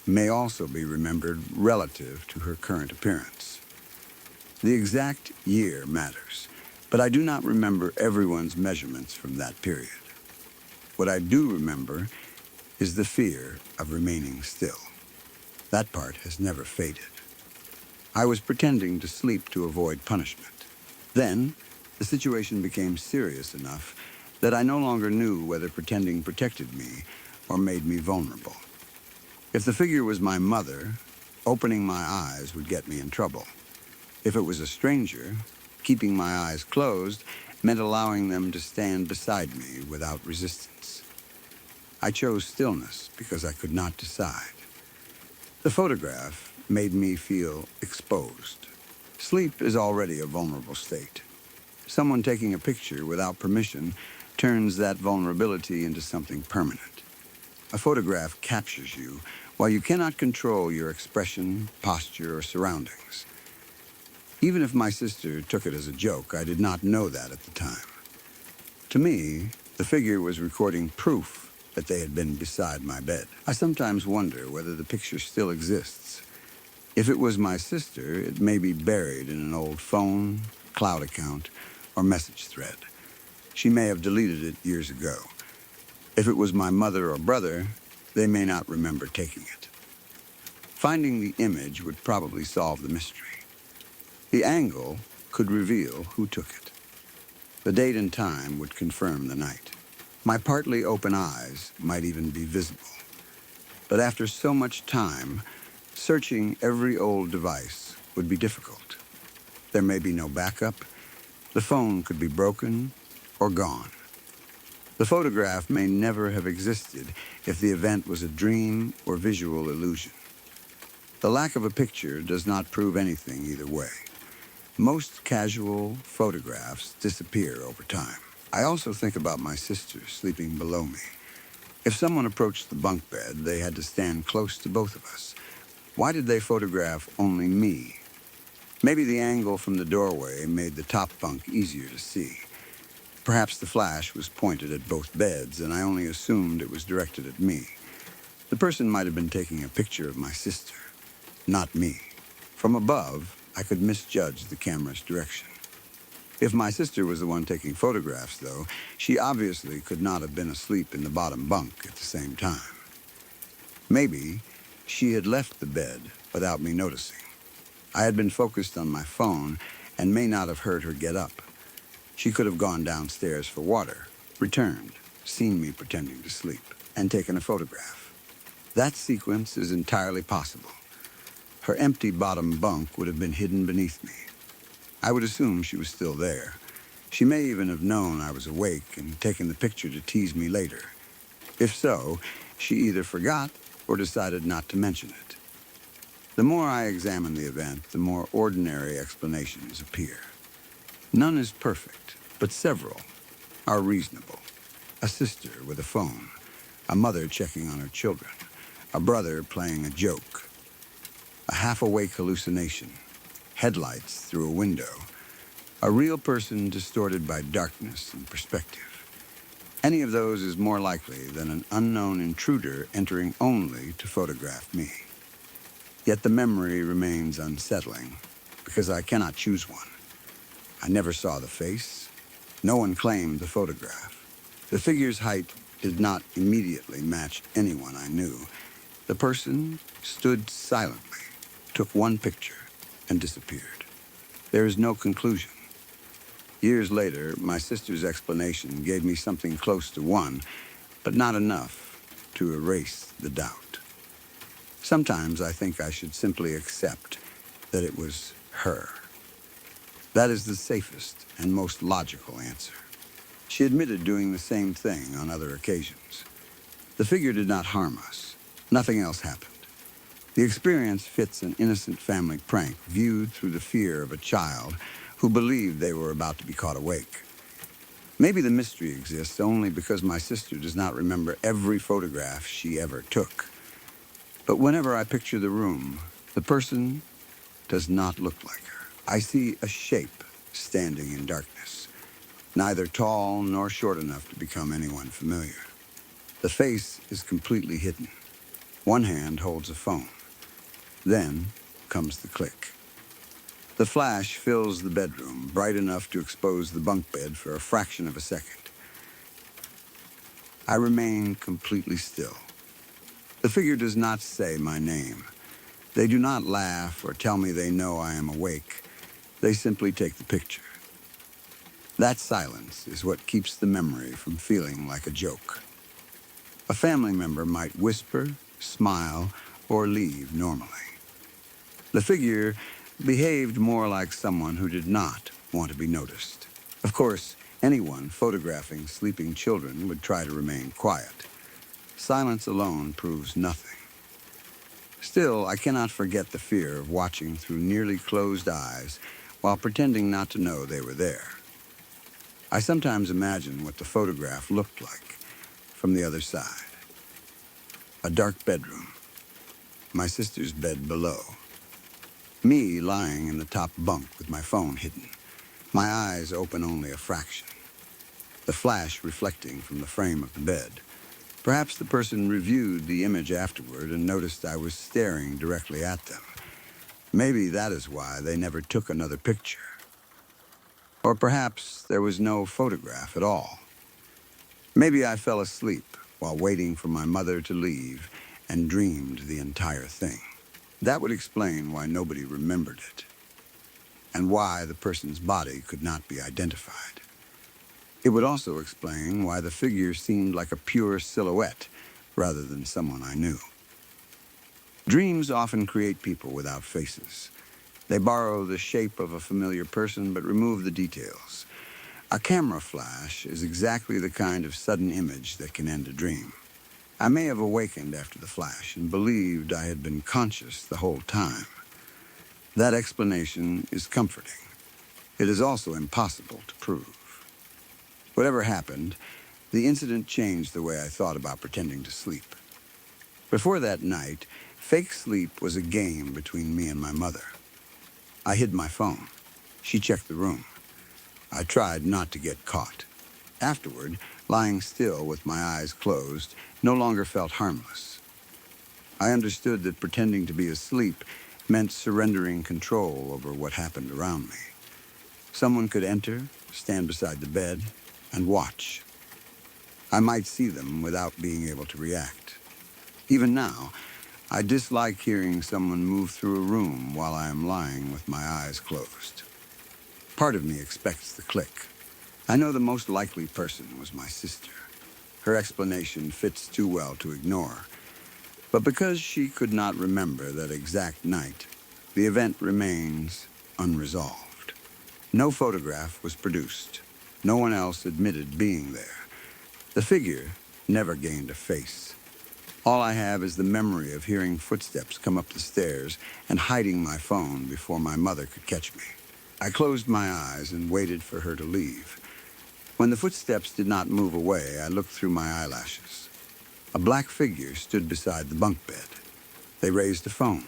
may also be remembered relative to her current appearance. The exact year matters, but I do not remember everyone's measurements from that period. What I do remember is the fear of remaining still. That part has never faded. I was pretending to sleep to avoid punishment. Then, the situation became serious enough that I no longer knew whether pretending protected me or made me vulnerable. If the figure was my mother, opening my eyes would get me in trouble. If it was a stranger, keeping my eyes closed meant allowing them to stand beside me without resistance. I chose stillness because I could not decide. The photograph made me feel exposed. Sleep is already a vulnerable state. Someone taking a picture without permission turns that vulnerability into something permanent. A photograph captures you while you cannot control your expression, posture, or surroundings. Even if my sister took it as a joke, I did not know that at the time. To me, the figure was recording proof that they had been beside my bed. I sometimes wonder whether the picture still exists. If it was my sister, it may be buried in an old phone, cloud account, or message thread. She may have deleted it years ago. If it was my mother or brother, they may not remember taking it. Finding the image would probably solve the mystery. The angle could reveal who took it. The date and time would confirm the night. My partly open eyes might even be visible. But after so much time, searching every old device would be difficult. There may be no backup. The phone could be broken or gone. The photograph may never have existed if the event was a dream or visual illusion. The lack of a picture does not prove anything either way. Most casual photographs disappear over time. I also think about my sister sleeping below me. If someone approached the bunk bed, they had to stand close to both of us. Why did they photograph only me? Maybe the angle from the doorway made the top bunk easier to see. Perhaps the flash was pointed at both beds, and I only assumed it was directed at me. The person might have been taking a picture of my sister, not me. From above, I could misjudge the camera's direction. If my sister was the one taking photographs, though, she obviously could not have been asleep in the bottom bunk at the same time. Maybe she had left the bed without me noticing. I had been focused on my phone and may not have heard her get up. She could have gone downstairs for water, returned, seen me pretending to sleep, and taken a photograph. That sequence is entirely possible. Her empty bottom bunk would have been hidden beneath me. I would assume she was still there. She may even have known I was awake and taken the picture to tease me later. If so, she either forgot or decided not to mention it. The more I examine the event, the more ordinary explanations appear. None is perfect, but several are reasonable. A sister with a phone, a mother checking on her children, a brother playing a joke, a half-awake hallucination, headlights through a window, a real person distorted by darkness and perspective. Any of those is more likely than an unknown intruder entering only to photograph me. Yet the memory remains unsettling because I cannot choose one. I never saw the face. No one claimed the photograph. The figure's height did not immediately match anyone I knew. The person stood silently, took one picture, and disappeared. There is no conclusion. Years later, my sister's explanation gave me something close to one, but not enough to erase the doubt. Sometimes I think I should simply accept that it was her. That is the safest and most logical answer. She admitted doing the same thing on other occasions. The figure did not harm us. Nothing else happened. The experience fits an innocent family prank viewed through the fear of a child who believed they were about to be caught awake. Maybe the mystery exists only because my sister does not remember every photograph she ever took. But whenever I picture the room, the person does not look like her. I see a shape standing in darkness, neither tall nor short enough to become anyone familiar. The face is completely hidden. One hand holds a phone. Then comes the click. The flash fills the bedroom, bright enough to expose the bunk bed for a fraction of a second. I remain completely still. The figure does not say my name. They do not laugh or tell me they know I am awake. They simply take the picture. That silence is what keeps the memory from feeling like a joke. A family member might whisper, smile, or leave normally. The figure behaved more like someone who did not want to be noticed. Of course, anyone photographing sleeping children would try to remain quiet. Silence alone proves nothing. Still, I cannot forget the fear of watching through nearly closed eyes while pretending not to know they were there. I sometimes imagine what the photograph looked like from the other side. A dark bedroom, my sister's bed below. Me lying in the top bunk with my phone hidden, my eyes open only a fraction. The flash reflecting from the frame of the bed. Perhaps the person reviewed the image afterward and noticed I was staring directly at them. Maybe that is why they never took another picture. Or perhaps there was no photograph at all. Maybe I fell asleep while waiting for my mother to leave and dreamed the entire thing. That would explain why nobody remembered it, and why the person's body could not be identified. It would also explain why the figure seemed like a pure silhouette rather than someone I knew. Dreams often create people without faces. They borrow the shape of a familiar person but remove the details. A camera flash is exactly the kind of sudden image that can end a dream. I may have awakened after the flash and believed I had been conscious the whole time. That explanation is comforting. It is also impossible to prove. Whatever happened, the incident changed the way I thought about pretending to sleep. Before that night, fake sleep was a game between me and my mother. I hid my phone. She checked the room. I tried not to get caught. Afterward, lying still with my eyes closed, no longer felt harmless. I understood that pretending to be asleep meant surrendering control over what happened around me. Someone could enter, stand beside the bed, and watch. I might see them without being able to react. Even now, I dislike hearing someone move through a room while I am lying with my eyes closed. Part of me expects the click. I know the most likely person was my sister. Her explanation fits too well to ignore. But because she could not remember that exact night, the event remains unresolved. No photograph was produced. No one else admitted being there. The figure never gained a face. All I have is the memory of hearing footsteps come up the stairs and hiding my phone before my mother could catch me. I closed my eyes and waited for her to leave. When the footsteps did not move away, I looked through my eyelashes. A black figure stood beside the bunk bed. They raised the phone.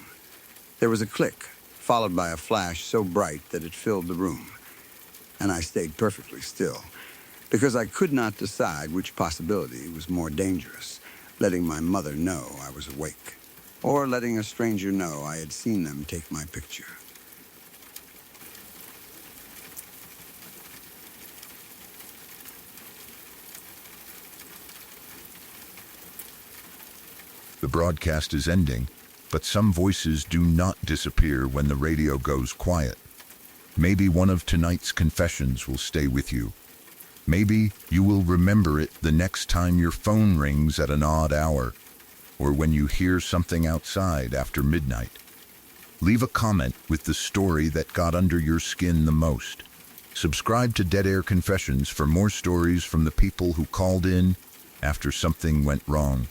There was a click, followed by a flash so bright that it filled the room. And I stayed perfectly still, because I could not decide which possibility was more dangerous, letting my mother know I was awake, or letting a stranger know I had seen them take my picture. The broadcast is ending, but some voices do not disappear when the radio goes quiet. Maybe one of tonight's confessions will stay with you. Maybe you will remember it the next time your phone rings at an odd hour, or when you hear something outside after midnight. Leave a comment with the story that got under your skin the most. Subscribe to Dead Air Confessions for more stories from the people who called in after something went wrong.